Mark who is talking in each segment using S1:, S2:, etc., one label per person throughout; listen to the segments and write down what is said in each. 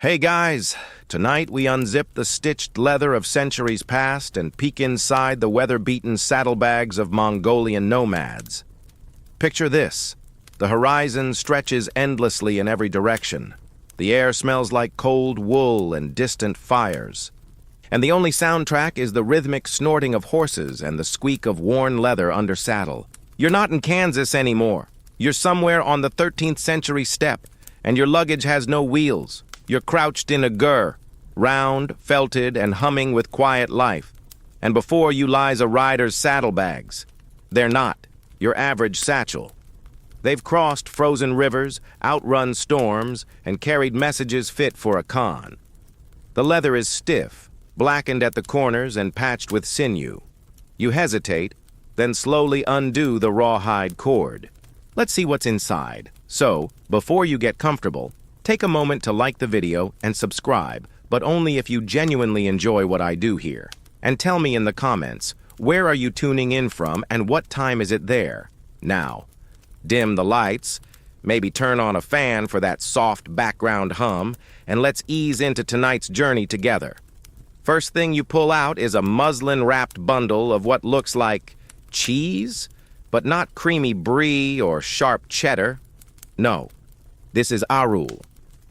S1: Hey guys, tonight we unzip the stitched leather of centuries past and peek inside the weather-beaten saddlebags of Mongolian nomads. Picture this. The horizon stretches endlessly in every direction. The air smells like cold wool and distant fires. And the only soundtrack is the rhythmic snorting of horses and the squeak of worn leather under saddle. You're not in Kansas anymore. You're somewhere on the 13th century steppe, and your luggage has no wheels. You're crouched in a gur, round, felted, and humming with quiet life. And before you lies a rider's saddlebags. They're not your average satchel. They've crossed frozen rivers, outrun storms, and carried messages fit for a Khan. The leather is stiff, blackened at the corners and patched with sinew. You hesitate, then slowly undo the rawhide cord. Let's see what's inside. So, before you get comfortable, take a moment to like the video and subscribe, but only if you genuinely enjoy what I do here. And tell me in the comments, where are you tuning in from and what time is it there? Now, dim the lights, maybe turn on a fan for that soft background hum, and let's ease into tonight's journey together. First thing you pull out is a muslin-wrapped bundle of what looks like cheese, but not creamy brie or sharp cheddar. No, this is aaruul,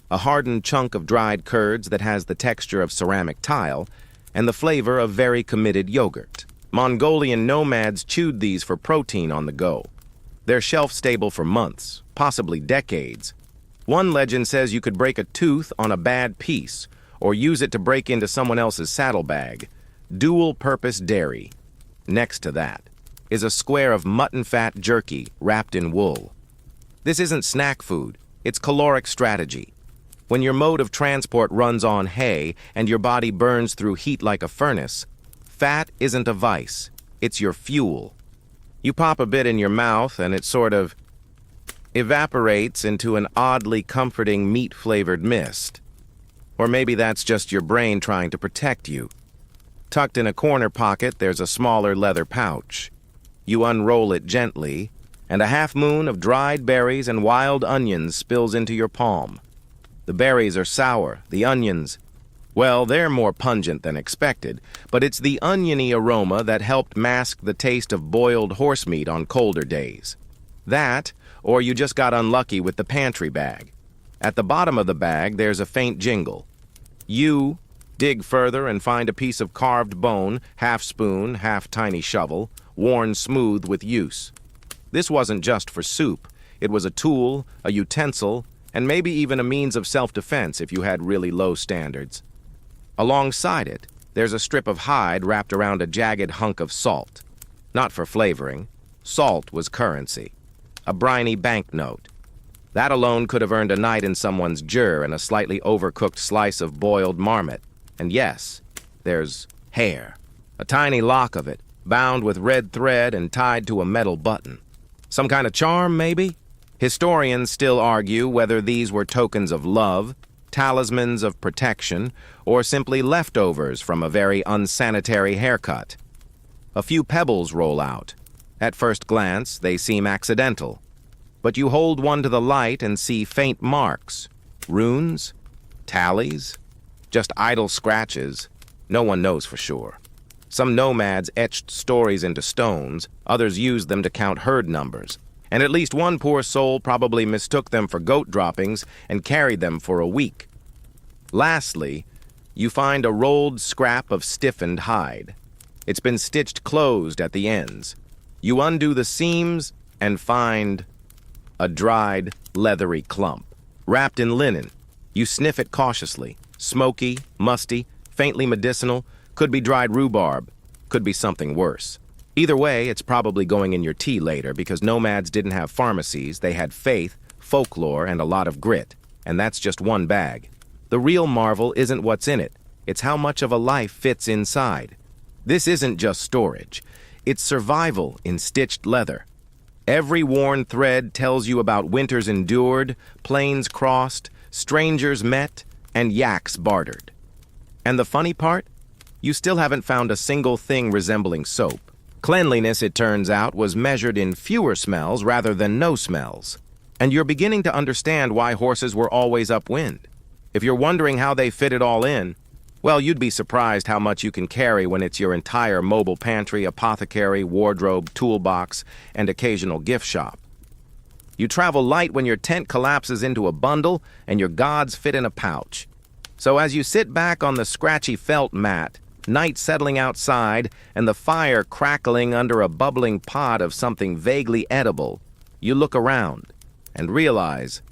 S1: a hardened chunk of dried curds that has the texture of ceramic tile and the flavor of very committed yogurt. Mongolian nomads chewed these for protein on the go. They're shelf-stable for months, possibly decades. One legend says you could break a tooth on a bad piece or use it to break into someone else's saddlebag. Dual-purpose dairy. Next to that is a square of mutton fat jerky wrapped in wool. This isn't snack food, it's caloric strategy. When your mode of transport runs on hay and your body burns through heat like a furnace, fat isn't a vice, it's your fuel. You pop a bit in your mouth and it sort of evaporates into an oddly comforting meat-flavored mist. Or maybe that's just your brain trying to protect you. Tucked in a corner pocket, there's a smaller leather pouch. You unroll it gently, and a half-moon of dried berries and wild onions spills into your palm. The berries are sour, the onions, well, they're more pungent than expected, but it's the oniony aroma that helped mask the taste of boiled horse meat on colder days. That, or you just got unlucky with the pantry bag. At the bottom of the bag, there's a faint jingle. You dig further and find a piece of carved bone, half spoon, half tiny shovel, worn smooth with use. This wasn't just for soup. It was a tool, a utensil, and maybe even a means of self-defense if you had really low standards. Alongside it, there's a strip of hide wrapped around a jagged hunk of salt. Not for flavoring. Salt was currency. A briny banknote. That alone could have earned a night in someone's jur and a slightly overcooked slice of boiled marmot. And yes, there's hair. A tiny lock of it, bound with red thread and tied to a metal button. Some kind of charm, maybe? Historians still argue whether these were tokens of love, talismans of protection, or simply leftovers from a very unsanitary haircut. A few pebbles roll out. At first glance, they seem accidental. But you hold one to the light and see faint marks. Runes? Tallies? Just idle scratches. No one knows for sure. Some nomads etched stories into stones, others used them to count herd numbers. And at least one poor soul probably mistook them for goat droppings and carried them for a week. Lastly, you find a rolled scrap of stiffened hide. It's been stitched closed at the ends. You undo the seams and find a dried, leathery clump. Wrapped in linen, you sniff it cautiously. Smoky, musty, faintly medicinal, could be dried rhubarb, could be something worse. Either way, it's probably going in your tea later because nomads didn't have pharmacies, they had faith, folklore, and a lot of grit. And that's just one bag. The real marvel isn't what's in it, it's how much of a life fits inside. This isn't just storage, it's survival in stitched leather. Every worn thread tells you about winters endured, plains crossed, strangers met, and yaks bartered. And the funny part? You still haven't found a single thing resembling soap. Cleanliness, it turns out, was measured in fewer smells rather than no smells. And you're beginning to understand why horses were always upwind. If you're wondering how they fit it all in, well, you'd be surprised how much you can carry when it's your entire mobile pantry, apothecary, wardrobe, toolbox, and occasional gift shop. You travel light when your tent collapses into a bundle and your gods fit in a pouch. So as you sit back on the scratchy felt mat, night settling outside, and the fire crackling under a bubbling pot of something vaguely edible, you look around and realize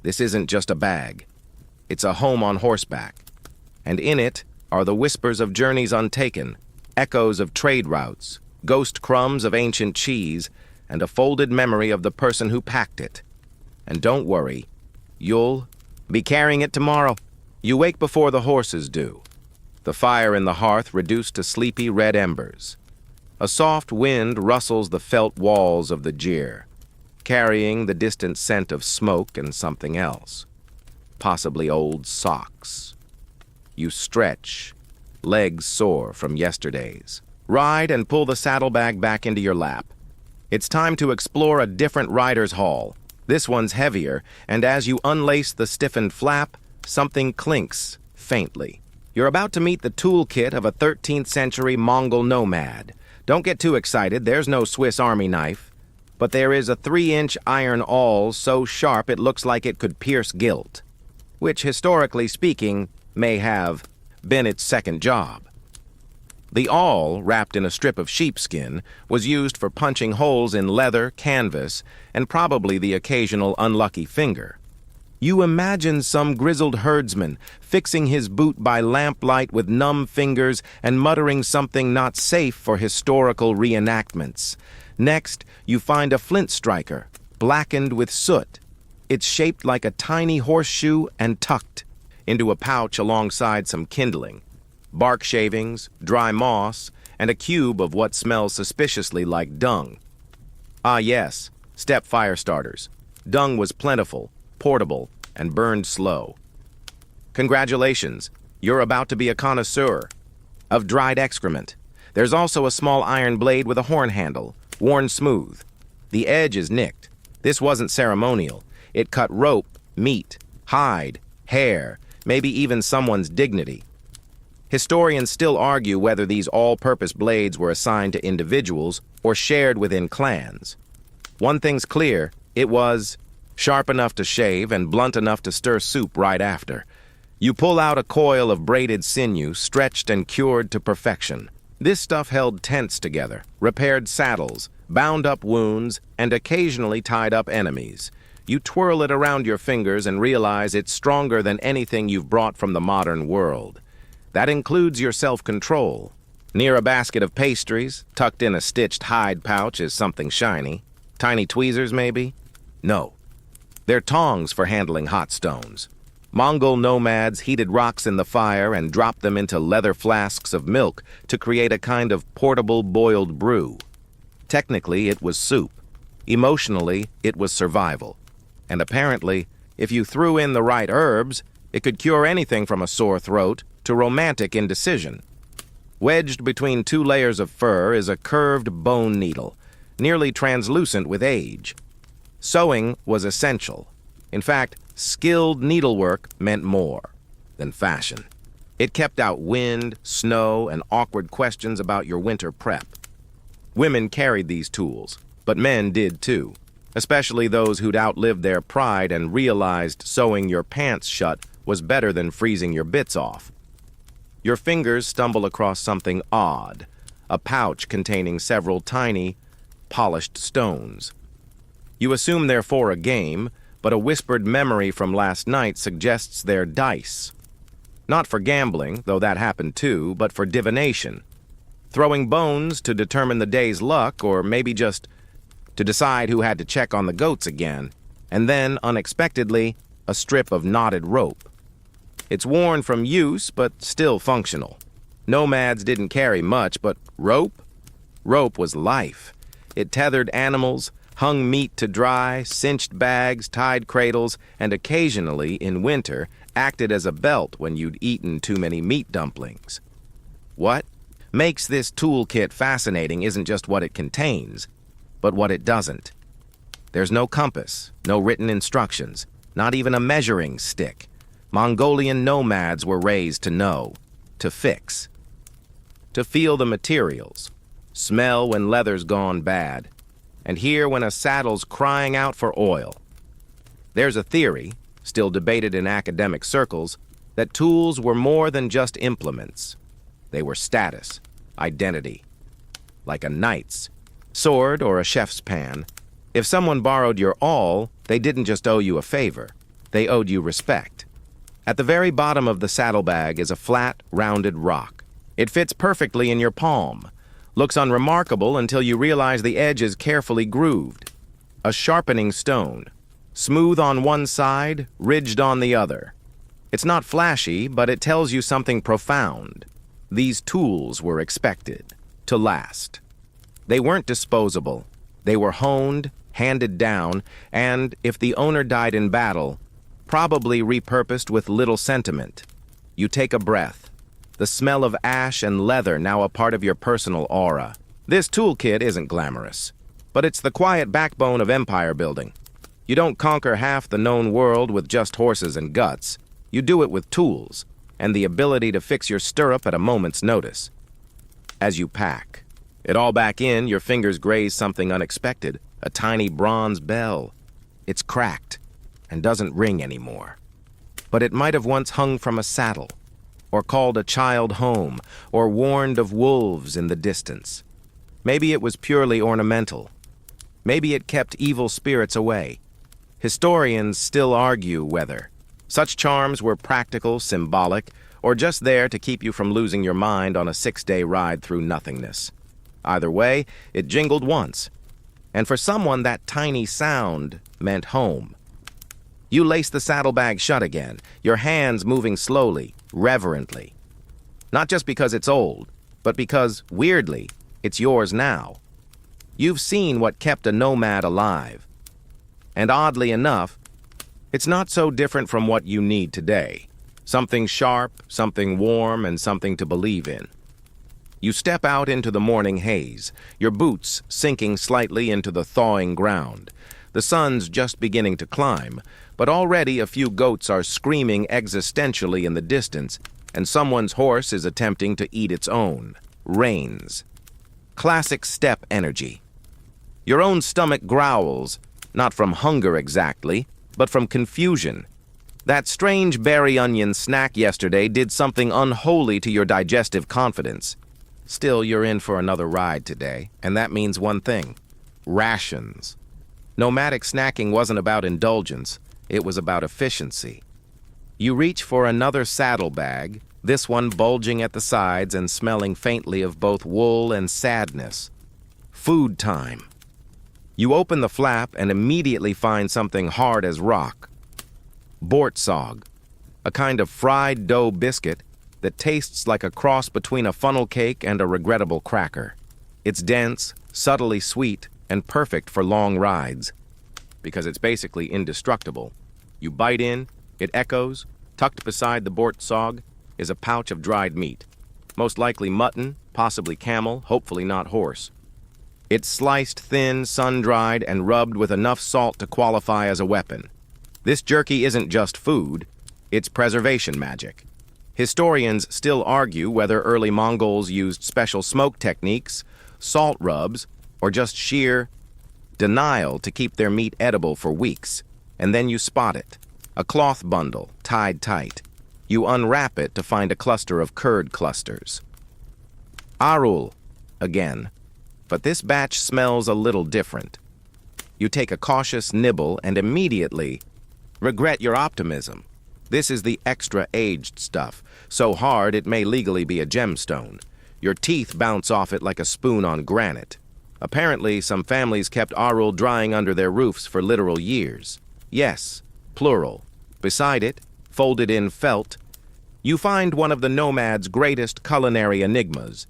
S1: this isn't just a bag. It's a home on horseback. And in it are the whispers of journeys untaken, echoes of trade routes, ghost crumbs of ancient cheese, and a folded memory of the person who packed it. And don't worry, you'll be carrying it tomorrow. You wake before the horses do. The fire in the hearth reduced to sleepy red embers. A soft wind rustles the felt walls of the jeer, carrying the distant scent of smoke and something else, possibly old socks. You stretch, legs sore from yesterday's. Ride and pull the saddlebag back into your lap. It's time to explore a different rider's hall. This one's heavier, and as you unlace the stiffened flap, something clinks faintly. You're about to meet the toolkit of a 13th century Mongol nomad. Don't get too excited, there's no Swiss Army knife. But there is a 3-inch iron awl so sharp it looks like it could pierce gilt, which, historically speaking, may have been its second job. The awl, wrapped in a strip of sheepskin, was used for punching holes in leather, canvas, and probably the occasional unlucky finger. You imagine some grizzled herdsman fixing his boot by lamplight with numb fingers and muttering something not safe for historical reenactments. Next, you find a flint striker, blackened with soot. It's shaped like a tiny horseshoe and tucked into a pouch alongside some kindling, bark shavings, dry moss, and a cube of what smells suspiciously like dung. Ah yes, step fire starters. Dung was plentiful, portable, and burned slow. Congratulations, you're about to be a connoisseur of dried excrement. There's also a small iron blade with a horn handle, worn smooth. The edge is nicked. This wasn't ceremonial. It cut rope, meat, hide, hair, maybe even someone's dignity. Historians still argue whether these all-purpose blades were assigned to individuals or shared within clans. One thing's clear, it was sharp enough to shave and blunt enough to stir soup right after. You pull out a coil of braided sinew, stretched and cured to perfection. This stuff held tents together, repaired saddles, bound up wounds, and occasionally tied up enemies. You twirl it around your fingers and realize it's stronger than anything you've brought from the modern world. That includes your self-control. Near a basket of pastries, tucked in a stitched hide pouch, is something shiny. Tiny tweezers, maybe? No. They're tongs for handling hot stones. Mongol nomads heated rocks in the fire and dropped them into leather flasks of milk to create a kind of portable boiled brew. Technically, it was soup. Emotionally, it was survival. And apparently, if you threw in the right herbs, it could cure anything from a sore throat to romantic indecision. Wedged between 2 layers of fur is a curved bone needle, nearly translucent with age. Sewing was essential. In fact, skilled needlework meant more than fashion. It kept out wind, snow, and awkward questions about your winter prep. Women carried these tools, but men did too, especially those who'd outlived their pride and realized sewing your pants shut was better than freezing your bits off. Your fingers stumble across something odd, a pouch containing several tiny, polished stones. You assume they're for a game, but a whispered memory from last night suggests they're dice. Not for gambling, though that happened too, but for divination. Throwing bones to determine the day's luck, or maybe just to decide who had to check on the goats again, and then, unexpectedly, a strip of knotted rope. It's worn from use, but still functional. Nomads didn't carry much, but rope? Rope was life. It tethered animals, hung meat to dry, cinched bags, tied cradles, and occasionally, in winter, acted as a belt when you'd eaten too many meat dumplings. What makes this toolkit fascinating isn't just what it contains, but what it doesn't. There's no compass, no written instructions, not even a measuring stick. Mongolian nomads were raised to know, to fix, to feel the materials, smell when leather's gone bad, and hear when a saddle's crying out for oil. There's a theory, still debated in academic circles, that tools were more than just implements. They were status, identity. Like a knight's sword or a chef's pan. If someone borrowed your awl, they didn't just owe you a favor. They owed you respect. At the very bottom of the saddlebag is a flat, rounded rock. It fits perfectly in your palm. Looks unremarkable until you realize the edge is carefully grooved. A sharpening stone. Smooth on one side, ridged on the other. It's not flashy, but it tells you something profound. These tools were expected to last. They weren't disposable. They were honed, handed down, and, if the owner died in battle, probably repurposed with little sentiment. You take a breath. The smell of ash and leather now a part of your personal aura. This toolkit isn't glamorous, but it's the quiet backbone of empire building. You don't conquer half the known world with just horses and guts. You do it with tools, and the ability to fix your stirrup at a moment's notice. As you pack it all back in, your fingers graze something unexpected, a tiny bronze bell. It's cracked and doesn't ring anymore. But it might have once hung from a saddle, or called a child home, or warned of wolves in the distance. Maybe it was purely ornamental. Maybe it kept evil spirits away. Historians still argue whether such charms were practical, symbolic, or just there to keep you from losing your mind on a 6-day ride through nothingness. Either way, it jingled once, and for someone that tiny sound meant home. You lace the saddlebag shut again, your hands moving slowly, reverently. Not just because it's old, but because, weirdly, it's yours now. You've seen what kept a nomad alive. And oddly enough, it's not so different from what you need today. Something sharp, something warm, and something to believe in. You step out into the morning haze, your boots sinking slightly into the thawing ground. The sun's just beginning to climb, but already a few goats are screaming existentially in the distance, and someone's horse is attempting to eat its own. Reins. Classic steppe energy. Your own stomach growls, not from hunger exactly, but from confusion. That strange berry onion snack yesterday did something unholy to your digestive confidence. Still, you're in for another ride today, and that means one thing: rations. Nomadic snacking wasn't about indulgence, it was about efficiency. You reach for another saddlebag, this one bulging at the sides and smelling faintly of both wool and sadness. Food time. You open the flap and immediately find something hard as rock. Bortsog, a kind of fried dough biscuit that tastes like a cross between a funnel cake and a regrettable cracker. It's dense, subtly sweet, and perfect for long rides, because it's basically indestructible. You bite in, it echoes. Tucked beside the bortsog is a pouch of dried meat, most likely mutton, possibly camel, hopefully not horse. It's sliced thin, sun-dried, and rubbed with enough salt to qualify as a weapon. This jerky isn't just food, it's preservation magic. Historians still argue whether early Mongols used special smoke techniques, salt rubs, or just sheer denial to keep their meat edible for weeks. And then you spot it. A cloth bundle, tied tight. You unwrap it to find a cluster of curd clusters. Aaruul, again. But this batch smells a little different. You take a cautious nibble and immediately regret your optimism. This is the extra aged stuff, so hard it may legally be a gemstone. Your teeth bounce off it like a spoon on granite. Apparently, some families kept aaruul drying under their roofs for literal years. Yes, plural. Beside it, folded in felt, you find one of the nomads' greatest culinary enigmas: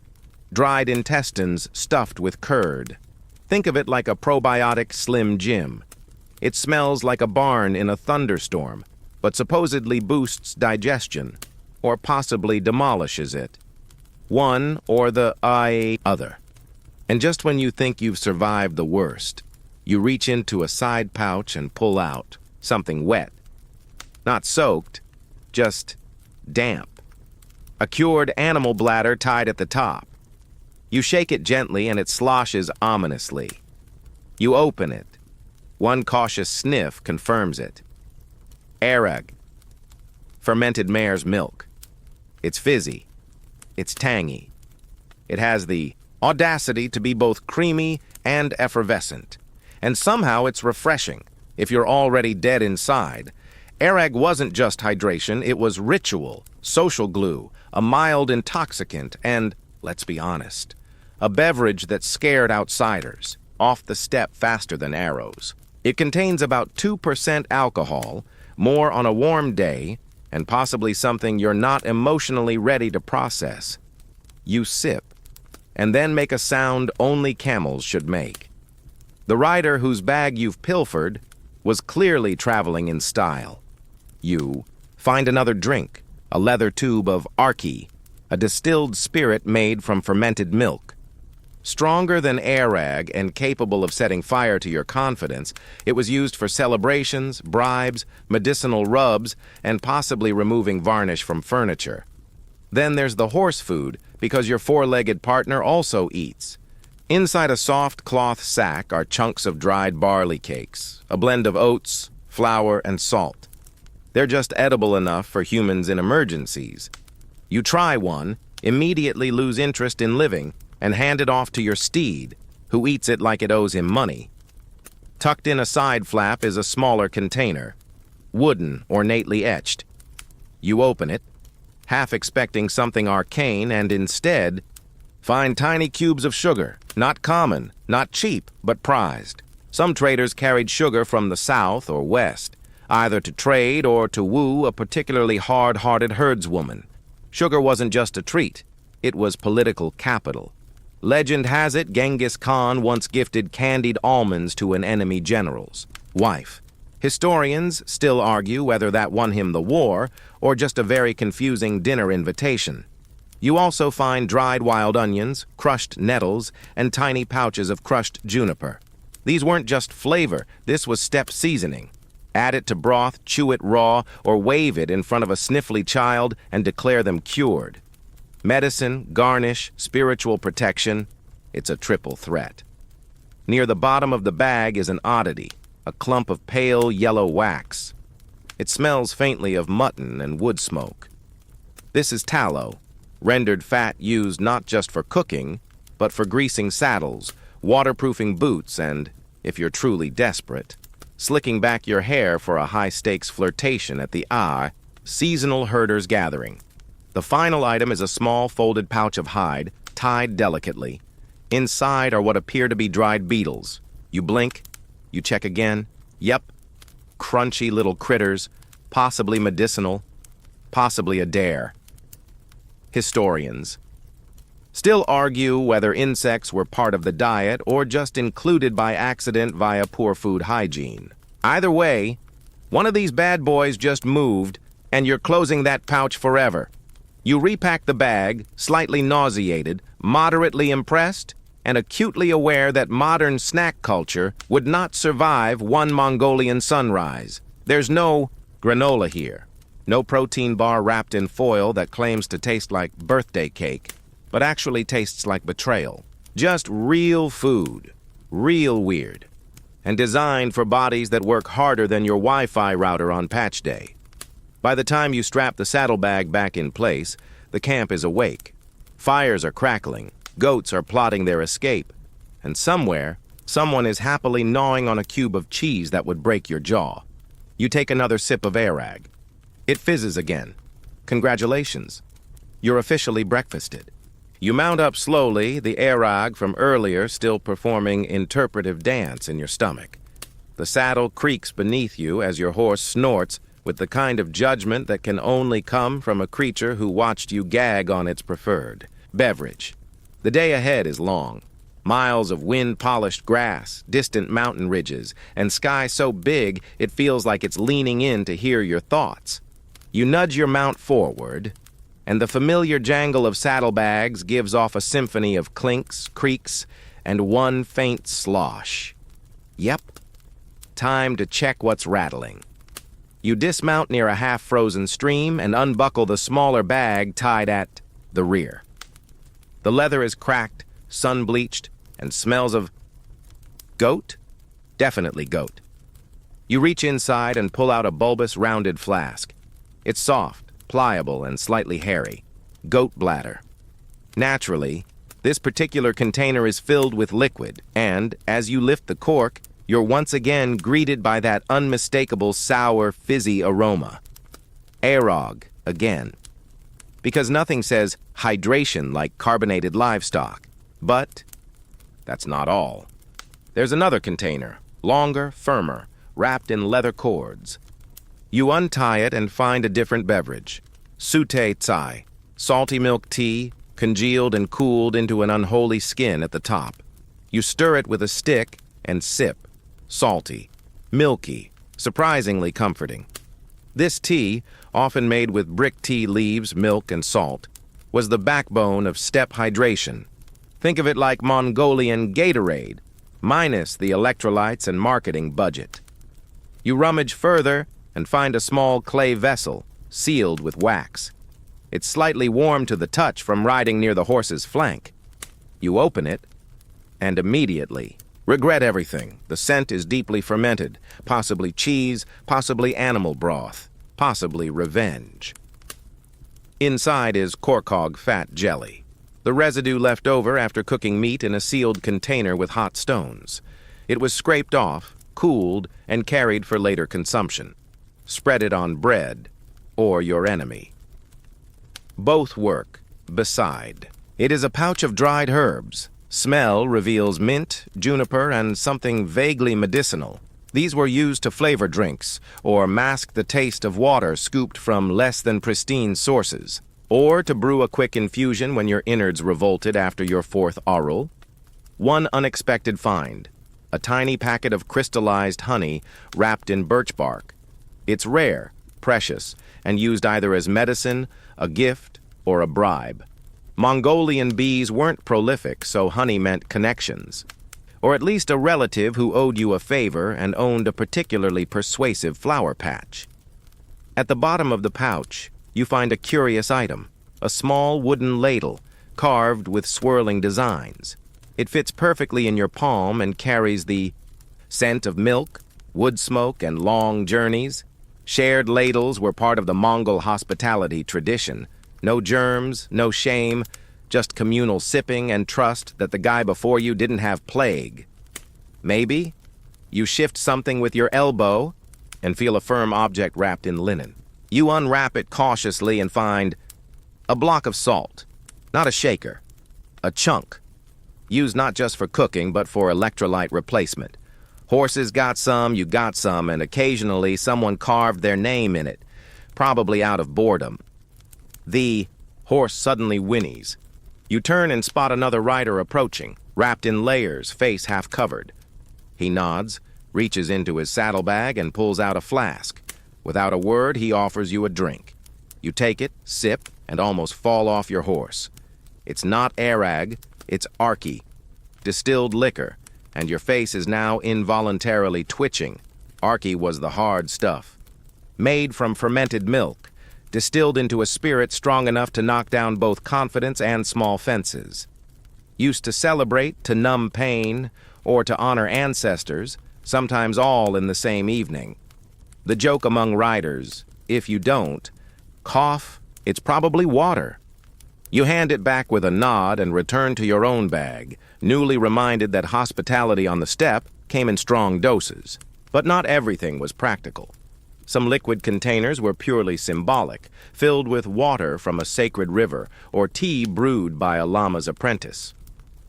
S1: dried intestines stuffed with curd. Think of it like a probiotic Slim Jim. It smells like a barn in a thunderstorm, but supposedly boosts digestion, or possibly demolishes it. One or the other. And just when you think you've survived the worst, you reach into a side pouch and pull out something wet. Not soaked, just damp. A cured animal bladder tied at the top. You shake it gently and it sloshes ominously. You open it. One cautious sniff confirms it. Aaruul. Fermented mare's milk. It's fizzy. It's tangy. It has the audacity to be both creamy and effervescent. And somehow it's refreshing, if you're already dead inside. Aaruul wasn't just hydration, it was ritual, social glue, a mild intoxicant, and, let's be honest, a beverage that scared outsiders, off the step faster than arrows. It contains about 2% alcohol, more on a warm day, and possibly something you're not emotionally ready to process. You sip, and then make a sound only camels should make. The rider whose bag you've pilfered was clearly traveling in style. You find another drink, a leather tube of arki, a distilled spirit made from fermented milk. Stronger than aaruul and capable of setting fire to your confidence, it was used for celebrations, bribes, medicinal rubs, and possibly removing varnish from furniture. Then there's the horse food, because your four-legged partner also eats. Inside a soft cloth sack are chunks of dried barley cakes, a blend of oats, flour, and salt. They're just edible enough for humans in emergencies. You try one, immediately lose interest in living, and hand it off to your steed, who eats it like it owes him money. Tucked in a side flap is a smaller container, wooden, ornately etched. You open it, half expecting something arcane, and instead find tiny cubes of sugar, not common, not cheap, but prized. Some traders carried sugar from the south or west, either to trade or to woo a particularly hard-hearted herdswoman. Sugar wasn't just a treat, it was political capital. Legend has it Genghis Khan once gifted candied almonds to an enemy general's wife. Historians still argue whether that won him the war or just a very confusing dinner invitation. You also find dried wild onions, crushed nettles, and tiny pouches of crushed juniper. These weren't just flavor, this was step seasoning. Add it to broth, chew it raw, or wave it in front of a sniffly child and declare them cured. Medicine, garnish, spiritual protection, it's a triple threat. Near the bottom of the bag is an oddity, a clump of pale yellow wax. It smells faintly of mutton and wood smoke. This is tallow, rendered fat used not just for cooking, but for greasing saddles, waterproofing boots, and, if you're truly desperate, slicking back your hair for a high-stakes flirtation at the seasonal herders' gathering. The final item is a small folded pouch of hide, tied delicately. Inside are what appear to be dried beetles. You blink, you check again. Yep, crunchy little critters, possibly medicinal, possibly a dare. Historians still argue whether insects were part of the diet or just included by accident via poor food hygiene. Either way, one of these bad boys just moved, and you're closing that pouch forever. You repack the bag, slightly nauseated, moderately impressed, and acutely aware that modern snack culture would not survive one Mongolian sunrise. There's no granola here, no protein bar wrapped in foil that claims to taste like birthday cake, but actually tastes like betrayal. Just real food, real weird, and designed for bodies that work harder than your Wi-Fi router on patch day. By the time you strap the saddlebag back in place, the camp is awake. Fires are crackling, goats are plotting their escape, and somewhere, someone is happily gnawing on a cube of cheese that would break your jaw. You take another sip of aaruul. It fizzes again. Congratulations. You're officially breakfasted. You mount up slowly, the aaruul from earlier still performing interpretive dance in your stomach. The saddle creaks beneath you as your horse snorts with the kind of judgment that can only come from a creature who watched you gag on its preferred beverage. The day ahead is long. Miles of wind-polished grass, distant mountain ridges, and sky so big it feels like it's leaning in to hear your thoughts. You nudge your mount forward, and the familiar jangle of saddlebags gives off a symphony of clinks, creaks, and one faint slosh. Yep, time to check what's rattling. You dismount near a half-frozen stream and unbuckle the smaller bag tied at the rear. The leather is cracked, sun-bleached, and smells of goat? Definitely goat. You reach inside and pull out a bulbous, rounded flask. It's soft, pliable, and slightly hairy. Goat bladder. Naturally, this particular container is filled with liquid, and, as you lift the cork, you're once again greeted by that unmistakable sour, fizzy aroma. Aaruul, again. Because nothing says hydration like carbonated livestock. But that's not all. There's another container, longer, firmer, wrapped in leather cords. You untie it and find a different beverage. Sute tsai, salty milk tea, congealed and cooled into an unholy skin at the top. You stir it with a stick and sip. Salty, milky, surprisingly comforting. This tea, often made with brick tea leaves, milk, and salt, was the backbone of steppe hydration. Think of it like Mongolian Gatorade, minus the electrolytes and marketing budget. You rummage further and find a small clay vessel, sealed with wax. It's slightly warm to the touch from riding near the horse's flank. You open it, and immediately regret everything. The scent is deeply fermented, possibly cheese, possibly animal broth, possibly revenge. Inside is korkog fat jelly, the residue left over after cooking meat in a sealed container with hot stones. It was scraped off, cooled, and carried for later consumption. Spread it on bread, or your enemy. Both work, beside. It is a pouch of dried herbs. Smell reveals mint, juniper, and something vaguely medicinal. These were used to flavor drinks, or mask the taste of water scooped from less than pristine sources, or to brew a quick infusion when your innards revolted after your fourth aaruul. One unexpected find, a tiny packet of crystallized honey wrapped in birch bark. It's rare, precious, and used either as medicine, a gift, or a bribe. Mongolian bees weren't prolific, so honey meant connections, or at least a relative who owed you a favor and owned a particularly persuasive flower patch. At the bottom of the pouch, you find a curious item, a small wooden ladle, carved with swirling designs. It fits perfectly in your palm and carries the scent of milk, wood smoke, and long journeys. Shared ladles were part of the Mongol hospitality tradition. No germs, no shame, just communal sipping and trust that the guy before you didn't have plague. Maybe you shift something with your elbow and feel a firm object wrapped in linen. You unwrap it cautiously and find a block of salt, not a shaker, a chunk, used not just for cooking but for electrolyte replacement. Horses got some, you got some, and occasionally someone carved their name in it, probably out of boredom. The horse suddenly whinnies. You turn and spot another rider approaching, wrapped in layers, face half covered. He nods, reaches into his saddlebag, and pulls out a flask. Without a word, he offers you a drink. You take it, sip, and almost fall off your horse. It's not aaruul, it's arki, distilled liquor, and your face is now involuntarily twitching. Arki was the hard stuff. Made from fermented milk, distilled into a spirit strong enough to knock down both confidence and small fences. Used to celebrate, to numb pain, or to honor ancestors, sometimes all in the same evening. The joke among riders, if you don't cough, it's probably water. You hand it back with a nod and return to your own bag, newly reminded that hospitality on the steppe came in strong doses. But not everything was practical. Some liquid containers were purely symbolic, filled with water from a sacred river or tea brewed by a lama's apprentice.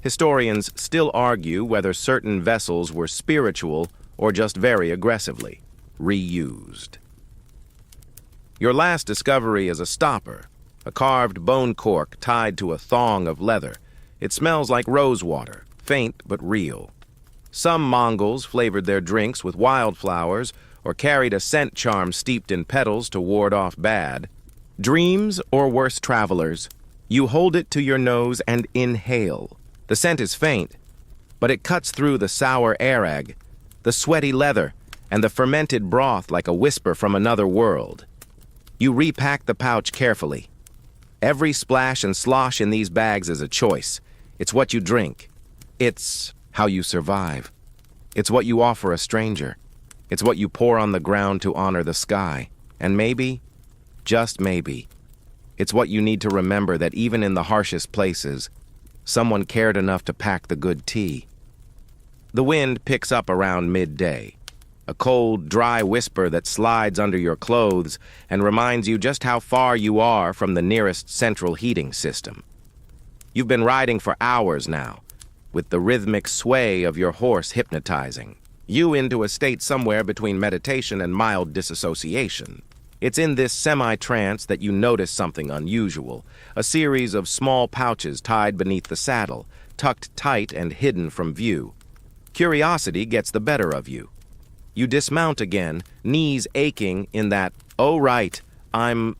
S1: Historians still argue whether certain vessels were spiritual or just very aggressively reused. Your last discovery is a stopper, a carved bone cork tied to a thong of leather. It smells like rosewater, faint but real. Some Mongols flavored their drinks with wildflowers or carried a scent charm steeped in petals to ward off bad. Dreams or worse travelers, you hold it to your nose and inhale. The scent is faint, but it cuts through the sour aaruul, the sweaty leather, and the fermented broth like a whisper from another world. You repack the pouch carefully. Every splash and slosh in these bags is a choice. It's what you drink. It's how you survive. It's what you offer a stranger. It's what you pour on the ground to honor the sky. And maybe, just maybe, it's what you need to remember that even in the harshest places, someone cared enough to pack the good tea. The wind picks up around midday, a cold, dry whisper that slides under your clothes and reminds you just how far you are from the nearest central heating system. You've been riding for hours now, with the rhythmic sway of your horse hypnotizing you into a state somewhere between meditation and mild disassociation. It's in this semi-trance that you notice something unusual, a series of small pouches tied beneath the saddle, tucked tight and hidden from view. Curiosity gets the better of you. You dismount again, knees aching in that, "Oh right, I'm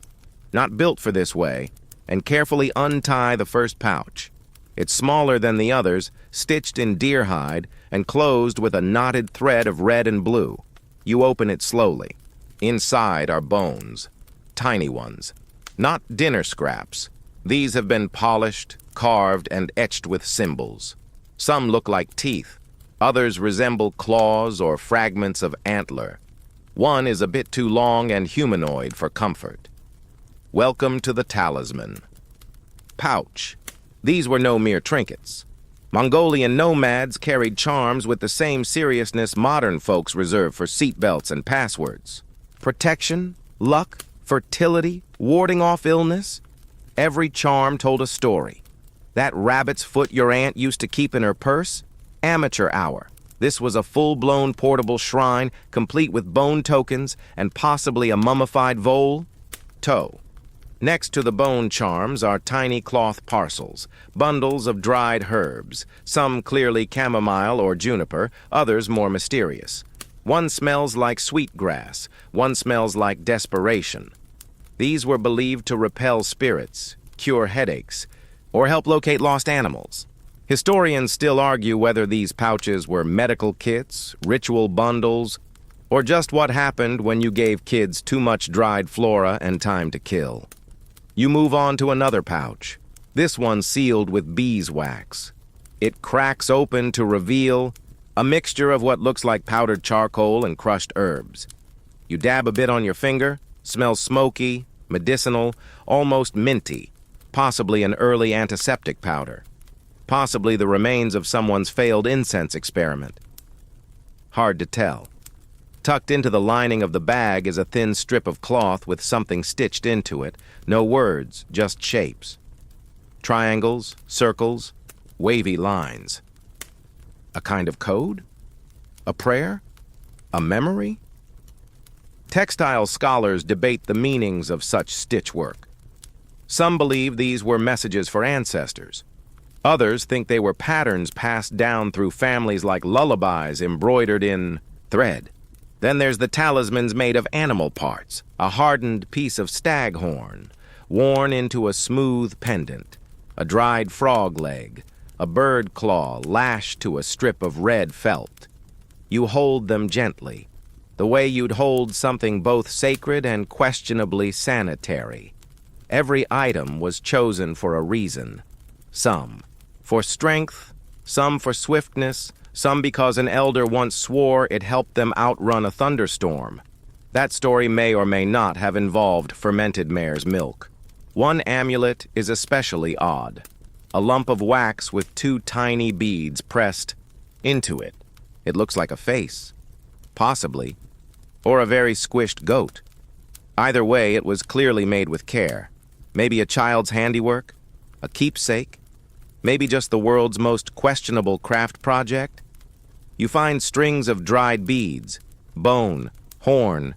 S1: not built for this way," and carefully untie the first pouch. It's smaller than the others, stitched in deer hide and closed with a knotted thread of red and blue. You open it slowly. Inside are bones, tiny ones, not dinner scraps. These have been polished, carved, and etched with symbols. Some look like teeth. Others resemble claws or fragments of antler. One is a bit too long and humanoid for comfort. Welcome to the talisman. Pouch. These were no mere trinkets. Mongolian nomads carried charms with the same seriousness modern folks reserve for seatbelts and passwords. Protection, luck, fertility, warding off illness. Every charm told a story. That rabbit's foot your aunt used to keep in her purse? Amateur hour. This was a full-blown portable shrine, complete with bone tokens and possibly a mummified vole. Toe. Next to the bone charms are tiny cloth parcels, bundles of dried herbs, some clearly chamomile or juniper, others more mysterious. One smells like sweetgrass, one smells like desperation. These were believed to repel spirits, cure headaches, or help locate lost animals. Historians still argue whether these pouches were medical kits, ritual bundles, or just what happened when you gave kids too much dried flora and time to kill. You move on to another pouch, this one sealed with beeswax. It cracks open to reveal a mixture of what looks like powdered charcoal and crushed herbs. You dab a bit on your finger, smells smoky, medicinal, almost minty, possibly an early antiseptic powder. Possibly the remains of someone's failed incense experiment. Hard to tell. Tucked into the lining of the bag is a thin strip of cloth with something stitched into it. No words, just shapes. Triangles, circles, wavy lines. A kind of code? A prayer? A memory? Textile scholars debate the meanings of such stitchwork. Some believe these were messages for ancestors. Others think they were patterns passed down through families like lullabies embroidered in thread. Then there's the talismans made of animal parts, a hardened piece of staghorn, worn into a smooth pendant, a dried frog leg, a bird claw lashed to a strip of red felt. You hold them gently, the way you'd hold something both sacred and questionably sanitary. Every item was chosen for a reason. Some for strength, some for swiftness, some because an elder once swore it helped them outrun a thunderstorm. That story may or may not have involved fermented mare's milk. One amulet is especially odd. A lump of wax with two tiny beads pressed into it. It looks like a face, possibly, or a very squished goat. Either way, it was clearly made with care. Maybe a child's handiwork, a keepsake, maybe just the world's most questionable craft project. You find strings of dried beads, bone, horn,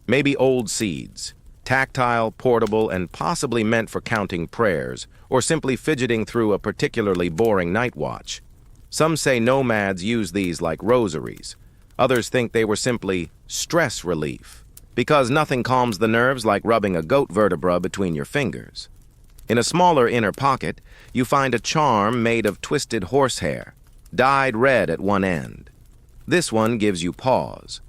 S1: maybe old seeds, tactile, portable, and possibly meant for counting prayers, or simply fidgeting through a particularly boring night watch. Some say nomads use these like rosaries. Others think they were simply stress relief, because nothing calms the nerves like rubbing a goat vertebra between your fingers. In a smaller inner pocket, you find a charm made of twisted horsehair, dyed red at one end. This one gives you pause.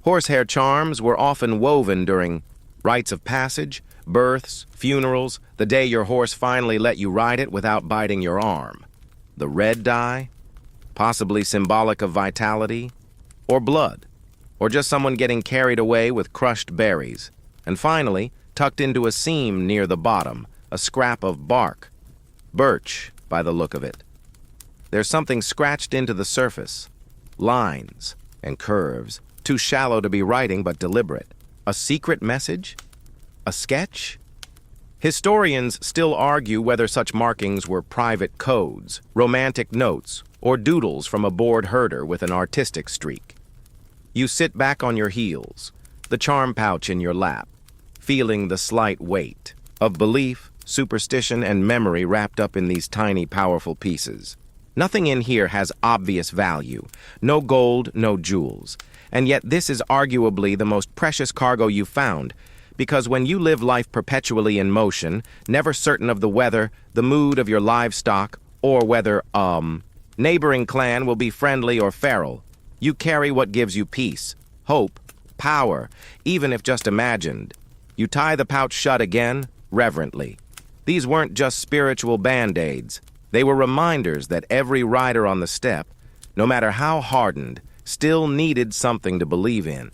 S1: Horsehair charms were often woven during rites of passage, births, funerals, the day your horse finally let you ride it without biting your arm. The red dye, possibly symbolic of vitality, or blood, or just someone getting carried away with crushed berries. And finally, tucked into a seam near the bottom, a scrap of bark. Birch, by the look of it. There's something scratched into the surface. Lines and curves, too shallow to be writing but deliberate. A secret message? A sketch? Historians still argue whether such markings were private codes, romantic notes, or doodles from a bored herder with an artistic streak. You sit back on your heels, the charm pouch in your lap, feeling the slight weight of belief, superstition, and memory wrapped up in these tiny, powerful pieces. Nothing in here has obvious value. No gold, no jewels. And yet this is arguably the most precious cargo you found, because when you live life perpetually in motion, never certain of the weather, the mood of your livestock, or whether, neighboring clan will be friendly or feral, you carry what gives you peace, hope, power, even if just imagined. You tie the pouch shut again, reverently. These weren't just spiritual band-aids. They were reminders that every rider on the steppe, no matter how hardened, still needed something to believe in.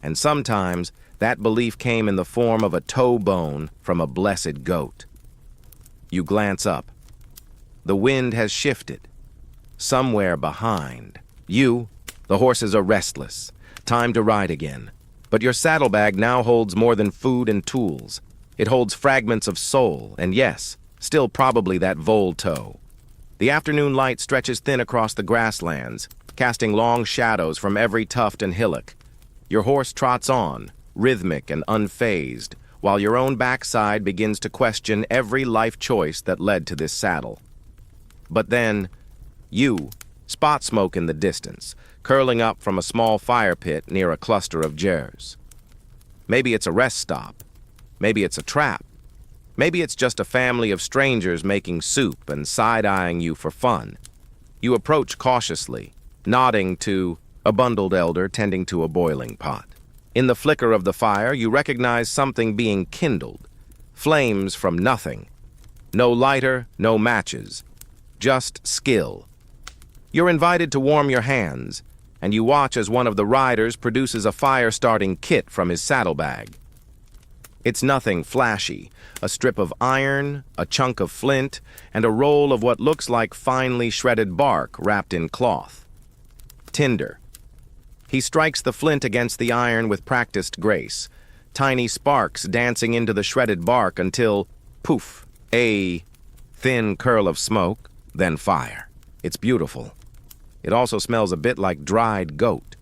S1: And sometimes that belief came in the form of a toe bone from a blessed goat. You glance up. The wind has shifted. Somewhere behind. The horses are restless. Time to ride again. But your saddlebag now holds more than food and tools. It holds fragments of soul, and yes, still probably that vole toe. The afternoon light stretches thin across the grasslands, casting long shadows from every tuft and hillock. Your horse trots on, rhythmic and unfazed, while your own backside begins to question every life choice that led to this saddle. But then, you spot smoke in the distance, curling up from a small fire pit near a cluster of gers. Maybe it's a rest stop. Maybe it's a trap. Maybe it's just a family of strangers making soup and side-eyeing you for fun. You approach cautiously, nodding to a bundled elder tending to a boiling pot. In the flicker of the fire, you recognize something being kindled. Flames from nothing. No lighter, no matches. Just skill. You're invited to warm your hands, and you watch as one of the riders produces a fire-starting kit from his saddlebag. It's nothing flashy, a strip of iron, a chunk of flint, and a roll of what looks like finely shredded bark wrapped in cloth. Tinder. He strikes the flint against the iron with practiced grace, tiny sparks dancing into the shredded bark until, poof, a thin curl of smoke, then fire. It's beautiful. It also smells a bit like dried goat,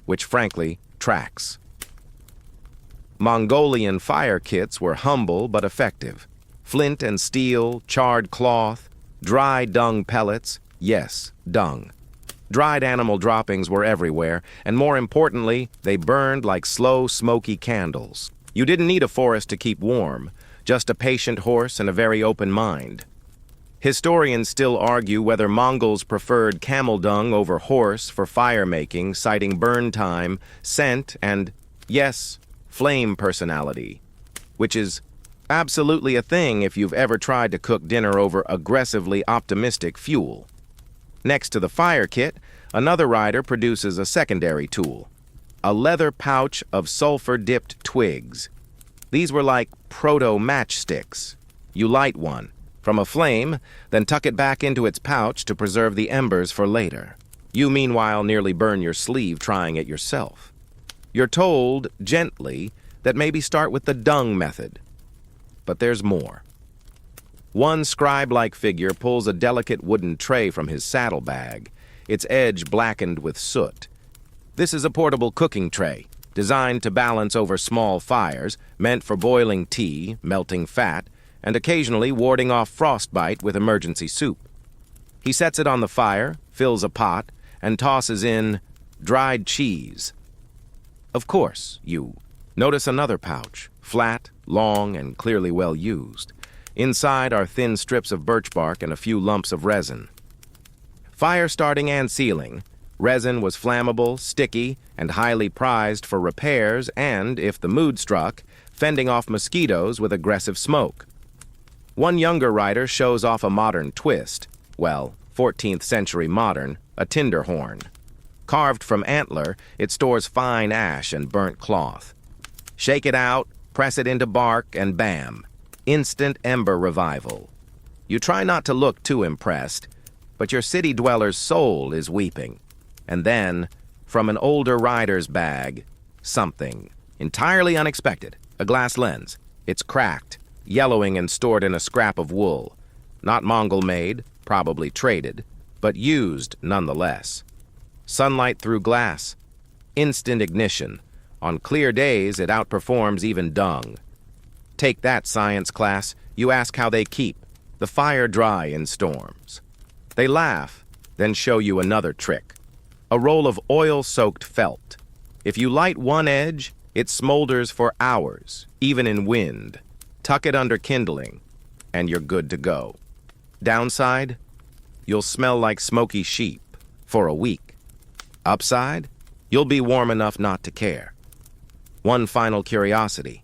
S1: which frankly tracks. Mongolian fire kits were humble but effective. Flint and steel, charred cloth, dry dung pellets, yes, dung. Dried animal droppings were everywhere, and more importantly, they burned like slow, smoky candles. You didn't need a forest to keep warm, just a patient horse and a very open mind. Historians still argue whether Mongols preferred camel dung over horse for fire-making, citing burn time, scent, and, yes, flame personality, which is absolutely a thing if you've ever tried to cook dinner over aggressively optimistic fuel. Next to the fire kit, another rider produces a secondary tool, a leather pouch of sulfur-dipped twigs. These were like proto-matchsticks. You light one from a flame, then tuck it back into its pouch to preserve the embers for later. You, meanwhile, nearly burn your sleeve trying it yourself. You're told, gently, that maybe start with the dung method. But there's more. One scribe-like figure pulls a delicate wooden tray from his saddlebag, its edge blackened with soot. This is a portable cooking tray, designed to balance over small fires, meant for boiling tea, melting fat, and occasionally warding off frostbite with emergency soup. He sets it on the fire, fills a pot, and tosses in dried cheese. Of course, you notice another pouch, flat, long, and clearly well used. Inside are thin strips of birch bark and a few lumps of resin. Fire starting and sealing, Resin was flammable, sticky, and highly prized for repairs and, if the mood struck, fending off mosquitoes with aggressive smoke. One younger writer shows off a modern twist, well, 14th century modern, a tinder horn. Carved from antler, it stores fine ash and burnt cloth. Shake it out, press it into bark, and bam, instant ember revival. You try not to look too impressed, but your city dweller's soul is weeping. And then, from an older rider's bag, something entirely unexpected, a glass lens. It's cracked, yellowing and stored in a scrap of wool. Not Mongol-made, probably traded, but used nonetheless. Sunlight through glass. Instant ignition. On clear days, it outperforms even dung. Take that, science class. You ask how they keep the fire dry in storms. They laugh, then show you another trick. A roll of oil-soaked felt. If you light one edge, it smolders for hours, even in wind. Tuck it under kindling, and you're good to go. Downside? You'll smell like smoky sheep for a week. Upside? You'll be warm enough not to care. One final curiosity.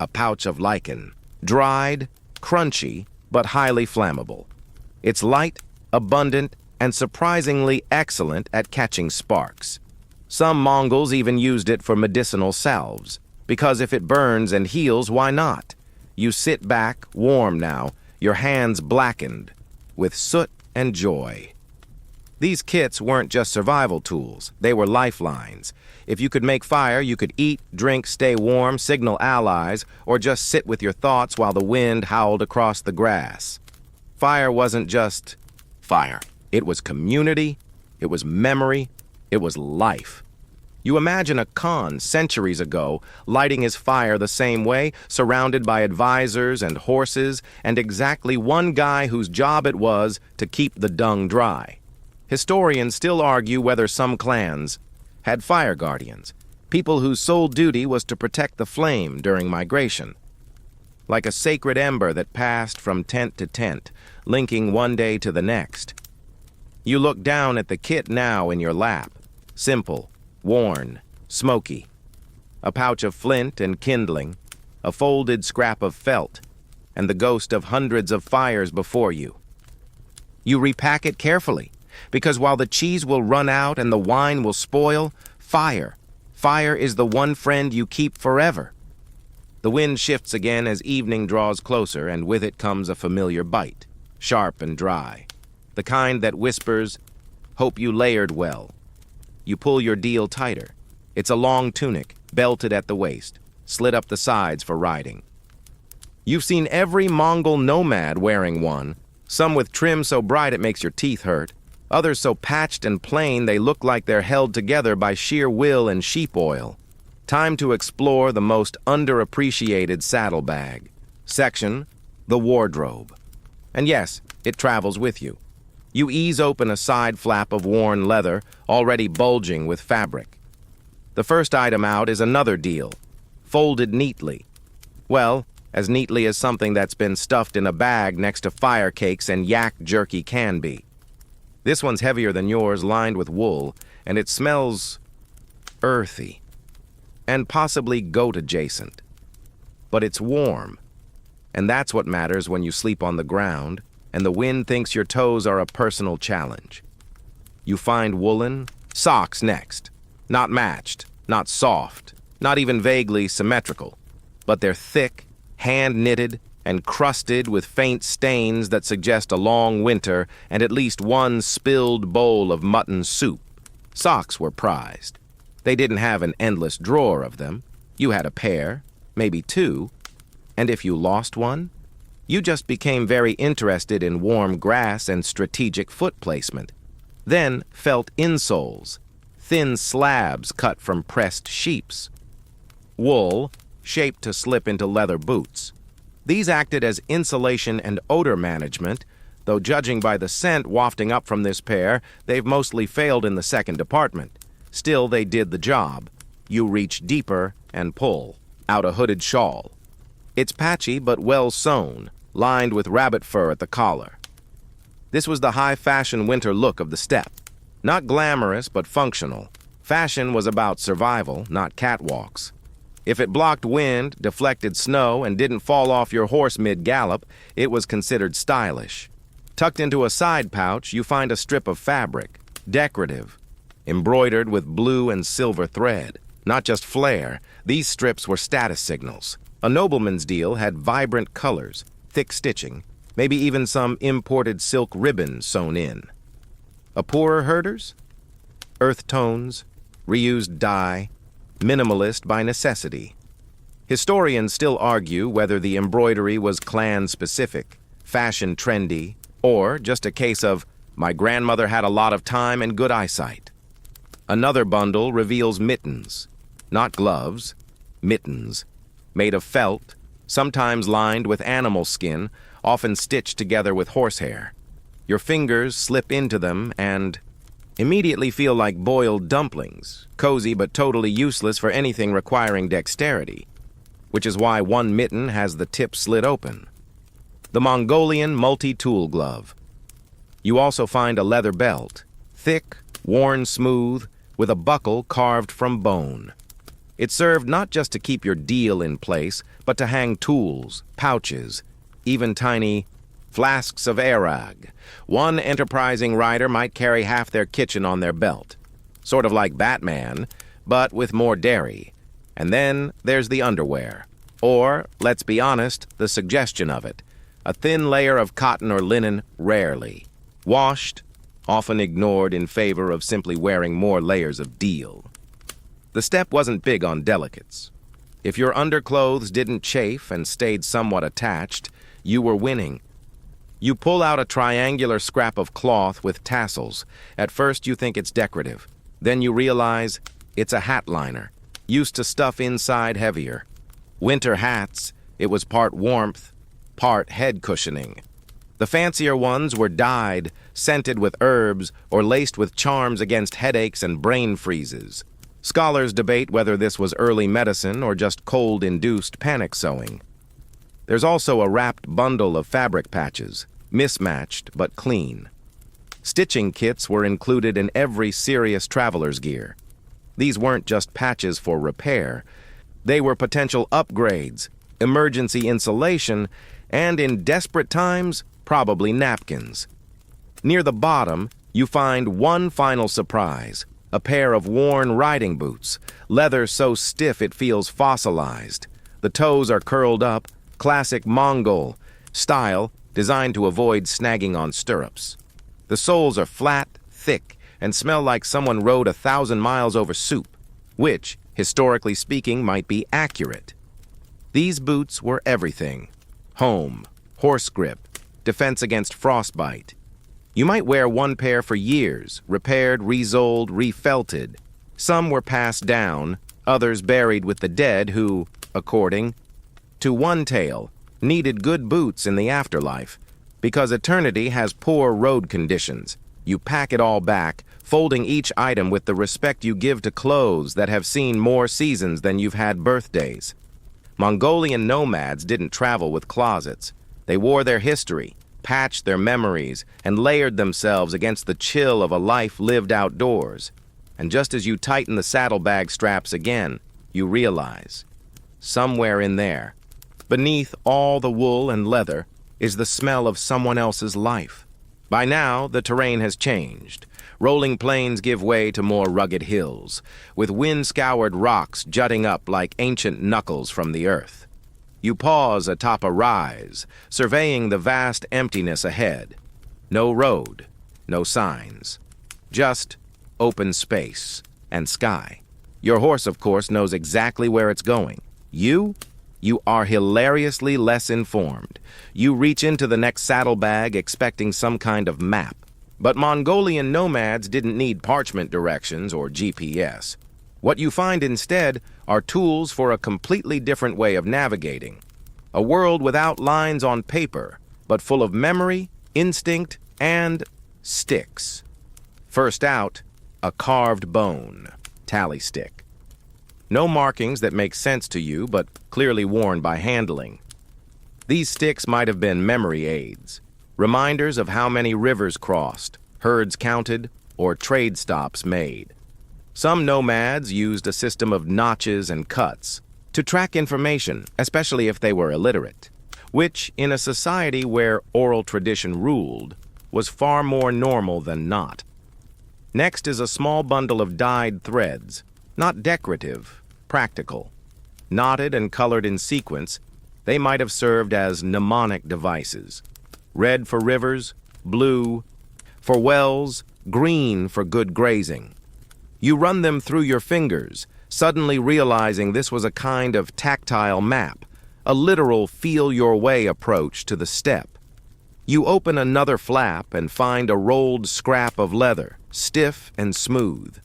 S1: A pouch of lichen. Dried, crunchy, but highly flammable. It's light, abundant, and surprisingly excellent at catching sparks. Some Mongols even used it for medicinal salves, because if it burns and heals, why not? You sit back, warm now, your hands blackened, with soot and joy. These kits weren't just survival tools, they were lifelines. If you could make fire, you could eat, drink, stay warm, signal allies, or just sit with your thoughts while the wind howled across the grass. Fire wasn't just fire. It was community, it was memory, it was life. You imagine a Khan centuries ago lighting his fire the same way, surrounded by advisors and horses, and exactly one guy whose job it was to keep the dung dry. Historians still argue whether some clans had fire guardians, people whose sole duty was to protect the flame during migration. Like a sacred ember that passed from tent to tent, linking one day to the next. You look down at the kit now in your lap. Simple, worn, smoky. A pouch of flint and kindling, a folded scrap of felt, and the ghost of hundreds of fires before you. You repack it carefully, because while the cheese will run out and the wine will spoil, fire is the one friend you keep forever. The wind shifts again as evening draws closer, and with it comes a familiar bite, sharp and dry. The kind that whispers, "Hope you layered well." You pull your deal tighter. It's a long tunic, belted at the waist, slit up the sides for riding. You've seen every Mongol nomad wearing one, some with trim so bright it makes your teeth hurt, others so patched and plain they look like they're held together by sheer will and sheep oil. Time to explore the most underappreciated saddlebag. Section, the wardrobe. And yes, it travels with you. You ease open a side flap of worn leather, already bulging with fabric. The first item out is another deal, folded neatly. Well, as neatly as something that's been stuffed in a bag next to fire cakes and yak jerky can be. This one's heavier than yours, lined with wool, and it smells earthy, and possibly goat-adjacent. But it's warm, and that's what matters when you sleep on the ground, and the wind thinks your toes are a personal challenge. You find woolen socks next. Not matched, not soft, not even vaguely symmetrical, but they're thick, hand-knitted, and crusted with faint stains that suggest a long winter and at least one spilled bowl of mutton soup. Socks were prized. They didn't have an endless drawer of them. You had a pair, maybe two, and if you lost one, you just became very interested in warm grass and strategic foot placement. Then felt insoles, thin slabs cut from pressed sheeps. Wool, shaped to slip into leather boots. These acted as insulation and odor management, though judging by the scent wafting up from this pair, they've mostly failed in the second department. Still, they did the job. You reach deeper and pull out a hooded shawl. It's patchy but well sewn, lined with rabbit fur at the collar. This was the high-fashion winter look of the steppe. Not glamorous, but functional. Fashion was about survival, not catwalks. If it blocked wind, deflected snow, and didn't fall off your horse mid-gallop, it was considered stylish. Tucked into a side pouch, you find a strip of fabric, decorative, embroidered with blue and silver thread. Not just flair, these strips were status signals. A nobleman's deal had vibrant colors, thick stitching, maybe even some imported silk ribbon sewn in. A poorer herder's? Earth tones, reused dye, minimalist by necessity. Historians still argue whether the embroidery was clan-specific, fashion trendy, or just a case of, my grandmother had a lot of time and good eyesight. Another bundle reveals mittens, not gloves, mittens, made of felt, sometimes lined with animal skin, often stitched together with horsehair. Your fingers slip into them and immediately feel like boiled dumplings, cozy but totally useless for anything requiring dexterity, which is why one mitten has the tip slit open. The Mongolian multi-tool glove. You also find a leather belt, thick, worn smooth, with a buckle carved from bone. It served not just to keep your deal in place, but to hang tools, pouches, even tiny flasks of aaruul. One enterprising rider might carry half their kitchen on their belt. Sort of like Batman, but with more dairy. And then there's the underwear. Or, let's be honest, the suggestion of it. A thin layer of cotton or linen, rarely. Washed, often ignored in favor of simply wearing more layers of deal. The step wasn't big on delicates. If your underclothes didn't chafe and stayed somewhat attached, you were winning. You pull out a triangular scrap of cloth with tassels. At first you think it's decorative. Then you realize it's a hat liner, used to stuff inside heavier. Winter hats, it was part warmth, part head cushioning. The fancier ones were dyed, scented with herbs, or laced with charms against headaches and brain freezes. Scholars debate whether this was early medicine or just cold-induced panic sewing. There's also a wrapped bundle of fabric patches, mismatched but clean. Stitching kits were included in every serious traveler's gear. These weren't just patches for repair. They were potential upgrades, emergency insulation, and in desperate times, probably napkins. Near the bottom, you find one final surprise, a pair of worn riding boots, leather so stiff it feels fossilized. The toes are curled up, classic Mongol style, designed to avoid snagging on stirrups. The soles are flat, thick, and smell like someone rode 1,000 miles over soup, which, historically speaking, might be accurate. These boots were everything. Home, horse grip, defense against frostbite. You might wear one pair for years, repaired, resoled, refelted. Some were passed down, others buried with the dead who, according to one tale, needed good boots in the afterlife. Because eternity has poor road conditions, you pack it all back, folding each item with the respect you give to clothes that have seen more seasons than you've had birthdays. Mongolian nomads didn't travel with closets. They wore their history, patched their memories, and layered themselves against the chill of a life lived outdoors. And just as you tighten the saddlebag straps again, you realize, somewhere in there, beneath all the wool and leather, is the smell of someone else's life. By now, the terrain has changed. Rolling plains give way to more rugged hills, with wind-scoured rocks jutting up like ancient knuckles from the earth. You pause atop a rise, surveying the vast emptiness ahead. No road, no signs. Just open space and sky. Your horse, of course, knows exactly where it's going. You are hilariously less informed. You reach into the next saddlebag expecting some kind of map. But Mongolian nomads didn't need parchment directions or GPS. What you find instead are tools for a completely different way of navigating. A world without lines on paper, but full of memory, instinct, and sticks. First out, a carved bone, tally stick. No markings that make sense to you, but clearly worn by handling. These sticks might have been memory aids, reminders of how many rivers crossed, herds counted, or trade stops made. Some nomads used a system of notches and cuts to track information, especially if they were illiterate, which, in a society where oral tradition ruled, was far more normal than not. Next is a small bundle of dyed threads, not decorative, practical. Knotted and colored in sequence, they might have served as mnemonic devices. Red for rivers, blue for wells, green for good grazing. You run them through your fingers, suddenly realizing this was a kind of tactile map, a literal feel-your-way approach to the steppe. You open another flap and find a rolled scrap of leather, stiff and smooth.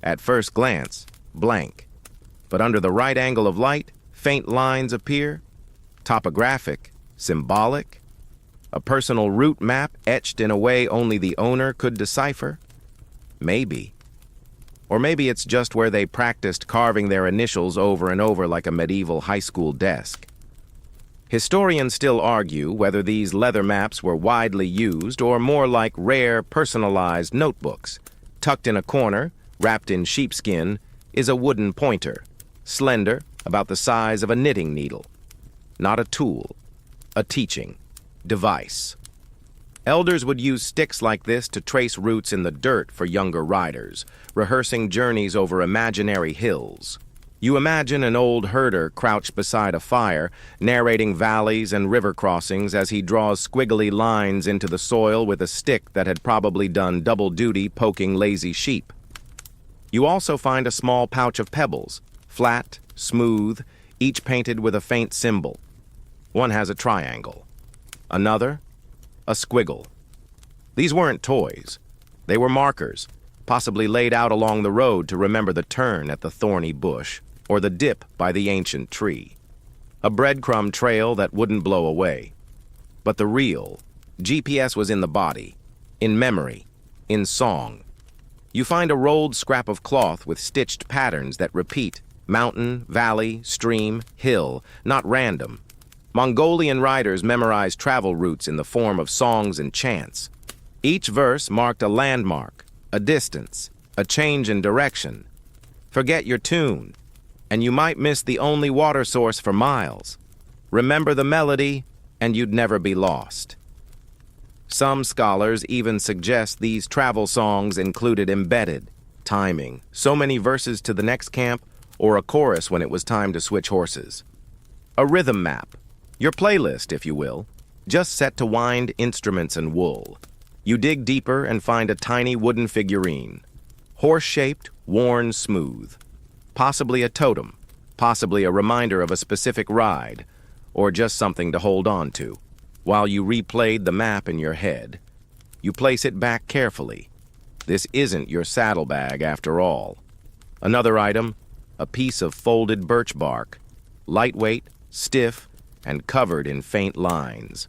S1: At first glance, blank. But under the right angle of light, faint lines appear. Topographic, symbolic. A personal route map etched in a way only the owner could decipher. Maybe. Or maybe it's just where they practiced carving their initials over and over like a medieval high school desk. Historians still argue whether these leather maps were widely used or more like rare, personalized notebooks. Tucked in a corner, wrapped in sheepskin, is a wooden pointer, slender, about the size of a knitting needle. Not a tool, a teaching device. Elders would use sticks like this to trace routes in the dirt for younger riders, rehearsing journeys over imaginary hills. You imagine an old herder crouched beside a fire, narrating valleys and river crossings as he draws squiggly lines into the soil with a stick that had probably done double duty poking lazy sheep. You also find a small pouch of pebbles, flat, smooth, each painted with a faint symbol. One has a triangle. Another, a squiggle. These weren't toys. They were markers, possibly laid out along the road to remember the turn at the thorny bush or the dip by the ancient tree. A breadcrumb trail that wouldn't blow away. But the real GPS was in the body, in memory, in song. You find a rolled scrap of cloth with stitched patterns that repeat: mountain, valley, stream, hill, not random. Mongolian riders memorized travel routes in the form of songs and chants. Each verse marked a landmark, a distance, a change in direction. Forget your tune, and you might miss the only water source for miles. Remember the melody, and you'd never be lost. Some scholars even suggest these travel songs included embedded timing, so many verses to the next camp, or a chorus when it was time to switch horses. A rhythm map, your playlist, if you will, just set to wind instruments and wool. You dig deeper and find a tiny wooden figurine, horse-shaped, worn smooth. Possibly a totem, possibly a reminder of a specific ride, or just something to hold on to. While you replayed the map in your head, you place it back carefully. This isn't your saddlebag after all. Another item, a piece of folded birch bark, lightweight, stiff, and covered in faint lines.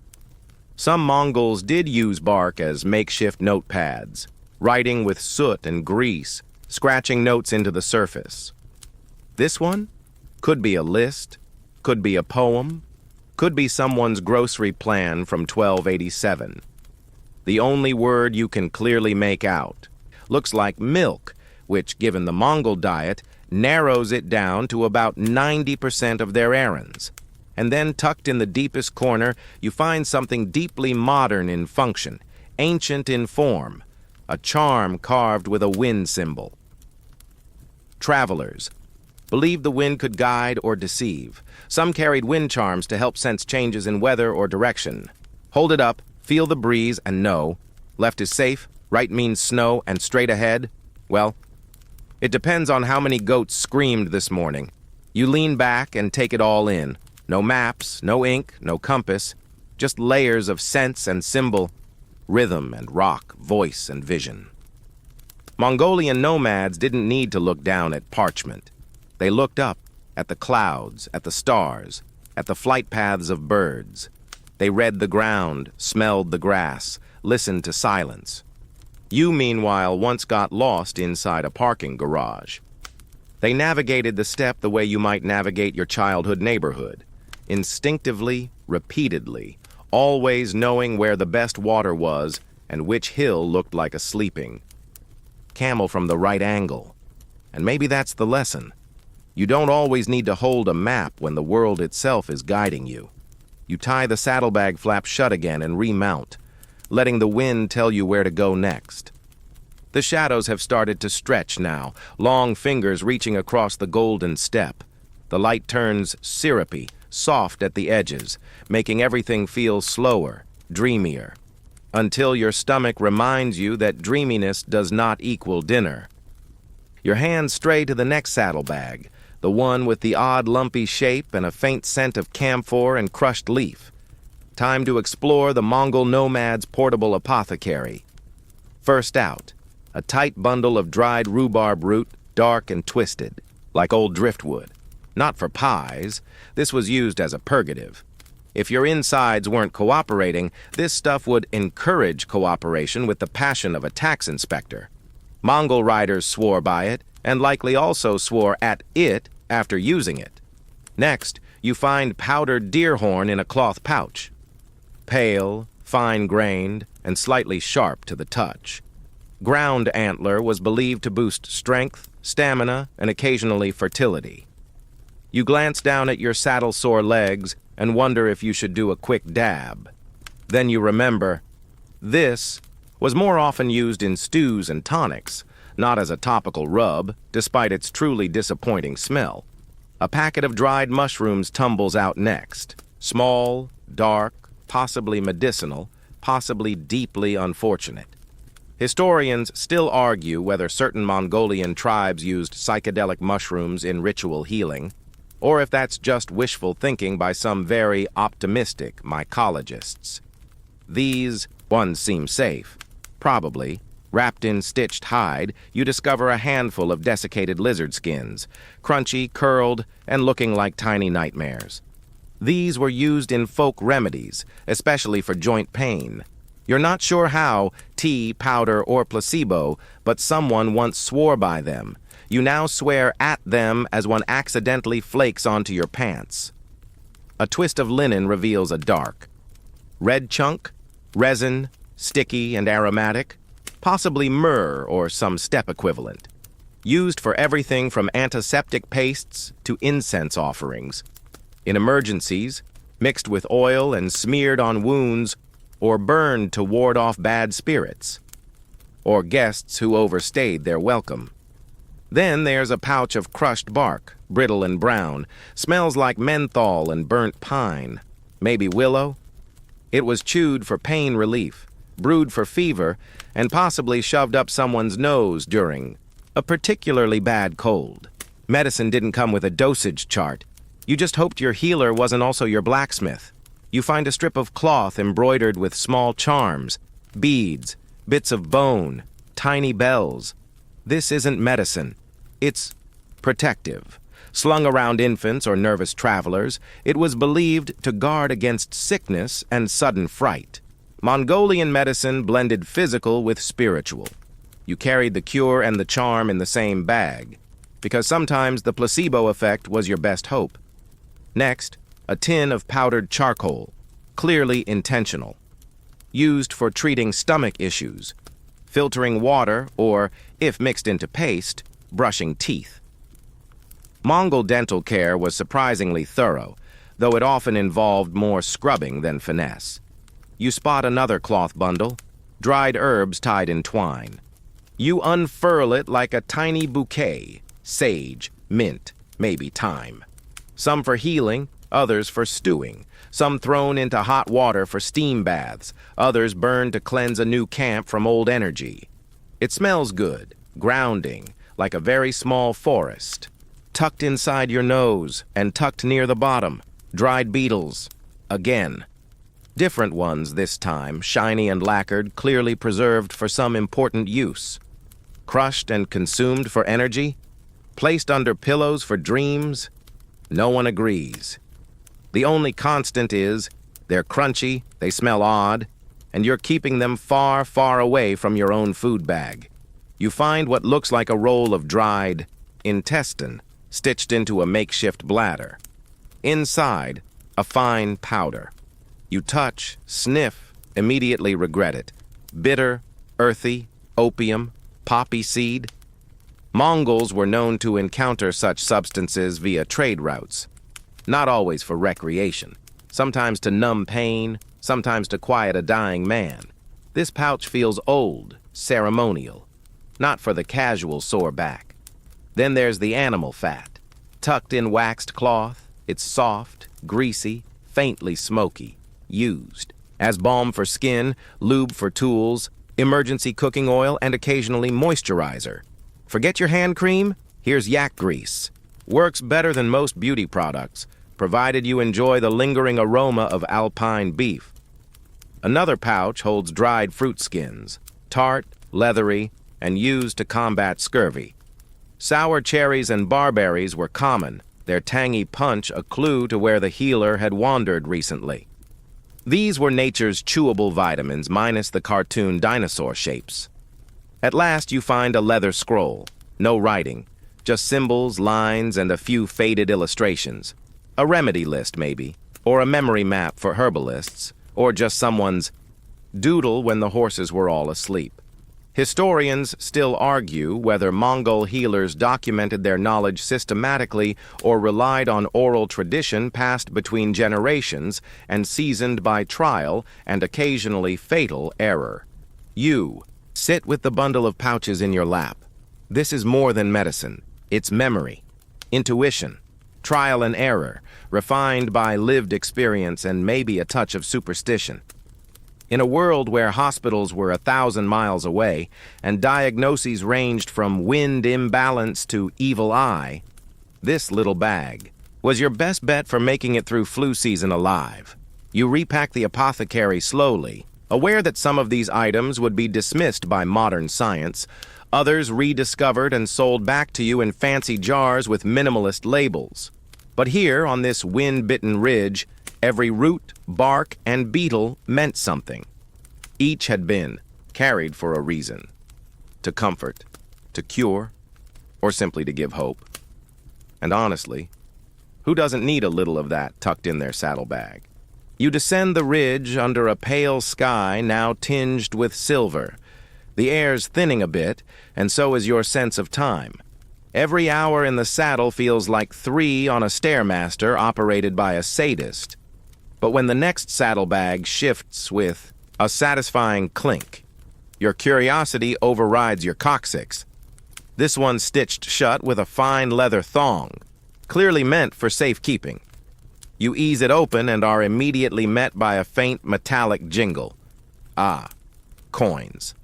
S1: Some Mongols did use bark as makeshift notepads, writing with soot and grease, scratching notes into the surface. This one could be a list, could be a poem, could be someone's grocery plan from 1287. The only word you can clearly make out looks like milk, which, given the Mongol diet, narrows it down to about 90% of their errands. And then tucked in the deepest corner, you find something deeply modern in function, ancient in form, a charm carved with a wind symbol. Travelers believed the wind could guide or deceive. Some carried wind charms to help sense changes in weather or direction. Hold it up, feel the breeze, and know. Left is safe, right means snow, and straight ahead, well, it depends on how many goats screamed this morning. You lean back and take it all in. No maps, no ink, no compass, just layers of sense and symbol, rhythm and rock, voice and vision. Mongolian nomads didn't need to look down at parchment. They looked up at the clouds, at the stars, at the flight paths of birds. They read the ground, smelled the grass, listened to silence. You, meanwhile, once got lost inside a parking garage. They navigated the steppe the way you might navigate your childhood neighborhood. Instinctively, repeatedly, always knowing where the best water was and which hill looked like a sleeping. camel from the right angle. And maybe that's the lesson. You don't always need to hold a map when the world itself is guiding you. You tie the saddlebag flap shut again and remount, letting the wind tell you where to go next. The shadows have started to stretch now, long fingers reaching across the golden steppe. The light turns syrupy, soft at the edges, making everything feel slower, dreamier, until your stomach reminds you that dreaminess does not equal dinner. Your hands stray to the next saddlebag, the one with the odd lumpy shape and a faint scent of camphor and crushed leaf. Time to explore the Mongol Nomads' portable apothecary. First out, a tight bundle of dried rhubarb root, dark and twisted, like old driftwood. Not for pies, this was used as a purgative. If your insides weren't cooperating, this stuff would encourage cooperation with the passion of a tax inspector. Mongol riders swore by it, and likely also swore at it after using it. Next, you find powdered deer horn in a cloth pouch. Pale, fine-grained, and slightly sharp to the touch. Ground antler was believed to boost strength, stamina, and occasionally fertility. You glance down at your saddle-sore legs and wonder if you should do a quick dab. Then you remember, this was more often used in stews and tonics, not as a topical rub, despite its truly disappointing smell. A packet of dried mushrooms tumbles out next. Small, dark, possibly medicinal, possibly deeply unfortunate. Historians still argue whether certain Mongolian tribes used psychedelic mushrooms in ritual healing, or if that's just wishful thinking by some very optimistic mycologists. These ones seem safe. Probably, wrapped in stitched hide, you discover a handful of desiccated lizard skins, crunchy, curled, and looking like tiny nightmares. These were used in folk remedies, especially for joint pain. You're not sure how, tea, powder, or placebo, but someone once swore by them. You now swear at them as one accidentally flakes onto your pants. A twist of linen reveals a dark red chunk, resin, sticky and aromatic, possibly myrrh or some steppe equivalent. Used for everything from antiseptic pastes to incense offerings. In emergencies, mixed with oil and smeared on wounds, or burned to ward off bad spirits, or guests who overstayed their welcome. Then there's a pouch of crushed bark, brittle and brown, smells like menthol and burnt pine, maybe willow. It was chewed for pain relief, brewed for fever, and possibly shoved up someone's nose during a particularly bad cold. Medicine didn't come with a dosage chart. You just hoped your healer wasn't also your blacksmith. You find a strip of cloth embroidered with small charms, beads, bits of bone, tiny bells. This isn't medicine. It's protective. Slung around infants or nervous travelers, it was believed to guard against sickness and sudden fright. Mongolian medicine blended physical with spiritual. You carried the cure and the charm in the same bag, because sometimes the placebo effect was your best hope. Next, a tin of powdered charcoal, clearly intentional. Used for treating stomach issues, filtering water, or, if mixed into paste, brushing teeth. Mongol dental care was surprisingly thorough, though it often involved more scrubbing than finesse. You spot another cloth bundle, dried herbs tied in twine. You unfurl it like a tiny bouquet, sage, mint, maybe thyme. Some for healing, others for stewing, some thrown into hot water for steam baths, others burned to cleanse a new camp from old energy. It smells good, grounding, like a very small forest. Tucked inside your nose and tucked near the bottom, dried beetles. Again. Different ones this time, shiny and lacquered, clearly preserved for some important use. Crushed and consumed for energy? Placed under pillows for dreams? No one agrees. The only constant is, they're crunchy, they smell odd, and you're keeping them far, far away from your own food bag. You find what looks like a roll of dried intestine stitched into a makeshift bladder. Inside, a fine powder. You touch, sniff, immediately regret it. Bitter, earthy, opium, poppy seed? Mongols were known to encounter such substances via trade routes, not always for recreation, sometimes to numb pain, sometimes to quiet a dying man. This pouch feels old, ceremonial, not for the casual sore back. Then there's the animal fat. Tucked in waxed cloth, it's soft, greasy, faintly smoky, used as balm for skin, lube for tools, emergency cooking oil, and occasionally moisturizer. Forget your hand cream? Here's yak grease. Works better than most beauty products, provided you enjoy the lingering aroma of alpine beef. Another pouch holds dried fruit skins, tart, leathery, and used to combat scurvy. Sour cherries and barberries were common, their tangy punch a clue to where the healer had wandered recently. These were nature's chewable vitamins minus the cartoon dinosaur shapes. At last you find a leather scroll, no writing, just symbols, lines, and a few faded illustrations. A remedy list, maybe, or a memory map for herbalists, or just someone's doodle when the horses were all asleep. Historians still argue whether Mongol healers documented their knowledge systematically or relied on oral tradition passed between generations and seasoned by trial and occasionally fatal error. You sit with the bundle of pouches in your lap. This is more than medicine. It's memory, intuition, trial and error, refined by lived experience and maybe a touch of superstition. In a world where hospitals were 1,000 miles away and diagnoses ranged from wind imbalance to evil eye, this little bag was your best bet for making it through flu season alive. You repack the apothecary slowly, aware that some of these items would be dismissed by modern science, others rediscovered and sold back to you in fancy jars with minimalist labels. But here, on this wind-bitten ridge, every root, bark, and beetle meant something. Each had been carried for a reason. To comfort, to cure, or simply to give hope. And honestly, who doesn't need a little of that tucked in their saddlebag? You descend the ridge under a pale sky now tinged with silver. The air's thinning a bit, and so is your sense of time. Every hour in the saddle feels like 3 on a Stairmaster operated by a sadist. But when the next saddlebag shifts with a satisfying clink, your curiosity overrides your coccyx. This one's stitched shut with a fine leather thong, clearly meant for safekeeping. You ease it open and are immediately met by a faint metallic jingle. Ah, coins.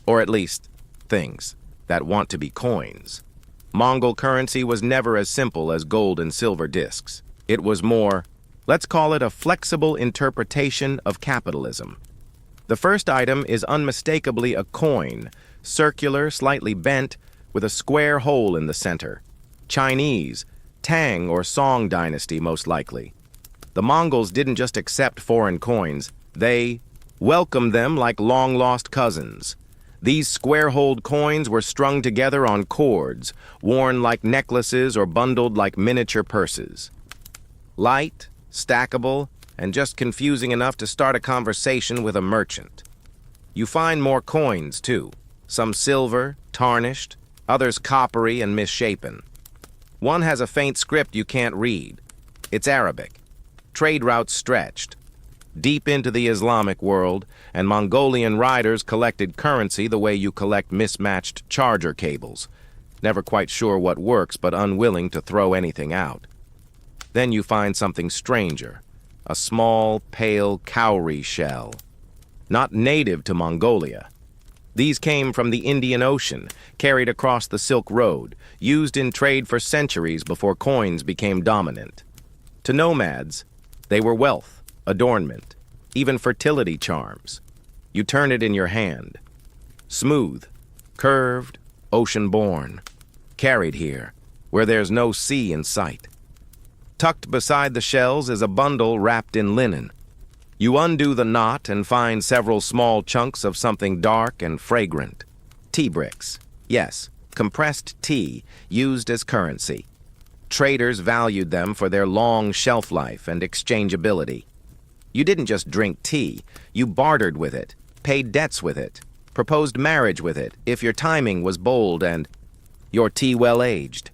S1: Or at least, things that want to be coins. Mongol currency was never as simple as gold and silver discs. It was more, let's call it a flexible interpretation of capitalism. The first item is unmistakably a coin, circular, slightly bent, with a square hole in the center. Chinese, Tang or Song dynasty most likely. The Mongols didn't just accept foreign coins, they welcomed them like long-lost cousins. These square-holed coins were strung together on cords, worn like necklaces or bundled like miniature purses. Light, stackable, and just confusing enough to start a conversation with a merchant. You find more coins, too. Some silver, tarnished, others coppery and misshapen. One has a faint script you can't read. It's Arabic. Trade routes stretched deep into the Islamic world, and Mongolian riders collected currency the way you collect mismatched charger cables. Never quite sure what works, but unwilling to throw anything out. Then you find something stranger. A small, pale cowrie shell. Not native to Mongolia. These came from the Indian Ocean, carried across the Silk Road, used in trade for centuries before coins became dominant. To nomads, they were wealth, adornment, even fertility charms. You turn it in your hand. Smooth, curved, ocean-born. Carried here, where there's no sea in sight. Tucked beside the shells is a bundle wrapped in linen. You undo the knot and find several small chunks of something dark and fragrant. Tea bricks. Yes, compressed tea used as currency. Traders valued them for their long shelf life and exchangeability. You didn't just drink tea, you bartered with it, paid debts with it. proposed marriage with it if your timing was bold and your tea well-aged.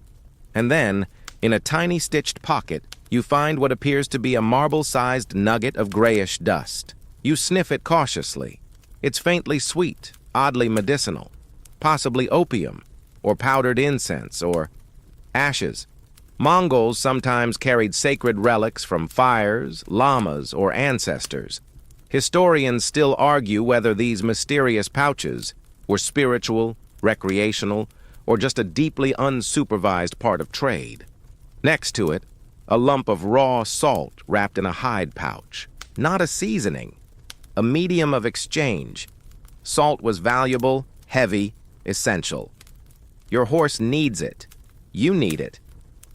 S1: And then, in a tiny stitched pocket, you find what appears to be a marble-sized nugget of grayish dust. You sniff it cautiously. It's faintly sweet, oddly medicinal, possibly opium, or powdered incense, or ashes. Mongols sometimes carried sacred relics from fires, lamas, or ancestors. Historians still argue whether these mysterious pouches were spiritual, recreational, or just a deeply unsupervised part of trade. Next to it, a lump of raw salt wrapped in a hide pouch. Not a seasoning, a medium of exchange. Salt was valuable, heavy, essential. Your horse needs it. You need it.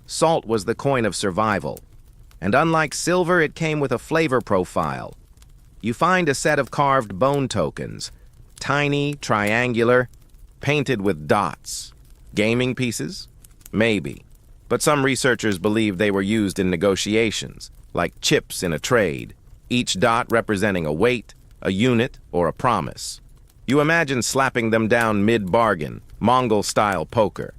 S1: Salt was the coin of survival. And unlike silver, it came with a flavor profile. You find a set of carved bone tokens, tiny, triangular, painted with dots. Gaming pieces? Maybe. But some researchers believe they were used in negotiations, like chips in a trade, each dot representing a weight, a unit, or a promise. You imagine slapping them down mid-bargain, Mongol-style poker.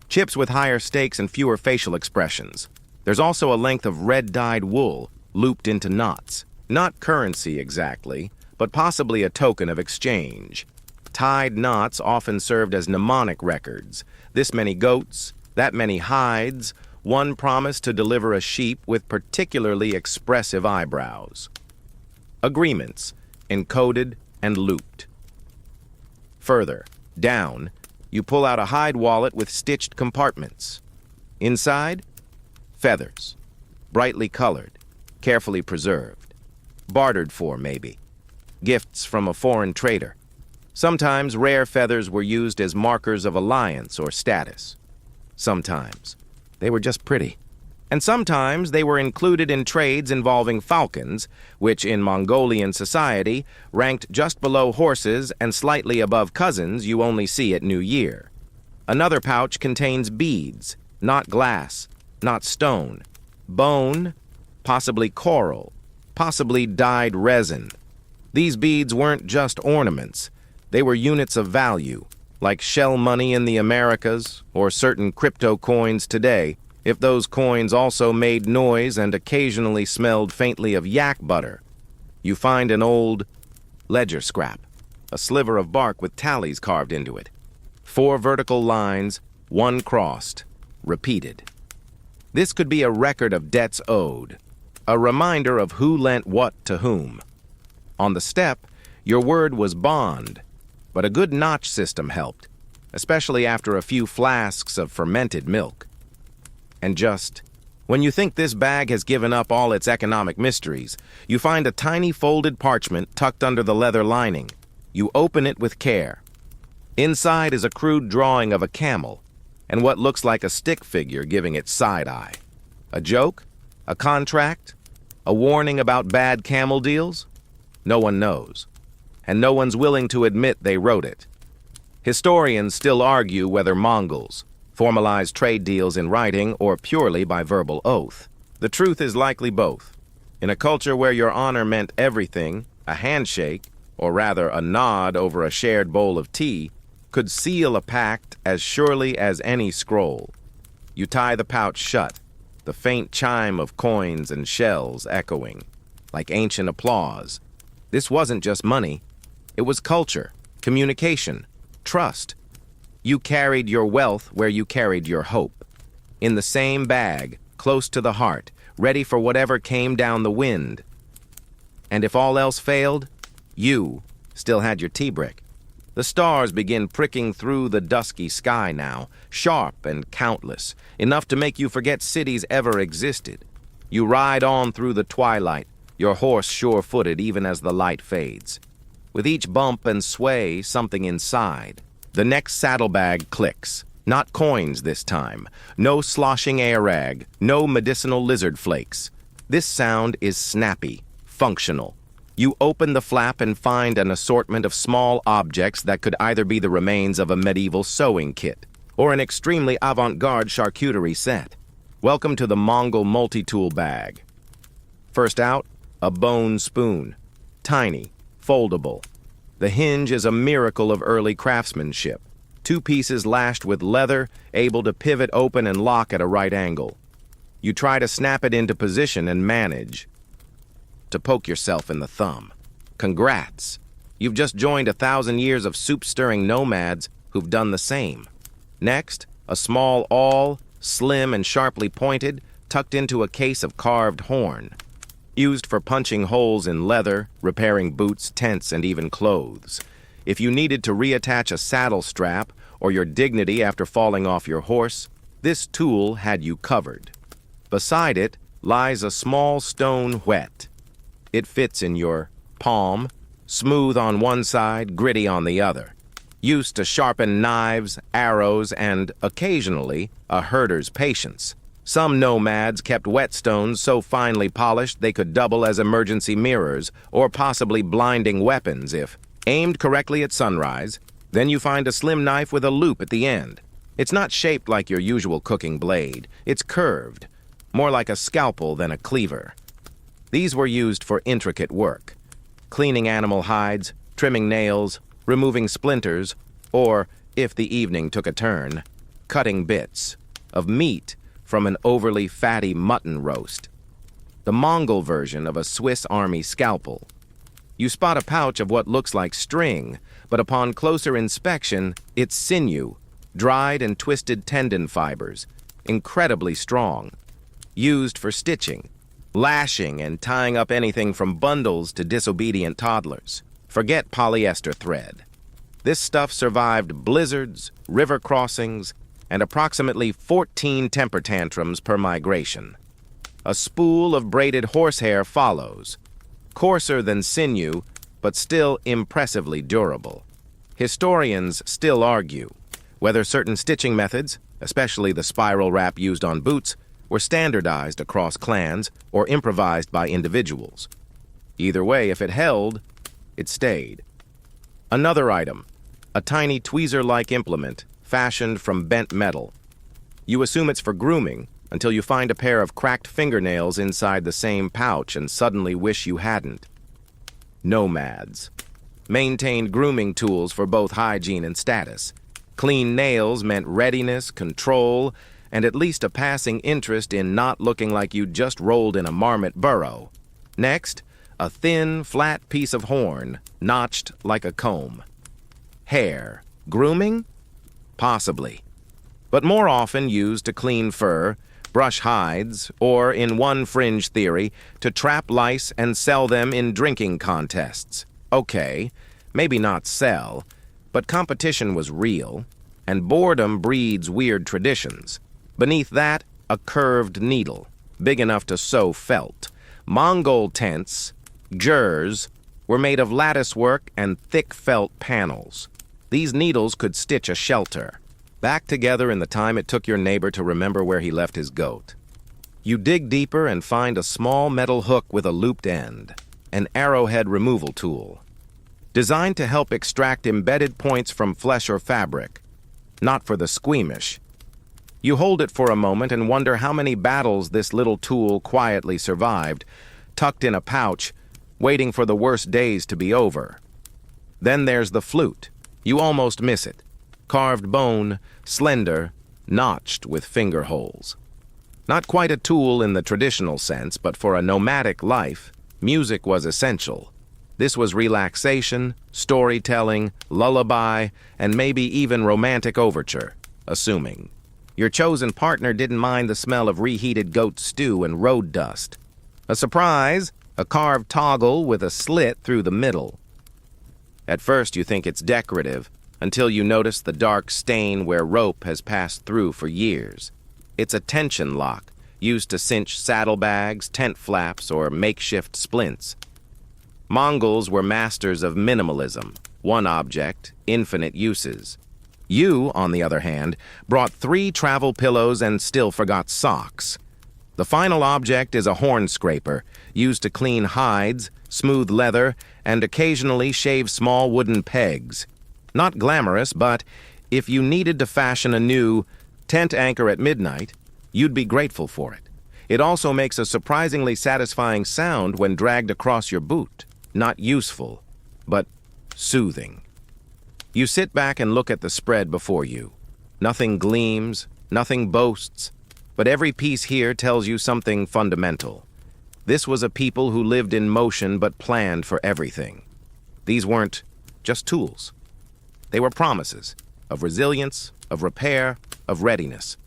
S1: Chips with higher stakes and fewer facial expressions. There's also a length of red-dyed wool, looped into knots. Not currency exactly, but possibly a token of exchange. Tied knots often served as mnemonic records. This many goats, that many hides, one promised to deliver a sheep with particularly expressive eyebrows. Agreements, encoded and looped. Further, down, you pull out a hide wallet with stitched compartments. Inside, feathers, brightly colored, carefully preserved. Bartered for, maybe. Gifts from a foreign trader. Sometimes rare feathers were used as markers of alliance or status. Sometimes they were just pretty. And sometimes they were included in trades involving falcons, which in Mongolian society ranked just below horses and slightly above cousins you only see at New Year. Another pouch contains beads, not glass, not stone, bone, possibly coral, possibly dyed resin. These beads weren't just ornaments. They were units of value, like shell money in the Americas or certain crypto coins today, if those coins also made noise and occasionally smelled faintly of yak butter. You find an old ledger scrap, a sliver of bark with tallies carved into it. 4 vertical lines, 1 crossed, repeated. This could be a record of debts owed, a reminder of who lent what to whom. On the step, your word was bond, but a good notch system helped, especially after a few flasks of fermented milk. And just when you think this bag has given up all its economic mysteries, you find a tiny folded parchment tucked under the leather lining. You open it with care. Inside is a crude drawing of a camel and what looks like a stick figure giving it side-eye. A joke? A contract? A warning about bad camel deals? No one knows. And no one's willing to admit they wrote it. Historians still argue whether Mongols formalized trade deals in writing or purely by verbal oath. The truth is likely both. In a culture where your honor meant everything, a handshake, or rather a nod over a shared bowl of tea, could seal a pact as surely as any scroll. You tie the pouch shut, the faint chime of coins and shells echoing, like ancient applause. This wasn't just money. It was culture, communication, trust. You carried your wealth where you carried your hope. In the same bag, close to the heart, ready for whatever came down the wind. And if all else failed, you still had your tea brick. The stars begin pricking through the dusky sky now, sharp and countless, enough to make you forget cities ever existed. You ride on through the twilight, your horse sure-footed even as the light fades. With each bump and sway, something inside. The next saddlebag clicks. Not coins this time. No sloshing air rag. No medicinal lizard flakes. This sound is snappy, functional. You open the flap and find an assortment of small objects that could either be the remains of a medieval sewing kit or an extremely avant-garde charcuterie set. Welcome to the Mongol multi-tool bag. First out, a bone spoon. Tiny, foldable. The hinge is a miracle of early craftsmanship. Two pieces lashed with leather, able to pivot open and lock at a right angle. You try to snap it into position and manage to poke yourself in the thumb. Congrats! You've just joined 1,000 years of soup-stirring nomads who've done the same. Next, a small awl, slim and sharply pointed, tucked into a case of carved horn. Used for punching holes in leather, repairing boots, tents, and even clothes. If you needed to reattach a saddle strap or your dignity after falling off your horse, this tool had you covered. Beside it lies a small stone whet. It fits in your palm, smooth on one side, gritty on the other. Used to sharpen knives, arrows, and, occasionally, a herder's patience. Some nomads kept whetstones so finely polished they could double as emergency mirrors or possibly blinding weapons if aimed correctly at sunrise. Then you find a slim knife with a loop at the end. It's not shaped like your usual cooking blade. It's curved, more like a scalpel than a cleaver. These were used for intricate work, cleaning animal hides, trimming nails, removing splinters, or, if the evening took a turn, cutting bits of meat from an overly fatty mutton roast. The Mongol version of a Swiss Army scalpel. You spot a pouch of what looks like string, but upon closer inspection, it's sinew, dried and twisted tendon fibers, incredibly strong. Used for stitching, lashing, and tying up anything from bundles to disobedient toddlers. Forget polyester thread. This stuff survived blizzards, river crossings, and approximately 14 temper tantrums per migration. A spool of braided horsehair follows, coarser than sinew, but still impressively durable. Historians still argue whether certain stitching methods, especially the spiral wrap used on boots, were standardized across clans or improvised by individuals. Either way, if it held, it stayed. Another item, a tiny tweezer-like implement fashioned from bent metal. You assume it's for grooming until you find a pair of cracked fingernails inside the same pouch and suddenly wish you hadn't. Nomads maintained grooming tools for both hygiene and status. Clean nails meant readiness, control, and at least a passing interest in not looking like you just rolled in a marmot burrow. Next, a thin, flat piece of horn, notched like a comb. Hair. Grooming? Possibly. But more often used to clean fur, brush hides, or, in one fringe theory, to trap lice and sell them in drinking contests. Okay, maybe not sell, but competition was real, and boredom breeds weird traditions. Beneath that, a curved needle, big enough to sew felt. Mongol tents, jers, were made of latticework and thick felt panels. These needles could stitch a shelter, back together in the time it took your neighbor to remember where he left his goat. You dig deeper and find a small metal hook with a looped end, an arrowhead removal tool, designed to help extract embedded points from flesh or fabric, not for the squeamish. You hold it for a moment and wonder how many battles this little tool quietly survived, tucked in a pouch, waiting for the worst days to be over. Then there's the flute. You almost miss it. Carved bone, slender, notched with finger holes. Not quite a tool in the traditional sense, but for a nomadic life, music was essential. This was relaxation, storytelling, lullaby, and maybe even romantic overture, assuming your chosen partner didn't mind the smell of reheated goat stew and road dust. A surprise, a carved toggle with a slit through the middle. At first you think it's decorative, until you notice the dark stain where rope has passed through for years. It's a tension lock, used to cinch saddlebags, tent flaps, or makeshift splints. Mongols were masters of minimalism, one object, infinite uses. You, on the other hand, brought 3 travel pillows and still forgot socks. The final object is a horn scraper, used to clean hides, smooth leather, and occasionally shave small wooden pegs. Not glamorous, but if you needed to fashion a new tent anchor at midnight, you'd be grateful for it. It also makes a surprisingly satisfying sound when dragged across your boot. Not useful, but soothing. You sit back and look at the spread before you. Nothing gleams, nothing boasts, but every piece here tells you something fundamental. This was a people who lived in motion but planned for everything. These weren't just tools. They were promises of resilience, of repair, of readiness.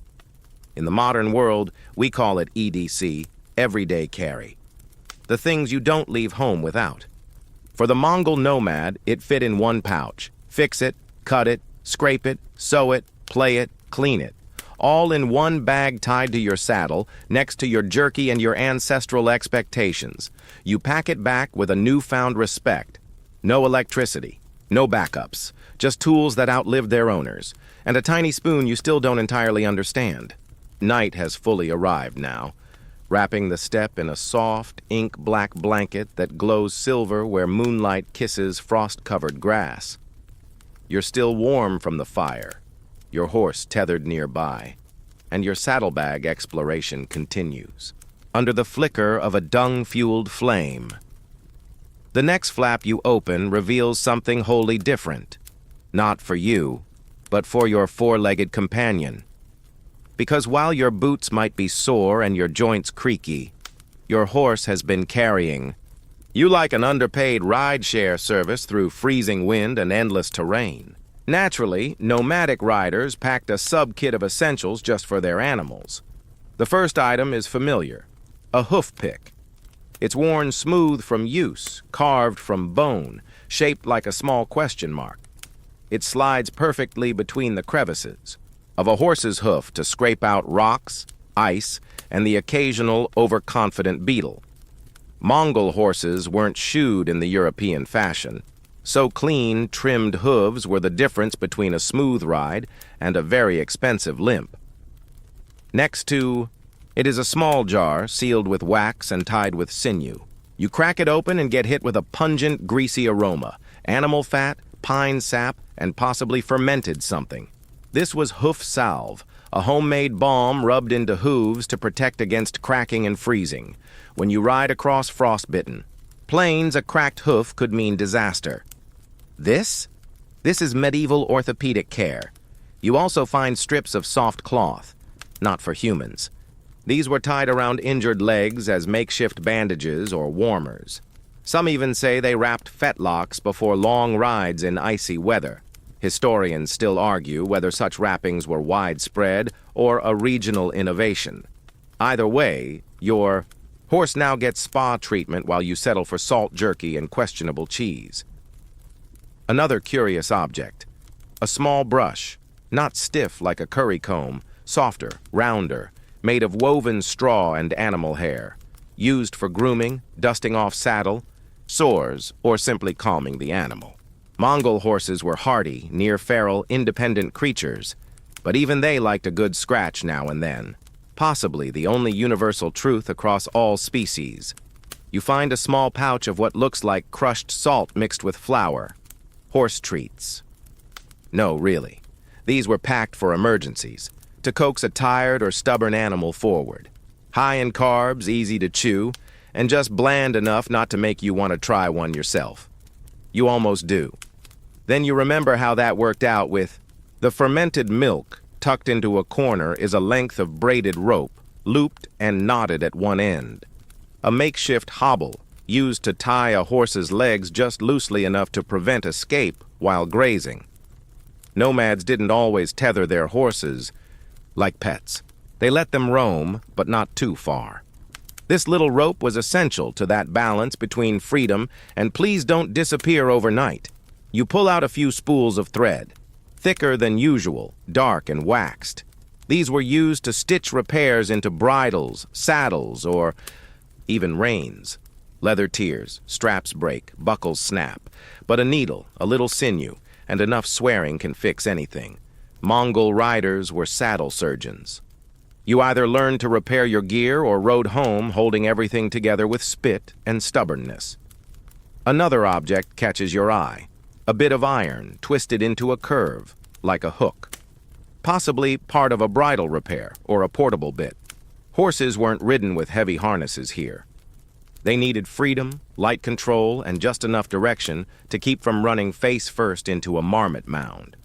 S1: In the modern world, we call it EDC, everyday carry. The things you don't leave home without. For the Mongol nomad, it fit in one pouch. Fix it, cut it, scrape it, sew it, play it, clean it. All in one bag tied to your saddle, next to your jerky and your ancestral expectations. You pack it back with a newfound respect. No electricity, no backups, just tools that outlived their owners, and a tiny spoon you still don't entirely understand. Night has fully arrived now, wrapping the steppe in a soft, ink-black blanket that glows silver where moonlight kisses frost-covered grass. You're still warm from the fire, your horse tethered nearby, and your saddlebag exploration continues, under the flicker of a dung-fueled flame. The next flap you open reveals something wholly different, not for you, but for your four-legged companion. Because while your boots might be sore and your joints creaky, your horse has been carrying you like an underpaid ride-share service through freezing wind and endless terrain. Naturally, nomadic riders packed a sub-kit of essentials just for their animals. The first item is familiar, a hoof pick. It's worn smooth from use, carved from bone, shaped like a small question mark. It slides perfectly between the crevices of a horse's hoof to scrape out rocks, ice, and the occasional overconfident beetle. Mongol horses weren't shoed in the European fashion, so clean, trimmed hooves were the difference between a smooth ride and a very expensive limp. Next to it is a small jar sealed with wax and tied with sinew. You crack it open and get hit with a pungent, greasy aroma, animal fat, pine sap, and possibly fermented something. This was hoof salve, a homemade balm rubbed into hooves to protect against cracking and freezing. When you ride across frostbitten plains, a cracked hoof could mean disaster. This is medieval orthopedic care. You also find strips of soft cloth, not for humans. These were tied around injured legs as makeshift bandages or warmers. Some even say they wrapped fetlocks before long rides in icy weather. Historians still argue whether such wrappings were widespread or a regional innovation. Either way, your horse now gets spa treatment while you settle for salt jerky and questionable cheese. Another curious object, a small brush, not stiff like a curry comb, softer, rounder, made of woven straw and animal hair, used for grooming, dusting off saddle, sores, or simply calming the animal. Mongol horses were hardy, near-feral, independent creatures, but even they liked a good scratch now and then. Possibly the only universal truth across all species. You find a small pouch of what looks like crushed salt mixed with flour. Horse treats. No, really. These were packed for emergencies, to coax a tired or stubborn animal forward. High in carbs, easy to chew, and just bland enough not to make you want to try one yourself. You almost do. Then you remember how that worked out with the fermented milk. Tucked into a corner is a length of braided rope, looped and knotted at one end. A makeshift hobble, used to tie a horse's legs just loosely enough to prevent escape while grazing. Nomads didn't always tether their horses like pets. They let them roam, but not too far. This little rope was essential to that balance between freedom and please don't disappear overnight. You pull out a few spools of thread, thicker than usual, dark and waxed. These were used to stitch repairs into bridles, saddles, or even reins. Leather tears, straps break, buckles snap. But a needle, a little sinew, and enough swearing can fix anything. Mongol riders were saddle surgeons. You either learned to repair your gear or rode home holding everything together with spit and stubbornness. Another object catches your eye. A bit of iron twisted into a curve, like a hook. Possibly part of a bridle repair or a portable bit. Horses weren't ridden with heavy harnesses here. They needed freedom, light control, and just enough direction to keep from running face first into a marmot mound.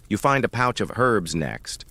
S1: You find a pouch of herbs next: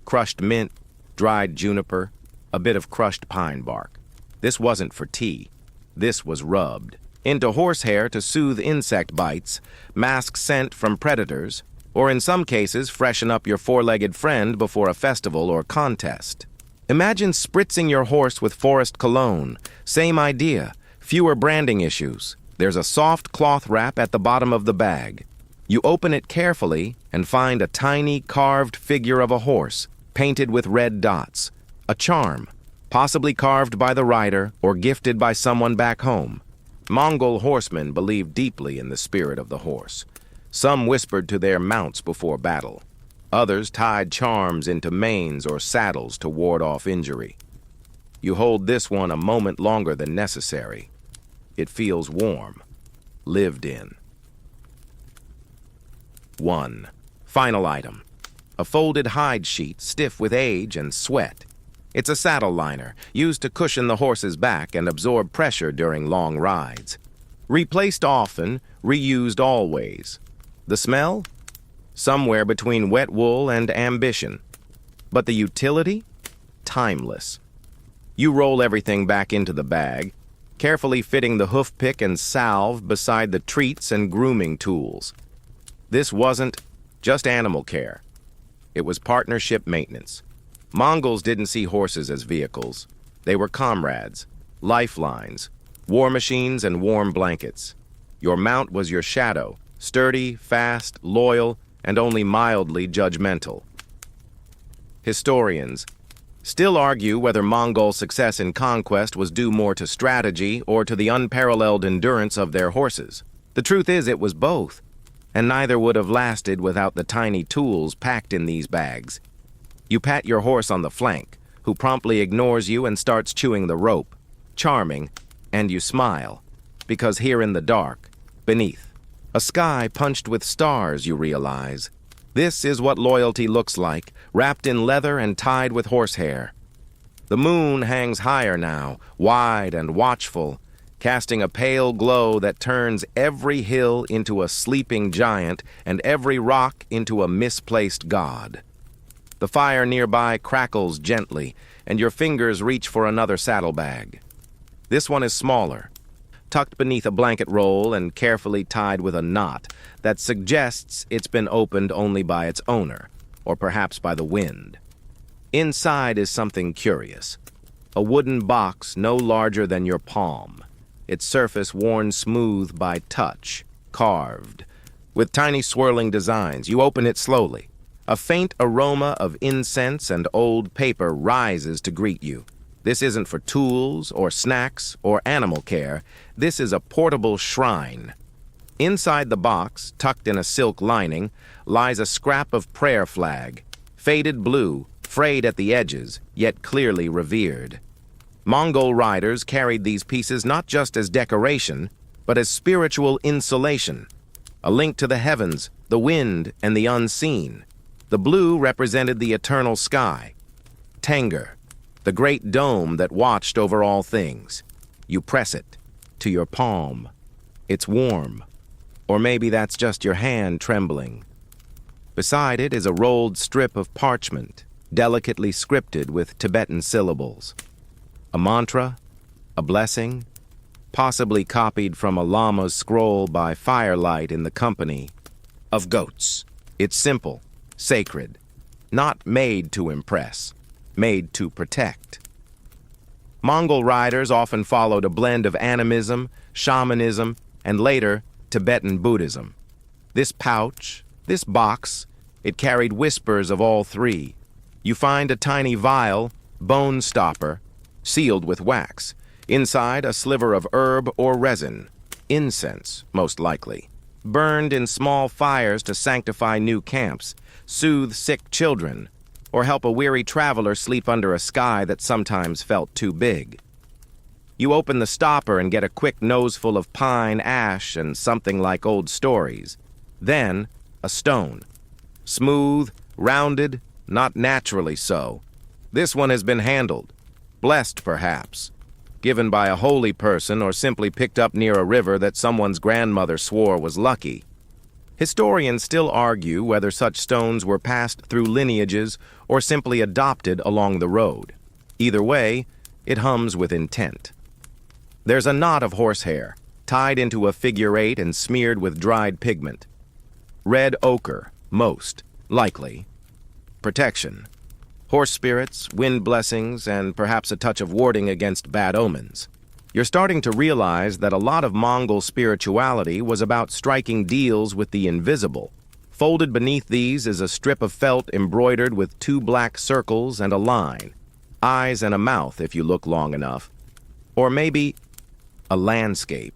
S1: crushed mint, dried juniper, a bit of crushed pine bark. This wasn't for tea. This was rubbed into horsehair to soothe insect bites, mask scent from predators, or in some cases freshen up your four-legged friend before a festival or contest. Imagine spritzing your horse with forest cologne. Same idea, fewer branding issues. There's a soft cloth wrap at the bottom of the bag. You open it carefully and find a tiny carved figure of a horse, painted with red dots. A charm, possibly carved by the rider or gifted by someone back home. Mongol horsemen believed deeply in the spirit of the horse. Some whispered to their mounts before battle. Others tied charms into manes or saddles to ward off injury. You hold this one a moment longer than necessary. It feels warm, lived in. 1. Final item. A folded hide sheet stiff with age and sweat. It's a saddle liner, used to cushion the horse's back and absorb pressure during long rides. Replaced often, reused always. The smell? Somewhere between wet wool and ambition. But the utility? Timeless. You roll everything back into the bag, carefully fitting the hoof pick and salve beside the treats and grooming tools. This wasn't just animal care. It was partnership maintenance. Mongols didn't see horses as vehicles. They were comrades, lifelines, war machines, and warm blankets. Your mount was your shadow, sturdy, fast, loyal, and only mildly judgmental. Historians still argue whether Mongol success in conquest was due more to strategy or to the unparalleled endurance of their horses. The truth is it was both, and neither would have lasted without the tiny tools packed in these bags. You pat your horse on the flank, who promptly ignores you and starts chewing the rope. Charming, and you smile, because here in the dark, beneath, a sky punched with stars, you realize. This is what loyalty looks like, wrapped in leather and tied with horsehair. The moon hangs higher now, wide and watchful, casting a pale glow that turns every hill into a sleeping giant and every rock into a misplaced god. The fire nearby crackles gently, and your fingers reach for another saddlebag. This one is smaller, tucked beneath a blanket roll and carefully tied with a knot that suggests it's been opened only by its owner, or perhaps by the wind. Inside is something curious. A wooden box no larger than your palm, its surface worn smooth by touch, carved. With tiny swirling designs, you open it slowly. A faint aroma of incense and old paper rises to greet you. This isn't for tools or snacks or animal care. This is a portable shrine. Inside the box, tucked in a silk lining, lies a scrap of prayer flag, faded blue, frayed at the edges, yet clearly revered. Mongol riders carried these pieces not just as decoration, but as spiritual insulation, a link to the heavens, the wind, and the unseen. The blue represented the eternal sky. Tanger, the great dome that watched over all things. You press it to your palm. It's warm. Or maybe that's just your hand trembling. Beside it is a rolled strip of parchment, delicately scripted with Tibetan syllables. A mantra, a blessing, possibly copied from a lama's scroll by firelight in the company of goats. It's simple, sacred, not made to impress, made to protect. Mongol riders often followed a blend of animism, shamanism, and later Tibetan Buddhism. This pouch, this box, it carried whispers of all three. You find a tiny vial, bone stopper, sealed with wax. Inside, a sliver of herb or resin, incense, most likely, burned in small fires to sanctify new camps, soothe sick children, or help a weary traveler sleep under a sky that sometimes felt too big. You open the stopper and get a quick noseful of pine ash and something like old stories. Then, a stone. Smooth, rounded, not naturally so. This one has been handled. Blessed, perhaps. given by a holy person or simply picked up near a river that someone's grandmother swore was lucky. Historians still argue whether such stones were passed through lineages or simply adopted along the road. Either way, it hums with intent. There's a knot of horsehair, tied into a figure eight and smeared with dried pigment. Red ochre, most likely. Protection. Horse spirits, wind blessings, and perhaps a touch of warding against bad omens. You're starting to realize that a lot of Mongol spirituality was about striking deals with the invisible. Folded beneath these is a strip of felt embroidered with 2 black circles and a line. Eyes and a mouth if you look long enough. Or maybe a landscape.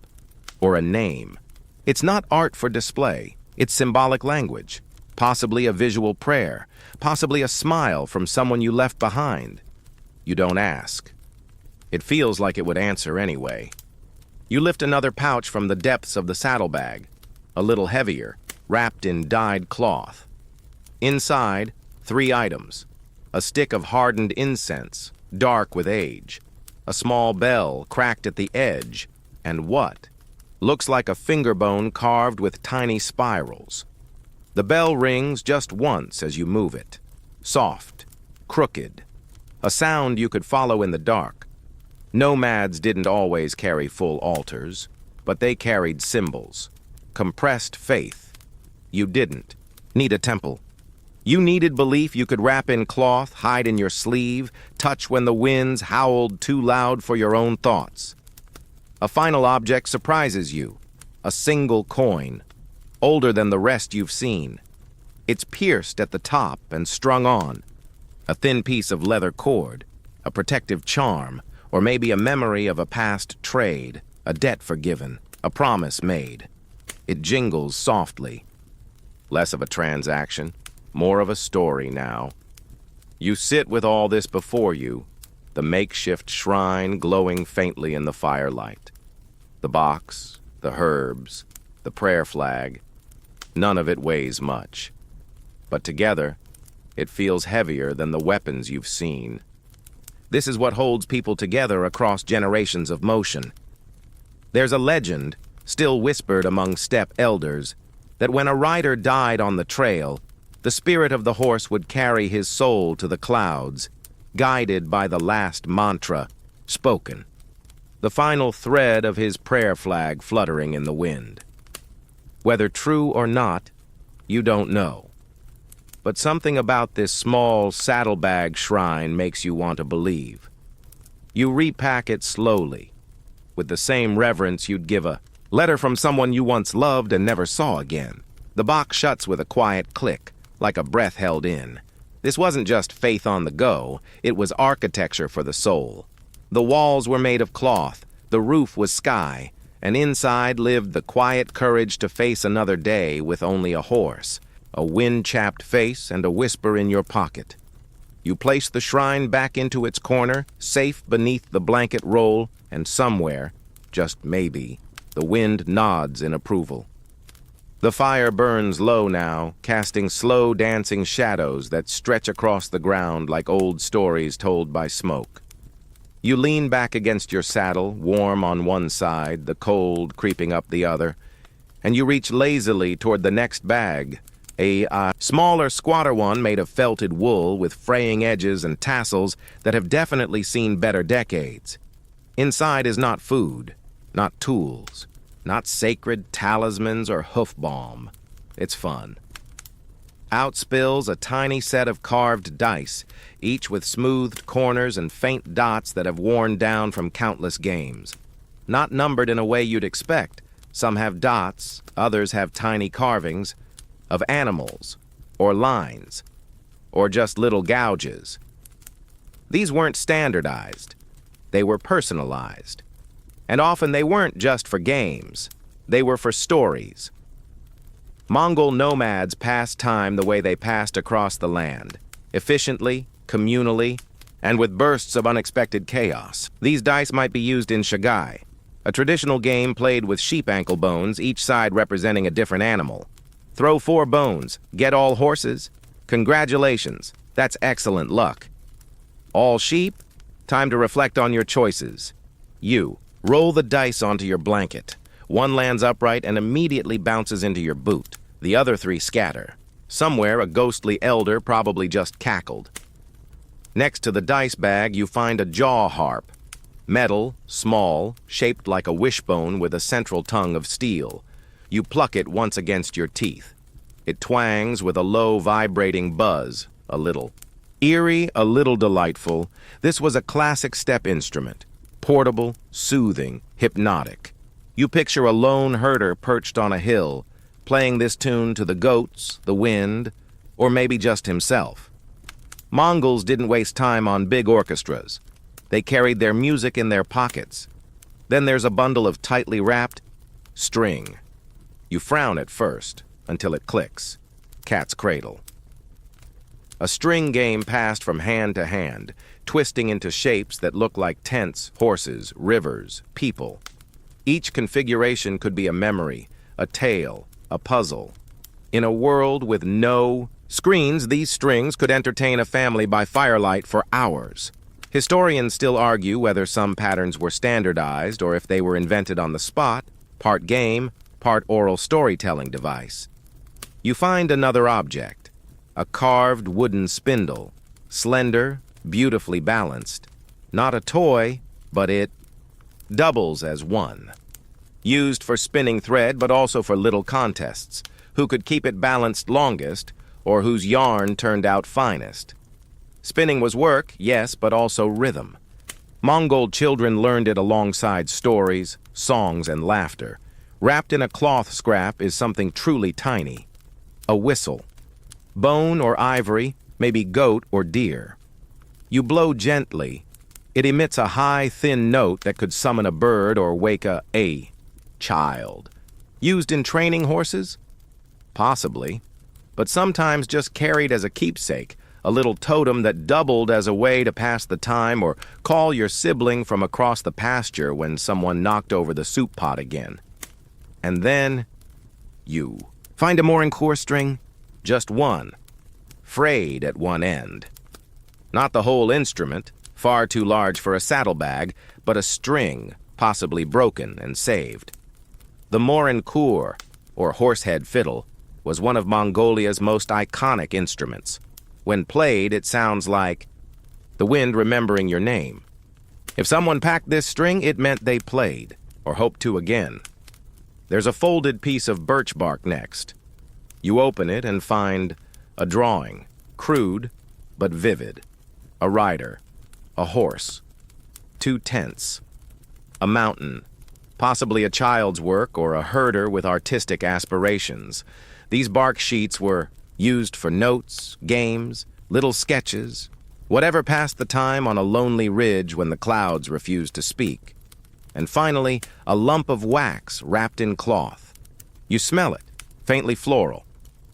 S1: Or a name. It's not art for display. It's symbolic language. Possibly a visual prayer. Possibly a smile from someone you left behind. You don't ask. It feels like it would answer anyway. You lift another pouch from the depths of the saddlebag, a little heavier, wrapped in dyed cloth. Inside, 3 items. A stick of hardened incense, dark with age. A small bell cracked at the edge. And what? Looks like a finger bone carved with tiny spirals. The bell rings just once as you move it. Soft, crooked. A sound you could follow in the dark. Nomads didn't always carry full altars, but they carried symbols. Compressed faith. You didn't. Need a temple. You needed belief you could wrap in cloth, hide in your sleeve, touch when the winds howled too loud for your own thoughts. A final object surprises you. A single coin, older than the rest you've seen. It's pierced at the top and strung on. A thin piece of leather cord, a protective charm, or maybe a memory of a past trade, a debt forgiven, a promise made. It jingles softly. Less of a transaction, more of a story now. You sit with all this before you, the makeshift shrine glowing faintly in the firelight. The box, the herbs, the prayer flag, none of it weighs much. But together, it feels heavier than the weapons you've seen. This is what holds people together across generations of motion. There's a legend, still whispered among steppe elders, that when a rider died on the trail, the spirit of the horse would carry his soul to the clouds, guided by the last mantra, spoken. The final thread of his prayer flag fluttering in the wind. Whether true or not, you don't know. But something about this small saddlebag shrine makes you want to believe. You repack it slowly, with the same reverence you'd give a letter from someone you once loved and never saw again. The box shuts with a quiet click, like a breath held in. This wasn't just faith on the go, it was architecture for the soul. The walls were made of cloth, the roof was sky, and inside lived the quiet courage to face another day with only a horse, a wind-chapped face, and a whisper in your pocket. You place the shrine back into its corner, safe beneath the blanket roll, and somewhere, just maybe, the wind nods in approval. The fire burns low now, casting slow dancing shadows that stretch across the ground like old stories told by smoke. You lean back against your saddle, warm on one side, the cold creeping up the other, and you reach lazily toward the next bag, a smaller, squatter one made of felted wool with fraying edges and tassels that have definitely seen better decades. Inside is not food, not tools, not sacred talismans or hoof balm. It's fun. Out spills a tiny set of carved dice, each with smoothed corners and faint dots that have worn down from countless games. Not numbered in a way you'd expect. Some have dots, others have tiny carvings of animals, or lines, or just little gouges. These weren't standardized. They were personalized. And often they weren't just for games. They were for stories. Mongol nomads passed time the way they passed across the land, efficiently, communally, and with bursts of unexpected chaos. These dice might be used in shagai, a traditional game played with sheep ankle bones, each side representing a different animal. Throw 4 bones, get all horses. Congratulations, that's excellent luck. All sheep? Time to reflect on your choices. You roll the dice onto your blanket. One lands upright and immediately bounces into your boot. The other three scatter. Somewhere, a ghostly elder probably just cackled. Next to the dice bag, you find a jaw harp. Metal, small, shaped like a wishbone with a central tongue of steel. You pluck it once against your teeth. It twangs with a low, vibrating buzz, a little. Eerie, a little delightful, this was a classic step instrument. Portable, soothing, hypnotic. You picture a lone herder perched on a hill, playing this tune to the goats, the wind, or maybe just himself. Mongols didn't waste time on big orchestras. They carried their music in their pockets. Then there's a bundle of tightly wrapped string. You frown at first, until it clicks. Cat's cradle. A string game passed from hand to hand, twisting into shapes that look like tents, horses, rivers, people. Each configuration could be a memory, a tale, a puzzle. In a world with no screens, these strings could entertain a family by firelight for hours. Historians still argue whether some patterns were standardized or if they were invented on the spot, part game, part oral storytelling device. You find another object, a carved wooden spindle, slender, beautifully balanced. Not a toy, but it doubles as one. Used for spinning thread, but also for little contests. Who could keep it balanced longest, or whose yarn turned out finest. Spinning was work, yes, but also rhythm. Mongol children learned it alongside stories, songs, and laughter. Wrapped in a cloth scrap is something truly tiny. A whistle. Bone or ivory, maybe goat or deer. You blow gently. It emits a high, thin note that could summon a bird or wake a child. Used in training horses? Possibly. But sometimes just carried as a keepsake, a little totem that doubled as a way to pass the time or call your sibling from across the pasture when someone knocked over the soup pot again. And then, you find a mooring core string, just one, frayed at one end. Not the whole instrument, far too large for a saddlebag, but a string, possibly broken and saved. The mooring core, or horsehead fiddle, was one of Mongolia's most iconic instruments. When played, it sounds like the wind remembering your name. If someone packed this string, it meant they played, or hoped to again. There's a folded piece of birch bark next. You open it and find a drawing, crude but vivid. A rider, a horse, two tents, a mountain, possibly a child's work or a herder with artistic aspirations. These bark sheets were used for notes, games, little sketches, whatever passed the time on a lonely ridge when the clouds refused to speak. And finally, a lump of wax wrapped in cloth. You smell it, faintly floral,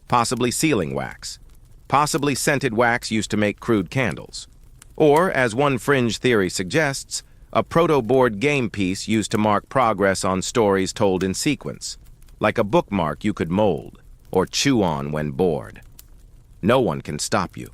S1: possibly sealing wax, possibly scented wax used to make crude candles. Or, as one fringe theory suggests, a proto-board game piece used to mark progress on stories told in sequence, like a bookmark you could mold or chew on when bored. No one can stop you.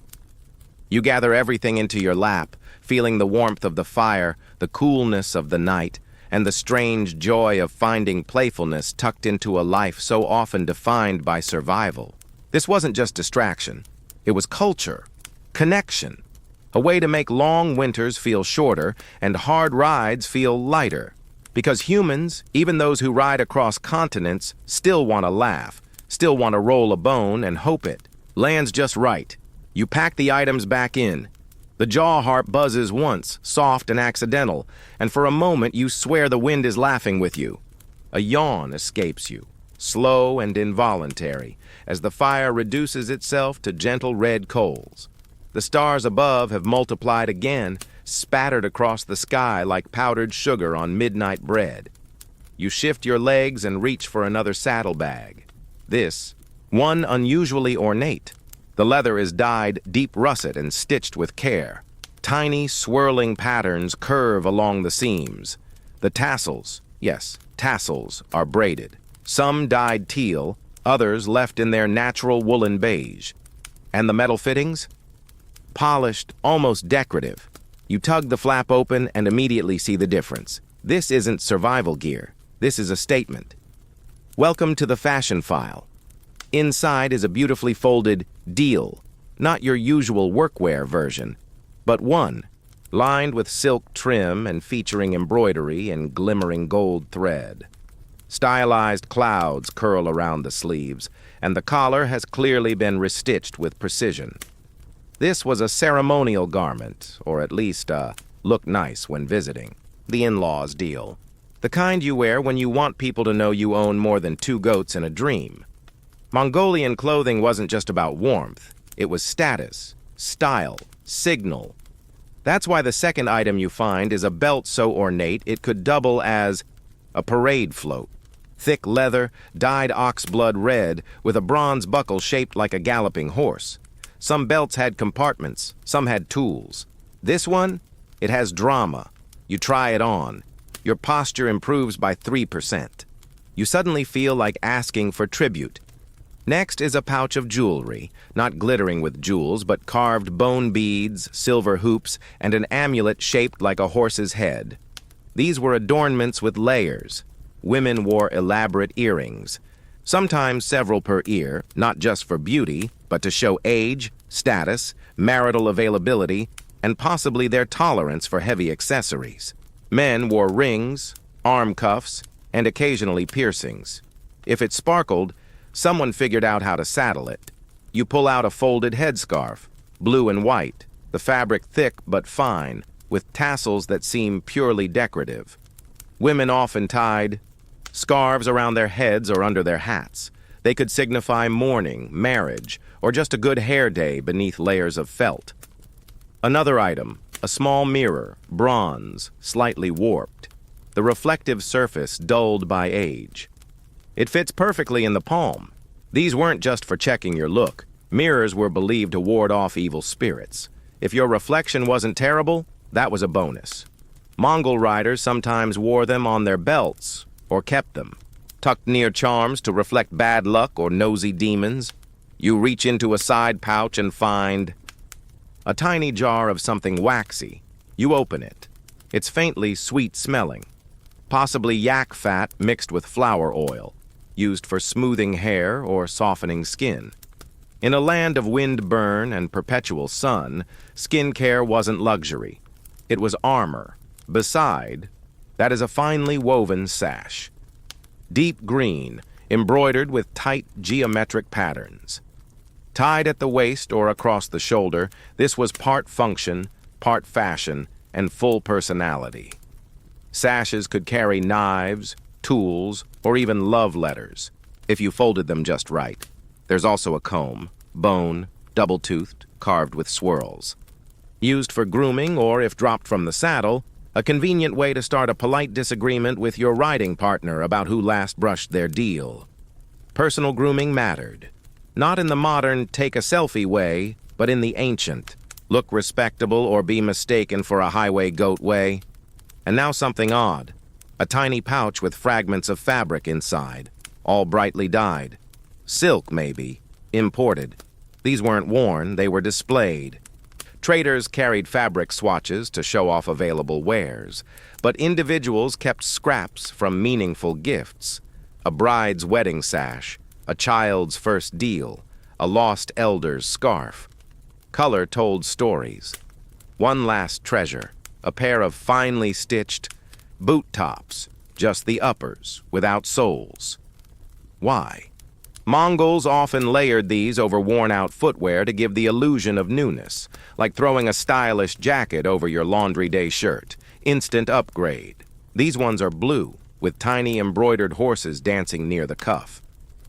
S1: You gather everything into your lap, feeling the warmth of the fire, the coolness of the night, and the strange joy of finding playfulness tucked into a life so often defined by survival. This wasn't just distraction. It was culture, connection, a way to make long winters feel shorter and hard rides feel lighter. Because humans, even those who ride across continents, still want to laugh, still want to roll a bone and hope it lands just right. You pack the items back in. The jaw harp buzzes once, soft and accidental, and for a moment you swear the wind is laughing with you. A yawn escapes you, slow and involuntary, as the fire reduces itself to gentle red coals. The stars above have multiplied again, spattered across the sky like powdered sugar on midnight bread. You shift your legs and reach for another saddlebag. This, one unusually ornate. The leather is dyed deep russet and stitched with care. Tiny, swirling patterns curve along the seams. The tassels, yes, tassels, are braided. Some dyed teal, others left in their natural woolen beige. And the metal fittings? Polished, almost decorative. You tug the flap open and immediately see the difference. This isn't survival gear. This is a statement. Welcome to the fashion file. Inside is a beautifully folded deal, not your usual workwear version, but one, lined with silk trim and featuring embroidery and glimmering gold thread. Stylized clouds curl around the sleeves, and the collar has clearly been restitched with precision. This was a ceremonial garment, or at least look nice when visiting. The in-laws deal. The kind you wear when you want people to know you own more than 2 goats and a dream. Mongolian clothing wasn't just about warmth. It was status, style, signal. That's why the second item you find is a belt so ornate it could double as a parade float. Thick leather, dyed oxblood red, with a bronze buckle shaped like a galloping horse. Some belts had compartments, some had tools. This one, it has drama. You try it on. Your posture improves by 3%. You suddenly feel like asking for tribute. Next is a pouch of jewelry, not glittering with jewels, but carved bone beads, silver hoops, and an amulet shaped like a horse's head. These were adornments with layers. Women wore elaborate earrings, sometimes several per ear, not just for beauty, but to show age, status, marital availability, and possibly their tolerance for heavy accessories. Men wore rings, arm cuffs, and occasionally piercings. If it sparkled, someone figured out how to saddle it. You pull out a folded headscarf, blue and white, the fabric thick but fine, with tassels that seem purely decorative. Women often tied scarves around their heads or under their hats. They could signify mourning, marriage, or just a good hair day beneath layers of felt. Another item, a small mirror, bronze, slightly warped, the reflective surface dulled by age. It fits perfectly in the palm. These weren't just for checking your look. Mirrors were believed to ward off evil spirits. If your reflection wasn't terrible, that was a bonus. Mongol riders sometimes wore them on their belts, or kept them. Tucked near charms to reflect bad luck or nosy demons. You reach into a side pouch and find a tiny jar of something waxy. You open it. It's faintly sweet-smelling, possibly yak fat mixed with flower oil, used for smoothing hair or softening skin. In a land of wind burn and perpetual sun, skincare wasn't luxury. It was armor. Beside, that is a finely woven sash. Deep green, embroidered with tight geometric patterns. Tied at the waist or across the shoulder, this was part function, part fashion, and full personality. Sashes could carry knives, tools, or even love letters, if you folded them just right. There's also a comb, bone, double-toothed, carved with swirls. Used for grooming or, if dropped from the saddle, a convenient way to start a polite disagreement with your riding partner about who last brushed their deal. Personal grooming mattered. Not in the modern take-a-selfie way, but in the ancient, look respectable or be mistaken for a highway goat way. And now something odd. A tiny pouch with fragments of fabric inside, all brightly dyed. Silk, maybe. Imported. These weren't worn, they were displayed. Traders carried fabric swatches to show off available wares, but individuals kept scraps from meaningful gifts. A bride's wedding sash, a child's first deal, a lost elder's scarf. Color told stories. One last treasure, a pair of finely stitched boot tops, just the uppers, without soles. Why? Mongols often layered these over worn-out footwear to give the illusion of newness, like throwing a stylish jacket over your laundry day shirt. Instant upgrade. These ones are blue, with tiny embroidered horses dancing near the cuff.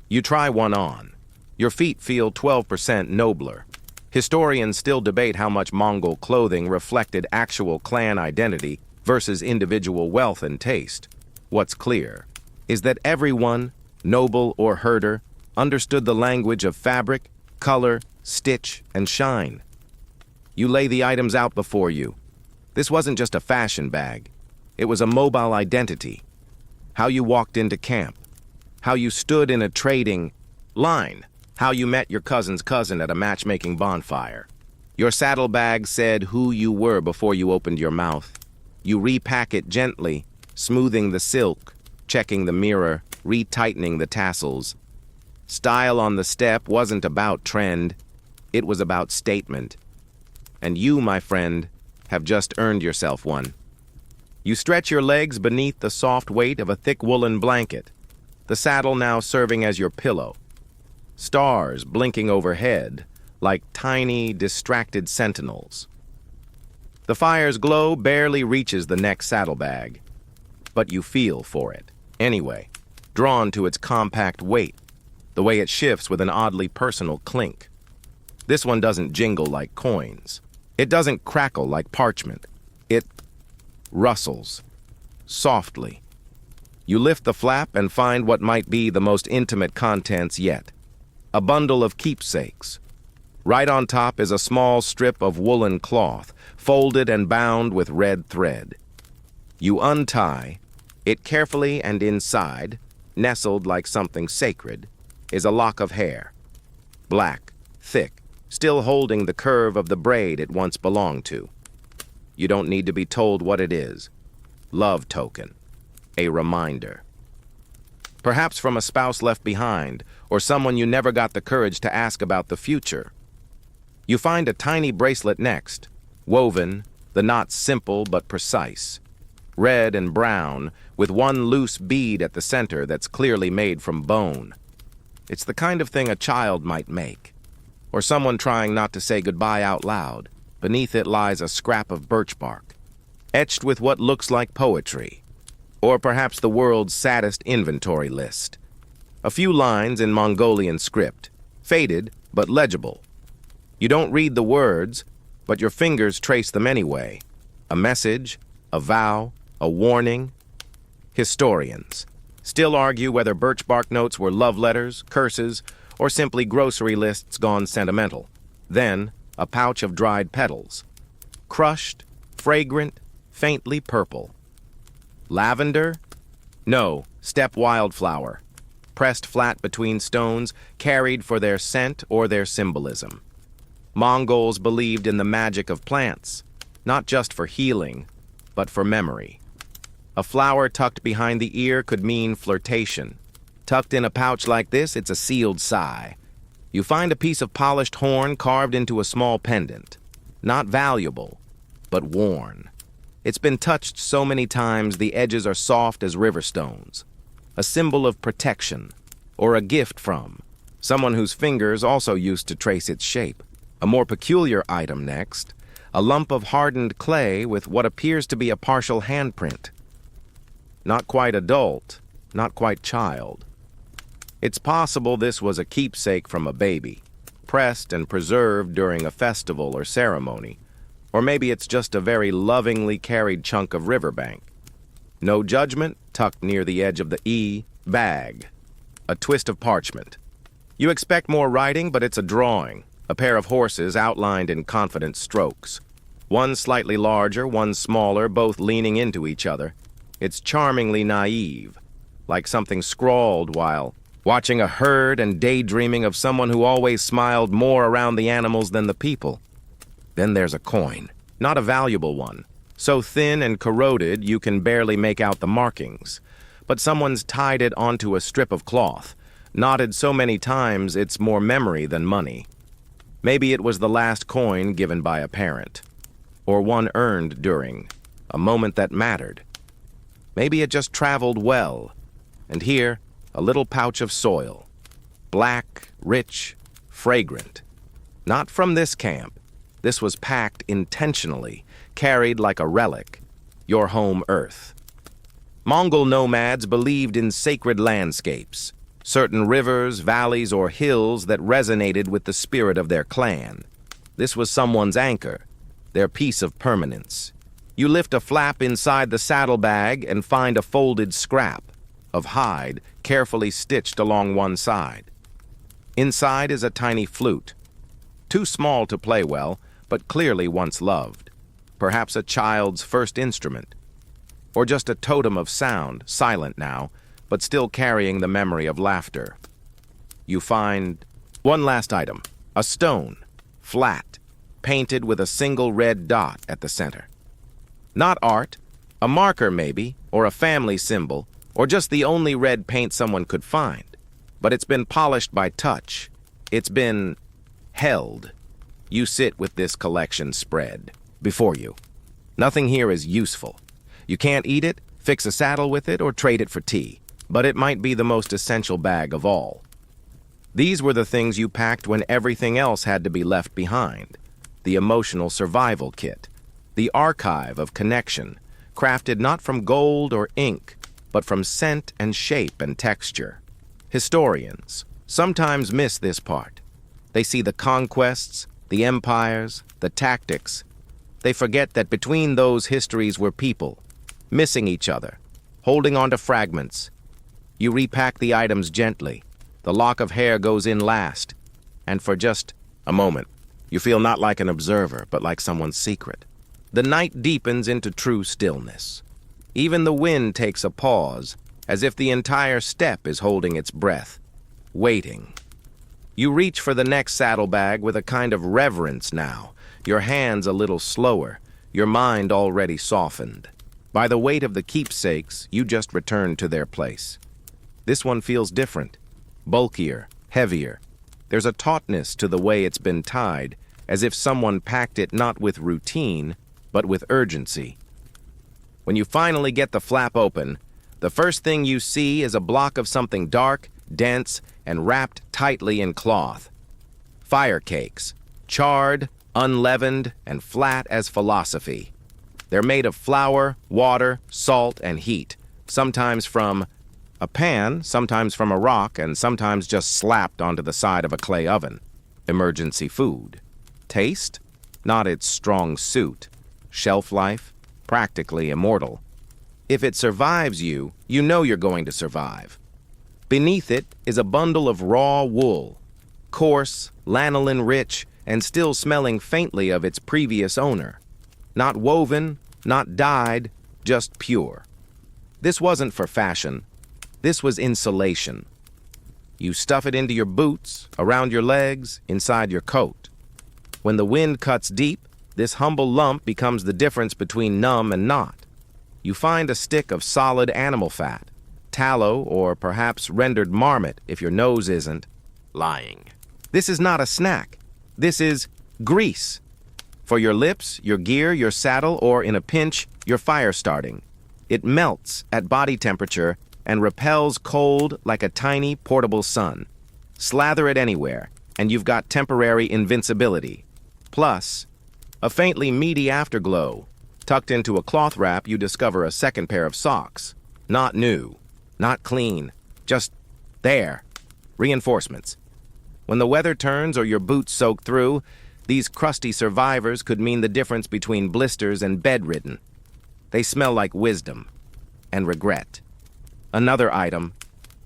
S1: You try one on. Your feet feel 12% nobler. Historians still debate how much Mongol clothing reflected actual clan identity versus individual wealth and taste. What's clear is that everyone, noble or herder, understood the language of fabric, color, stitch, and shine. You lay the items out before you. This wasn't just a fashion bag. It was a mobile identity. How you walked into camp. How you stood in a trading line. How you met your cousin's cousin at a matchmaking bonfire. Your saddlebag said who you were before you opened your mouth. You repack it gently, smoothing the silk, checking the mirror, retightening the tassels. Style on the step wasn't about trend, it was about statement. And you, my friend, have just earned yourself one. You stretch your legs beneath the soft weight of a thick woolen blanket, the saddle now serving as your pillow. Stars blinking overhead like tiny, distracted sentinels. The fire's glow barely reaches the neck saddlebag, but you feel for it anyway, drawn to its compact weight, the way it shifts with an oddly personal clink. This one doesn't jingle like coins. It doesn't crackle like parchment. It rustles softly. You lift the flap and find what might be the most intimate contents yet. A bundle of keepsakes. Right on top is a small strip of woolen cloth, folded and bound with red thread. You untie it carefully, and inside, nestled like something sacred, is a lock of hair. Black, thick, still holding the curve of the braid it once belonged to. You don't need to be told what it is. Love token. A reminder. Perhaps from a spouse left behind, or someone you never got the courage to ask about the future. You find a tiny bracelet next, woven, the knots simple but precise. Red and brown, with one loose bead at the center that's clearly made from bone. It's the kind of thing a child might make, or someone trying not to say goodbye out loud. Beneath it lies a scrap of birch bark, etched with what looks like poetry, or perhaps the world's saddest inventory list. A few lines in Mongolian script, faded but legible. You don't read the words, but your fingers trace them anyway. A message, a vow, a warning. Historians still argue whether birch bark notes were love letters, curses, or simply grocery lists gone sentimental. Then, a pouch of dried petals. Crushed, fragrant, faintly purple. Lavender? No, steppe wildflower. Pressed flat between stones, carried for their scent or their symbolism. Mongols believed in the magic of plants, not just for healing, but for memory. A flower tucked behind the ear could mean flirtation. Tucked in a pouch like this, it's a sealed sigh. You find a piece of polished horn carved into a small pendant. Not valuable, but worn. It's been touched so many times the edges are soft as river stones. A symbol of protection, or a gift from someone whose fingers also used to trace its shape. A more peculiar item next, a lump of hardened clay with what appears to be a partial handprint. Not quite adult, not quite child. It's possible this was a keepsake from a baby, pressed and preserved during a festival or ceremony, or maybe it's just a very lovingly carried chunk of riverbank. No judgment, tucked near the edge of the bag. A twist of parchment. You expect more writing, but it's a drawing, a pair of horses outlined in confident strokes. One slightly larger, one smaller, both leaning into each other. It's charmingly naive, like something scrawled while watching a herd and daydreaming of someone who always smiled more around the animals than the people. Then there's a coin, not a valuable one, so thin and corroded you can barely make out the markings, but someone's tied it onto a strip of cloth, knotted so many times it's more memory than money. Maybe it was the last coin given by a parent, or one earned during a moment that mattered. Maybe it just traveled well, and here, a little pouch of soil. Black, rich, fragrant. Not from this camp. This was packed intentionally, carried like a relic. Your home earth. Mongol nomads believed in sacred landscapes, certain rivers, valleys, or hills that resonated with the spirit of their clan. This was someone's anchor, their piece of permanence. You lift a flap inside the saddlebag and find a folded scrap of hide carefully stitched along one side. Inside is a tiny flute, too small to play well, but clearly once loved. Perhaps a child's first instrument, or just a totem of sound, silent now, but still carrying the memory of laughter. You find one last item, a stone, flat, painted with a single red dot at the center. Not art, A marker, maybe, or a family symbol, or just the only red paint someone could find. But it's been polished by touch. It's been held. You sit with this collection spread before you. Nothing here is useful. You can't eat it, fix a saddle with it, or trade it for tea. But it might be the most essential bag of all. These were the things you packed when everything else had to be left behind. The emotional survival kit. The archive of connection, crafted not from gold or ink, but from scent and shape and texture. Historians sometimes miss this part. They see the conquests, the empires, the tactics. They forget that between those histories were people, missing each other, holding on to fragments. You repack the items gently. The lock of hair goes in last. And for just a moment, you feel not like an observer, but like someone's secret. The night deepens into true stillness. Even the wind takes a pause, as if the entire steppe is holding its breath, waiting. You reach for the next saddlebag with a kind of reverence now, your hands a little slower, your mind already softened. By the weight of the keepsakes, you just return to their place. This one feels different, bulkier, heavier. There's a tautness to the way it's been tied, as if someone packed it not with routine, but with urgency. When you finally get the flap open, the first thing you see is a block of something dark, dense, and wrapped tightly in cloth. Fire cakes, charred, unleavened, and flat as philosophy. They're made of flour, water, salt, and heat, sometimes from a pan, sometimes from a rock, and sometimes just slapped onto the side of a clay oven. Emergency food. Taste? Not its strong suit. Shelf life? Practically immortal. If it survives you, you know you're going to survive. Beneath it is a bundle of raw wool, coarse, lanolin-rich, and still smelling faintly of its previous owner. Not woven, not dyed, just pure. This wasn't for fashion. This was insulation. You stuff it into your boots, around your legs, inside your coat. When the wind cuts deep, this humble lump becomes the difference between numb and not. You find a stick of solid animal fat, tallow, or perhaps rendered marmot if your nose isn't lying. This is not a snack. This is grease. For your lips, your gear, your saddle, or in a pinch, your fire starting. It melts at body temperature and repels cold like a tiny portable sun. Slather it anywhere, and you've got temporary invincibility. Plus, a faintly meaty afterglow. Tucked into a cloth wrap, you discover a second pair of socks. Not new, not clean, just there. Reinforcements. When the weather turns or your boots soak through, these crusty survivors could mean the difference between blisters and bedridden. They smell like wisdom and regret. Another item,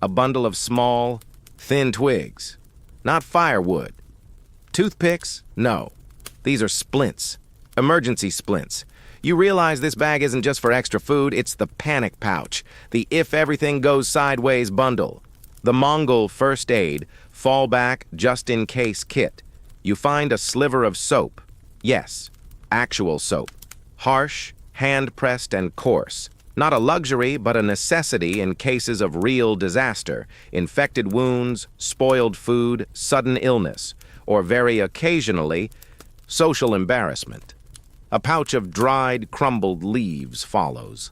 S1: a bundle of small, thin twigs. Not firewood. Toothpicks? No. These are splints. Emergency splints. You realize this bag isn't just for extra food, it's the panic pouch, the if-everything-goes-sideways bundle, the Mongol first aid, fallback, just-in-case kit. You find a sliver of soap. Yes, actual soap. Harsh, hand-pressed, and coarse. Not a luxury, but a necessity in cases of real disaster, infected wounds, spoiled food, sudden illness, or very occasionally, social embarrassment. A pouch of dried, crumbled leaves follows.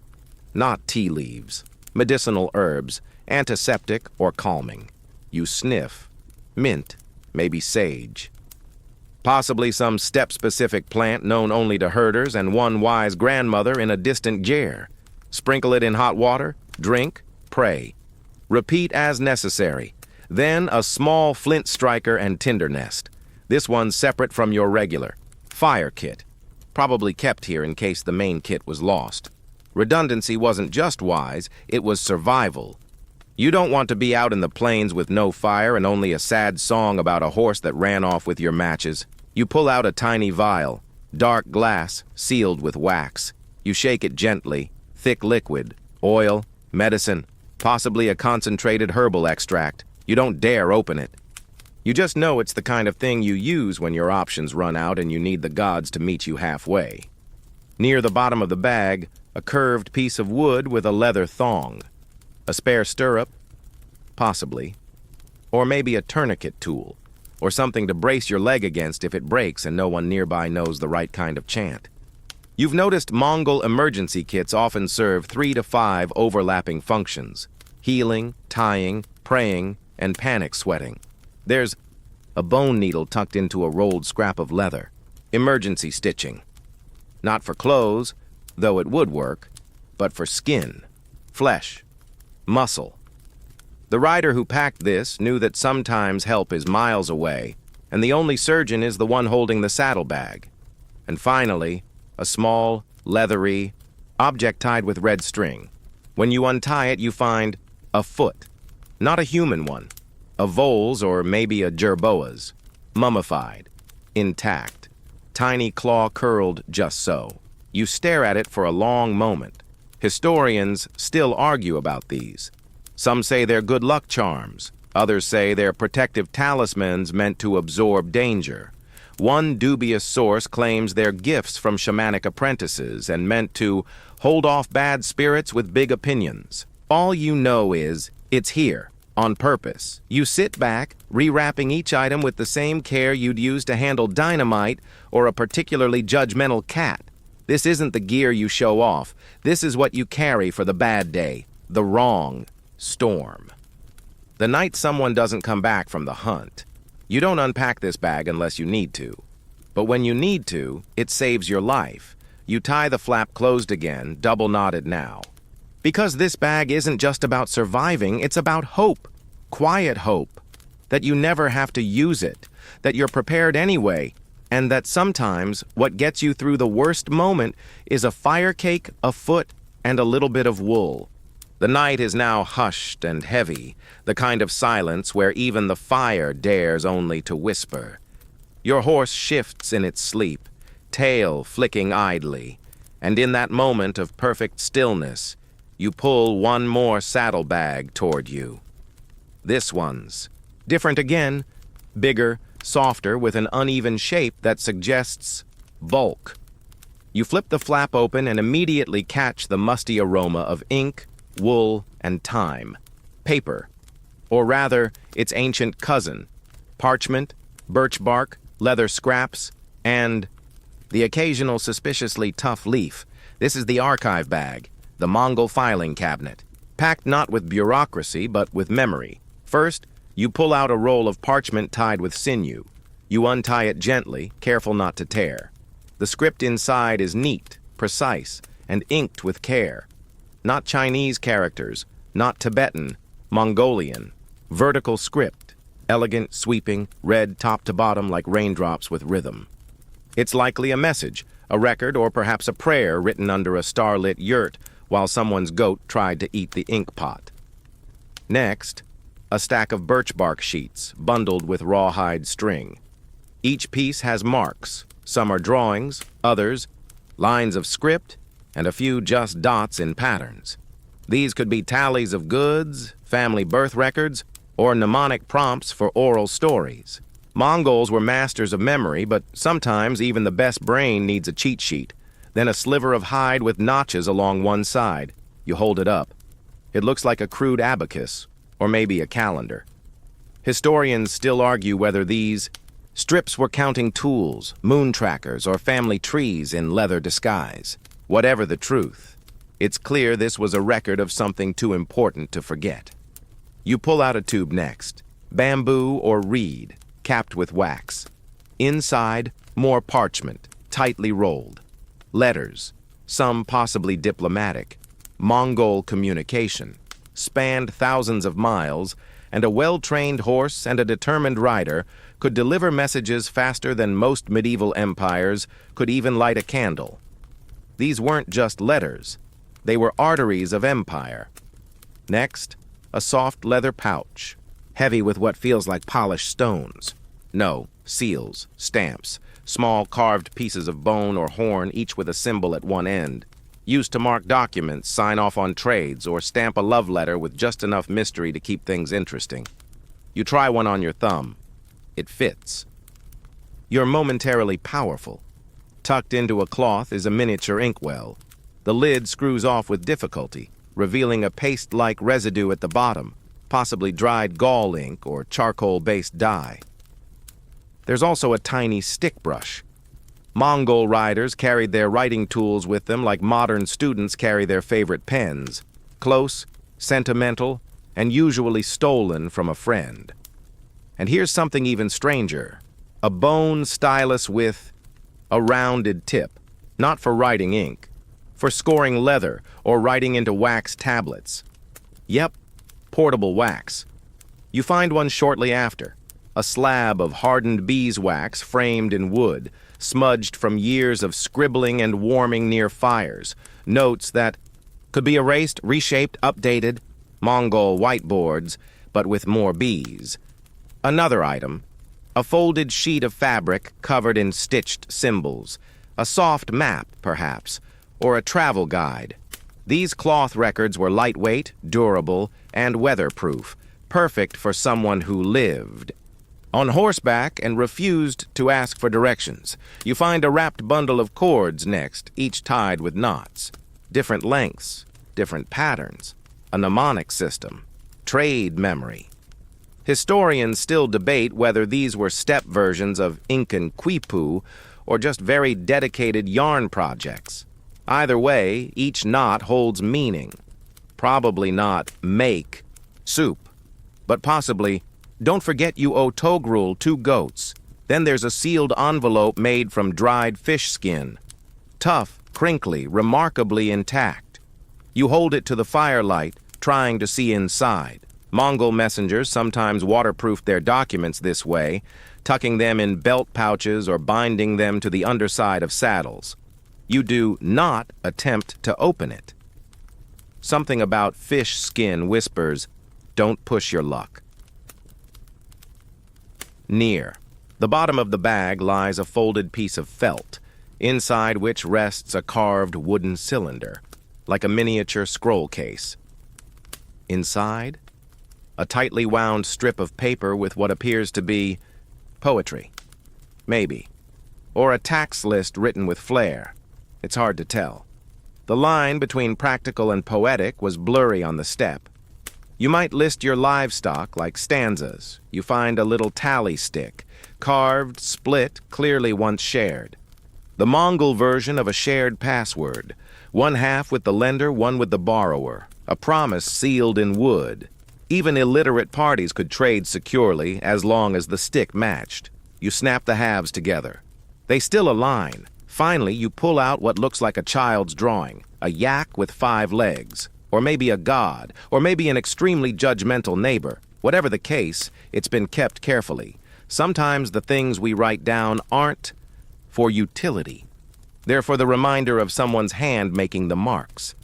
S1: Not tea leaves, medicinal herbs, antiseptic or calming. You sniff. Mint, maybe sage. Possibly some steppe-specific plant known only to herders and one wise grandmother in a distant jair. Sprinkle it in hot water, drink, pray. Repeat as necessary. Then a small flint striker and tinder nest. This one's separate from your regular. Fire kit. Probably kept here in case the main kit was lost. Redundancy wasn't just wise, it was survival. You don't want to be out in the plains with no fire and only a sad song about a horse that ran off with your matches. You pull out a tiny vial, dark glass, sealed with wax. You shake it gently, thick liquid, oil, medicine, possibly a concentrated herbal extract. You don't dare open it. You just know it's the kind of thing you use when your options run out and you need the gods to meet you halfway. Near the bottom of the bag, a curved piece of wood with a leather thong. A spare stirrup? Possibly. Or maybe a tourniquet tool, or something to brace your leg against if it breaks and no one nearby knows the right kind of chant. You've noticed Mongol emergency kits often serve 3 to 5 overlapping functions: healing, tying, praying, and panic sweating. There's a bone needle tucked into a rolled scrap of leather. Emergency stitching. Not for clothes, though it would work, but for skin, flesh, muscle. The rider who packed this knew that sometimes help is miles away, and the only surgeon is the one holding the saddlebag. And finally, a small, leathery object tied with red string. When you untie it, you find a foot. Not a human one. A vole's or maybe a jerboa's. Mummified. Intact. Tiny claw curled just so. You stare at it for a long moment. Historians still argue about these. Some say they're good luck charms. Others say they're protective talismans meant to absorb danger. One dubious source claims they're gifts from shamanic apprentices and meant to hold off bad spirits with big opinions. All you know is, it's here, on purpose. You sit back, rewrapping each item with the same care you'd use to handle dynamite or a particularly judgmental cat. This isn't the gear you show off. This is what you carry for the bad day, the wrong storm. The night someone doesn't come back from the hunt, you don't unpack this bag unless you need to. But when you need to, it saves your life. You tie the flap closed again, double knotted now. Because this bag isn't just about surviving, it's about hope. Quiet hope. That you never have to use it. That you're prepared anyway. And that sometimes what gets you through the worst moment is a fire cake, a foot, and a little bit of wool. The night is now hushed and heavy, the kind of silence where even the fire dares only to whisper. Your horse shifts in its sleep, tail flicking idly, and in that moment of perfect stillness, you pull one more saddlebag toward you. This one's different again, bigger, softer, with an uneven shape that suggests bulk. You flip the flap open and immediately catch the musty aroma of ink, wool, and time. Paper. Or rather, its ancient cousin. Parchment, birch bark, leather scraps, and the occasional suspiciously tough leaf. This is the archive bag, the Mongol filing cabinet. Packed not with bureaucracy, but with memory. First, you pull out a roll of parchment tied with sinew. You untie it gently, careful not to tear. The script inside is neat, precise, and inked with care. Not Chinese characters, not Tibetan, Mongolian. Vertical script, elegant, sweeping, read top to bottom like raindrops with rhythm. It's likely a message, a record, or perhaps a prayer written under a starlit yurt while someone's goat tried to eat the ink pot. Next, a stack of birch bark sheets bundled with rawhide string. Each piece has marks. Some are drawings, others lines of script, and a few just dots in patterns. These could be tallies of goods, family birth records, or mnemonic prompts for oral stories. Mongols were masters of memory, but sometimes even the best brain needs a cheat sheet, then a sliver of hide with notches along one side. You hold it up. It looks like a crude abacus, or maybe a calendar. Historians still argue whether these strips were counting tools, moon trackers, or family trees in leather disguise. Whatever the truth, it's clear this was a record of something too important to forget. You pull out a tube next, bamboo or reed, capped with wax. Inside, more parchment, tightly rolled. Letters, some possibly diplomatic. Mongol communication, spanned thousands of miles, and a well-trained horse and a determined rider could deliver messages faster than most medieval empires could even light a candle. These weren't just letters. They were arteries of empire. Next, a soft leather pouch, heavy with what feels like polished stones. No, seals, stamps, small carved pieces of bone or horn, each with a symbol at one end. Used to mark documents, sign off on trades, or stamp a love letter with just enough mystery to keep things interesting. You try one on your thumb. It fits. You're momentarily powerful. Tucked into a cloth is a miniature inkwell. The lid screws off with difficulty, revealing a paste-like residue at the bottom, possibly dried gall ink or charcoal-based dye. There's also a tiny stick brush. Mongol riders carried their writing tools with them like modern students carry their favorite pens, close, sentimental, and usually stolen from a friend. And here's something even stranger, a bone stylus with a rounded tip, not for writing ink, for scoring leather or writing into wax tablets. Yep, portable wax. You find one shortly after, a slab of hardened beeswax framed in wood, smudged from years of scribbling and warming near fires, notes that could be erased, reshaped, updated, Mongol whiteboards, but with more bees. Another item, a folded sheet of fabric covered in stitched symbols, a soft map, perhaps, or a travel guide. These cloth records were lightweight, durable, and weatherproof, perfect for someone who lived on horseback and refused to ask for directions. You find a wrapped bundle of cords next, each tied with knots. Different lengths, different patterns, a mnemonic system, trade memory. Historians still debate whether these were step versions of Incan quipu or just very dedicated yarn projects. Either way, each knot holds meaning. Probably not make soup, but possibly don't forget you owe Togrul 2 goats. Then there's a sealed envelope made from dried fish skin. Tough, crinkly, remarkably intact. You hold it to the firelight, trying to see inside. Mongol messengers sometimes waterproofed their documents this way, tucking them in belt pouches or binding them to the underside of saddles. You do not attempt to open it. Something about fish skin whispers, don't push your luck. Near the bottom of the bag lies a folded piece of felt, inside which rests a carved wooden cylinder, like a miniature scroll case. Inside, a tightly wound strip of paper with what appears to be poetry, maybe, or a tax list written with flair. It's hard to tell. The line between practical and poetic was blurry on the step. You might list your livestock like stanzas. You find a little tally stick, carved, split, clearly once shared. The Mongol version of a shared password, one half with the lender, one with the borrower, a promise sealed in wood. Even illiterate parties could trade securely as long as the stick matched. You snap the halves together. They still align. Finally, you pull out what looks like a child's drawing, a yak with 5 legs. Or maybe a god, or maybe an extremely judgmental neighbor. Whatever the case, it's been kept carefully. Sometimes the things we write down aren't for utility. They're for the reminder of someone's hand making the marks.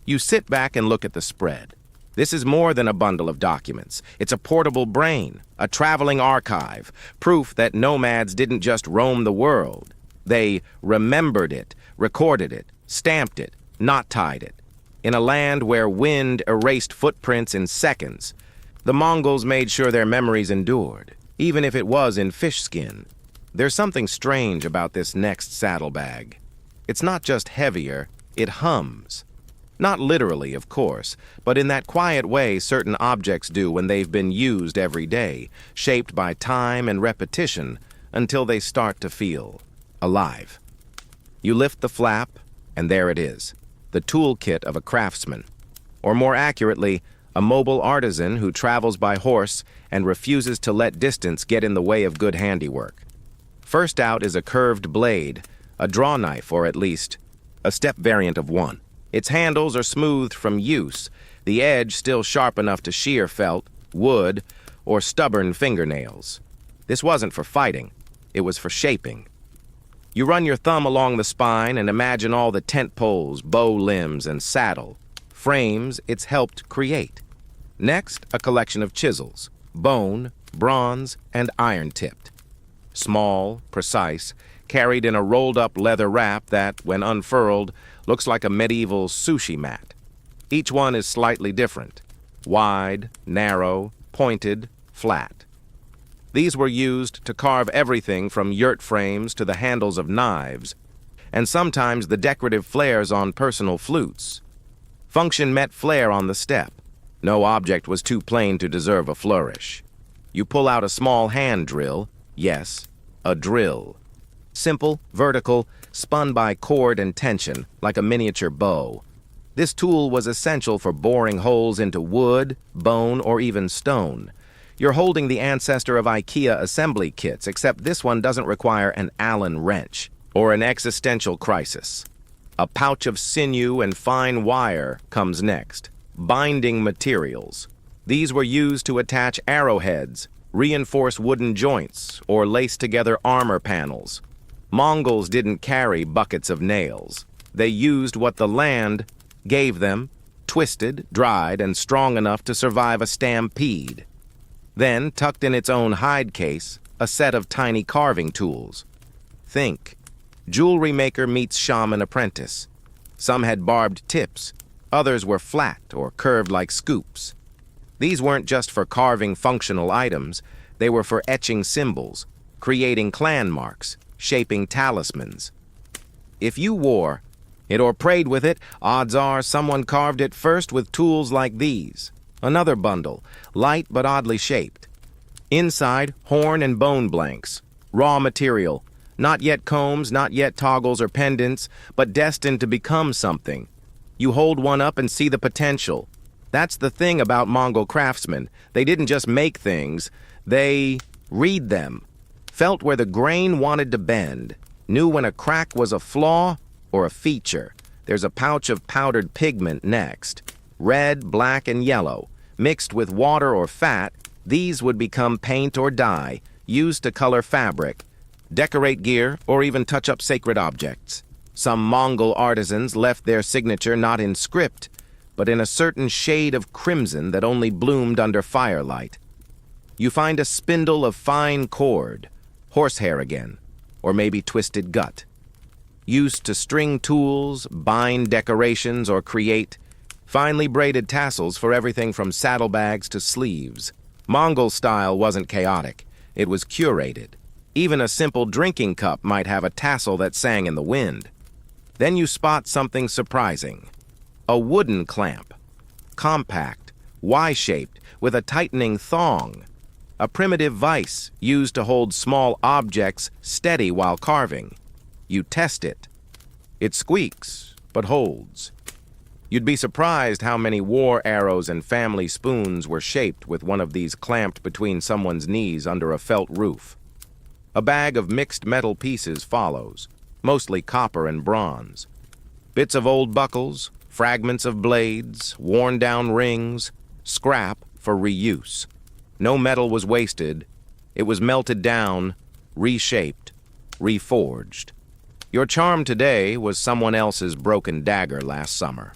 S1: You sit back and look at the spread. This is more than a bundle of documents. It's a portable brain, a traveling archive, proof that nomads didn't just roam the world. They remembered it, recorded it, stamped it, knot-tied it. In a land where wind erased footprints in seconds, the Mongols made sure their memories endured, even if it was in fish skin. There's something strange about this next saddlebag. It's not just heavier, it hums. Not literally, of course, but in that quiet way certain objects do when they've been used every day, shaped by time and repetition, until they start to feel alive. You lift the flap, and there it is. The toolkit of a craftsman, or more accurately, a mobile artisan who travels by horse and refuses to let distance get in the way of good handiwork. First out is a curved blade, a draw knife, or at least a step variant of one. Its handles are smoothed from use, the edge still sharp enough to shear felt, wood, or stubborn fingernails. This wasn't for fighting, it was for shaping. You run your thumb along the spine and imagine all the tent poles, bow limbs, and saddle, frames it's helped create. Next, a collection of chisels, bone, bronze, and iron-tipped. Small, precise, carried in a rolled-up leather wrap that, when unfurled, looks like a medieval sushi mat. Each one is slightly different, wide, narrow, pointed, flat. These were used to carve everything from yurt frames to the handles of knives, and sometimes the decorative flares on personal flutes. Function met flair on the step. No object was too plain to deserve a flourish. You pull out a small hand drill, yes, a drill. Simple, vertical, spun by cord and tension, like a miniature bow. This tool was essential for boring holes into wood, bone, or even stone. You're holding the ancestor of IKEA assembly kits, except this one doesn't require an Allen wrench or an existential crisis. A pouch of sinew and fine wire comes next. Binding materials. These were used to attach arrowheads, reinforce wooden joints, or lace together armor panels. Mongols didn't carry buckets of nails. They used what the land gave them, twisted, dried, and strong enough to survive a stampede. Then, tucked in its own hide case, a set of tiny carving tools. Think, jewelry maker meets shaman apprentice. Some had barbed tips, others were flat or curved like scoops. These weren't just for carving functional items, they were for etching symbols, creating clan marks, shaping talismans. If you wore it or prayed with it, odds are someone carved it first with tools like these. Another bundle, light but oddly shaped. Inside, horn and bone blanks, raw material, not yet combs, not yet toggles or pendants, but destined to become something. You hold one up and see the potential. That's the thing about Mongol craftsmen. They didn't just make things, they read them, felt where the grain wanted to bend, knew when a crack was a flaw or a feature. There's a pouch of powdered pigment next. Red, black, and yellow. Mixed with water or fat, these would become paint or dye, used to color fabric, decorate gear, or even touch up sacred objects. Some Mongol artisans left their signature not in script, but in a certain shade of crimson that only bloomed under firelight. You find a spindle of fine cord, horsehair again, or maybe twisted gut. Used to string tools, bind decorations, or create finely braided tassels for everything from saddlebags to sleeves. Mongol style wasn't chaotic. It was curated. Even a simple drinking cup might have a tassel that sang in the wind. Then you spot something surprising. A wooden clamp. Compact, Y-shaped, with a tightening thong. A primitive vise used to hold small objects steady while carving. You test it. It squeaks, but holds. You'd be surprised how many war arrows and family spoons were shaped with one of these clamped between someone's knees under a felt roof. A bag of mixed metal pieces follows, mostly copper and bronze. Bits of old buckles, fragments of blades, worn-down rings, scrap for reuse. No metal was wasted. It was melted down, reshaped, reforged. Your charm today was someone else's broken dagger last summer.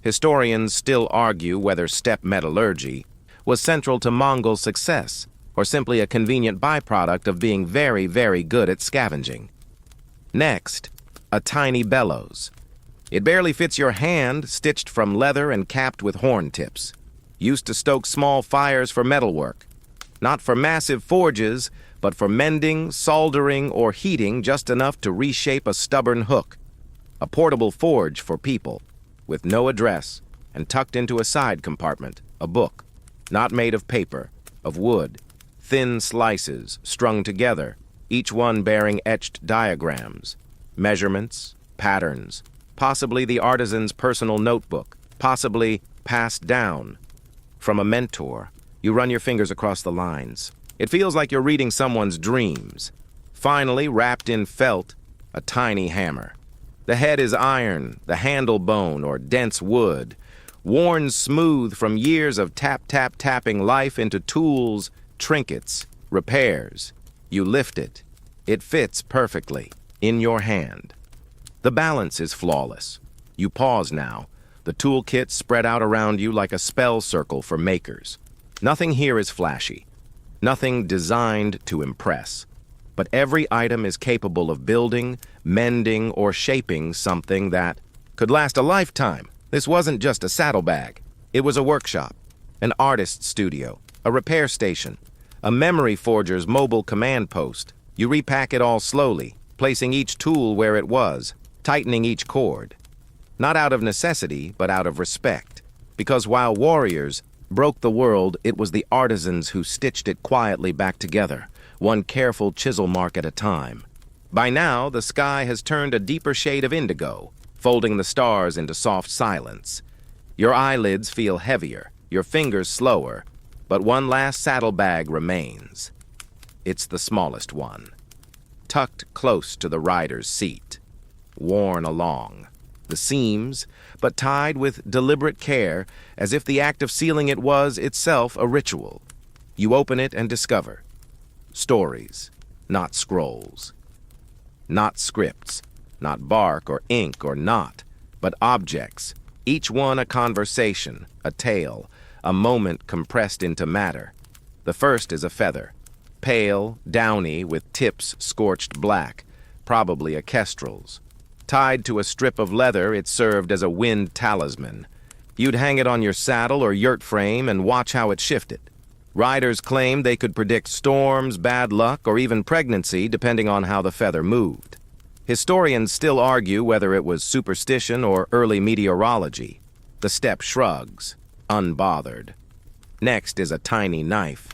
S1: Historians still argue whether steppe metallurgy was central to Mongol success or simply a convenient byproduct of being very, very good at scavenging. Next, a tiny bellows. It barely fits your hand, stitched from leather and capped with horn tips. Used to stoke small fires for metalwork. Not for massive forges, but for mending, soldering, or heating just enough to reshape a stubborn hook. A portable forge for people, with no address, and tucked into a side compartment, a book, not made of paper, of wood, thin slices strung together, each one bearing etched diagrams, measurements, patterns, possibly the artisan's personal notebook, possibly passed down. From a mentor, you run your fingers across the lines. It feels like you're reading someone's dreams. Finally, wrapped in felt, a tiny hammer. The head is iron, the handle bone or dense wood, worn smooth from years of tapping life into tools, trinkets, repairs. You lift it. It fits perfectly, in your hand. The balance is flawless. You pause now, the toolkit spread out around you like a spell circle for makers. Nothing here is flashy, nothing designed to impress, but every item is capable of building, mending, or shaping something that could last a lifetime. This wasn't just a saddlebag. It was a workshop, an artist's studio, a repair station, a memory forger's mobile command post. You repack it all slowly, placing each tool where it was, tightening each cord. Not out of necessity, but out of respect. Because while warriors broke the world, it was the artisans who stitched it quietly back together, one careful chisel mark at a time. By now, the sky has turned a deeper shade of indigo, folding the stars into soft silence. Your eyelids feel heavier, your fingers slower, but one last saddlebag remains. It's the smallest one, tucked close to the rider's seat, worn along the seams, but tied with deliberate care, as if the act of sealing it was itself a ritual. You open it and discover stories, not scrolls, not scripts, not bark or ink or knot, but objects, each one a conversation, a tale, a moment compressed into matter. The first is a feather, pale, downy, with tips scorched black, probably a kestrel's. Tied to a strip of leather, it served as a wind talisman. You'd hang it on your saddle or yurt frame and watch how it shifted. Riders claimed they could predict storms, bad luck, or even pregnancy, depending on how the feather moved. Historians still argue whether it was superstition or early meteorology. The steppe shrugs, unbothered. Next is a tiny knife.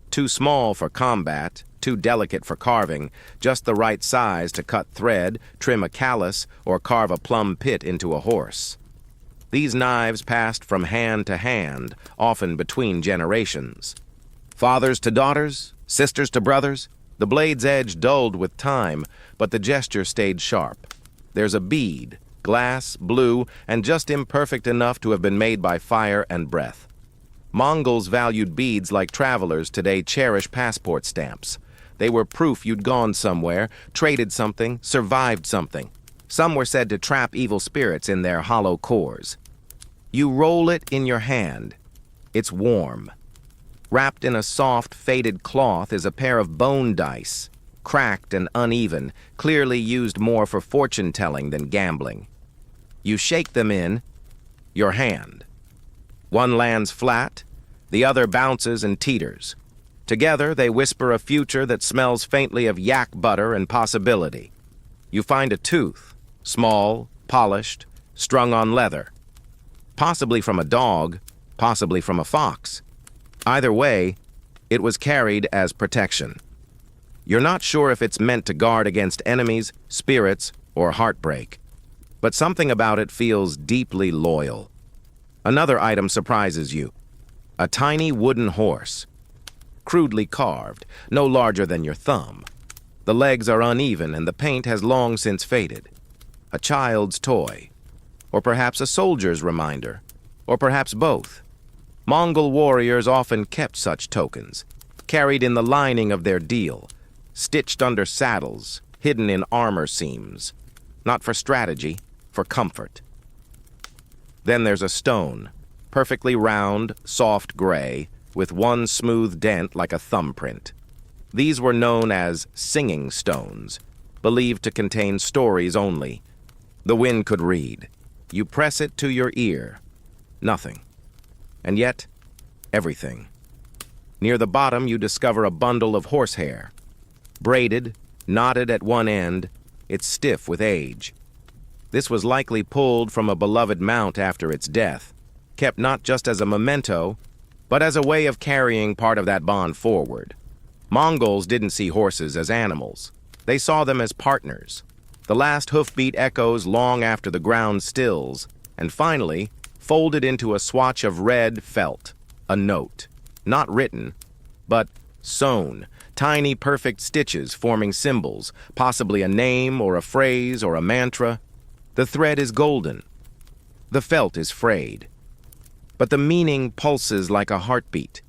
S1: Too small for combat, too delicate for carving, just the right size to cut thread, trim a callus, or carve a plum pit into a horse. These knives passed from hand to hand, often between generations. Fathers to daughters, sisters to brothers, the blade's edge dulled with time, but the gesture stayed sharp. There's a bead, glass, blue, and just imperfect enough to have been made by fire and breath. Mongols valued beads like travelers today cherish passport stamps. They were proof you'd gone somewhere, traded something, survived something. Some were said to trap evil spirits in their hollow cores. You roll it in your hand. It's warm. Wrapped in a soft, faded cloth is a pair of bone dice, cracked and uneven, clearly used more for fortune-telling than gambling. You shake them in your hand. One lands flat, the other bounces and teeters. Together, they whisper a future that smells faintly of yak butter and possibility. You find a tooth, small, polished, strung on leather. Possibly from a dog, possibly from a fox. Either way, it was carried as protection. You're not sure if it's meant to guard against enemies, spirits, or heartbreak, but something about it feels deeply loyal. Another item surprises you. A tiny wooden horse. Crudely carved, no larger than your thumb. The legs are uneven and the paint has long since faded. A child's toy. Or perhaps a soldier's reminder. Or perhaps both. Mongol warriors often kept such tokens, carried in the lining of their deal, stitched under saddles, hidden in armor seams. Not for strategy, for comfort. Then there's a stone, perfectly round, soft gray, with one smooth dent like a thumbprint. These were known as singing stones, believed to contain stories only. The wind could read. You press it to your ear. Nothing. And yet, everything. Near the bottom, you discover a bundle of horsehair. Braided, knotted at one end, it's stiff with age. This was likely pulled from a beloved mount after its death, kept not just as a memento, but as a way of carrying part of that bond forward. Mongols didn't see horses as animals. They saw them as partners. The last hoofbeat echoes long after the ground stills, and finally, folded into a swatch of red felt, a note, not written, but sewn, tiny perfect stitches forming symbols, possibly a name or a phrase or a mantra. The thread is golden. The felt is frayed. But the meaning pulses like a heartbeat.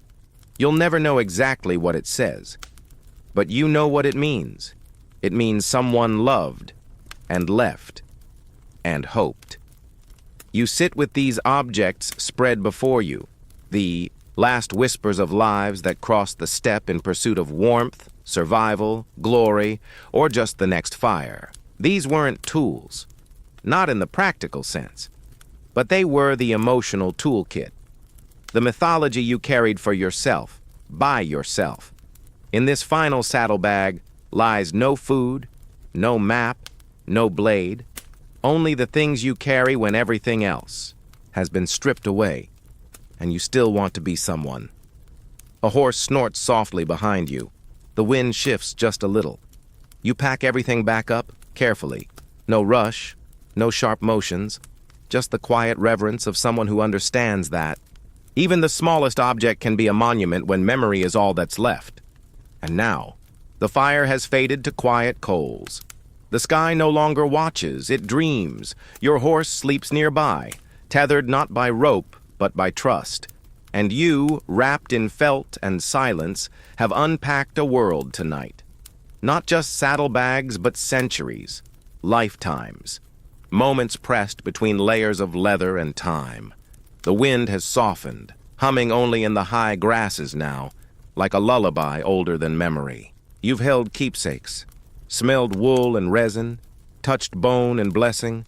S1: You'll never know exactly what it says, but you know what it means. It means someone loved, and left, and hoped. You sit with these objects spread before you, the last whispers of lives that crossed the steppe in pursuit of warmth, survival, glory, or just the next fire. These weren't tools, not in the practical sense, but they were the emotional toolkit, the mythology you carried for yourself, by yourself. In this final saddlebag lies no food, no map, no blade, Only the things you carry when everything else has been stripped away, and you still want to be someone. A horse snorts softly behind you. The wind shifts just a little. You pack everything back up, carefully. No rush, no sharp motions, just the quiet reverence of someone who understands that even the smallest object can be a monument when memory is all that's left. And now, the fire has faded to quiet coals. The sky no longer watches, it dreams. Your horse sleeps nearby, tethered not by rope, but by trust. And you, wrapped in felt and silence, have unpacked a world tonight. Not just saddlebags, but centuries, lifetimes. Moments pressed between layers of leather and time. The wind has softened, humming only in the high grasses now, like a lullaby older than memory. You've held keepsakes, smelled wool and resin, touched bone and blessing,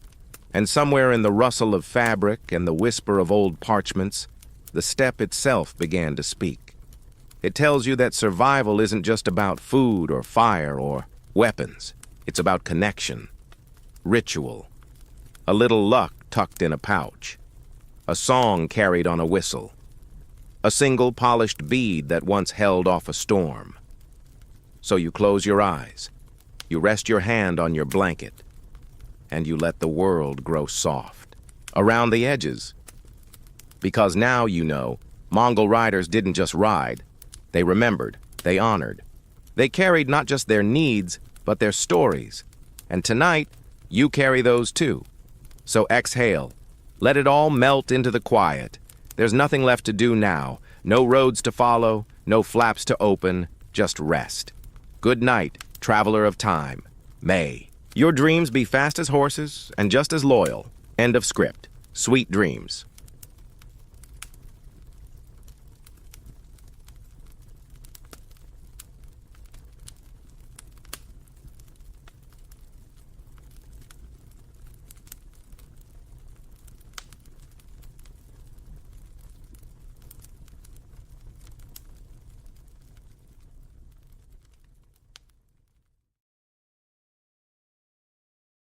S1: and somewhere in the rustle of fabric and the whisper of old parchments, the steppe itself began to speak. It tells you that survival isn't just about food or fire or weapons. It's about connection, ritual, a little luck tucked in a pouch, a song carried on a whistle, a single polished bead that once held off a storm. So you close your eyes, you rest your hand on your blanket, and you let the world grow soft around the edges. Because now you know, Mongol riders didn't just ride. They remembered, they honored. They carried not just their needs, but their stories. And tonight, you carry those too. So exhale. Let it all melt into the quiet. There's nothing left to do now. No roads to follow, no flaps to open, just rest. Good night, traveler of time. May your dreams be fast as horses and just as loyal. End of script. Sweet dreams.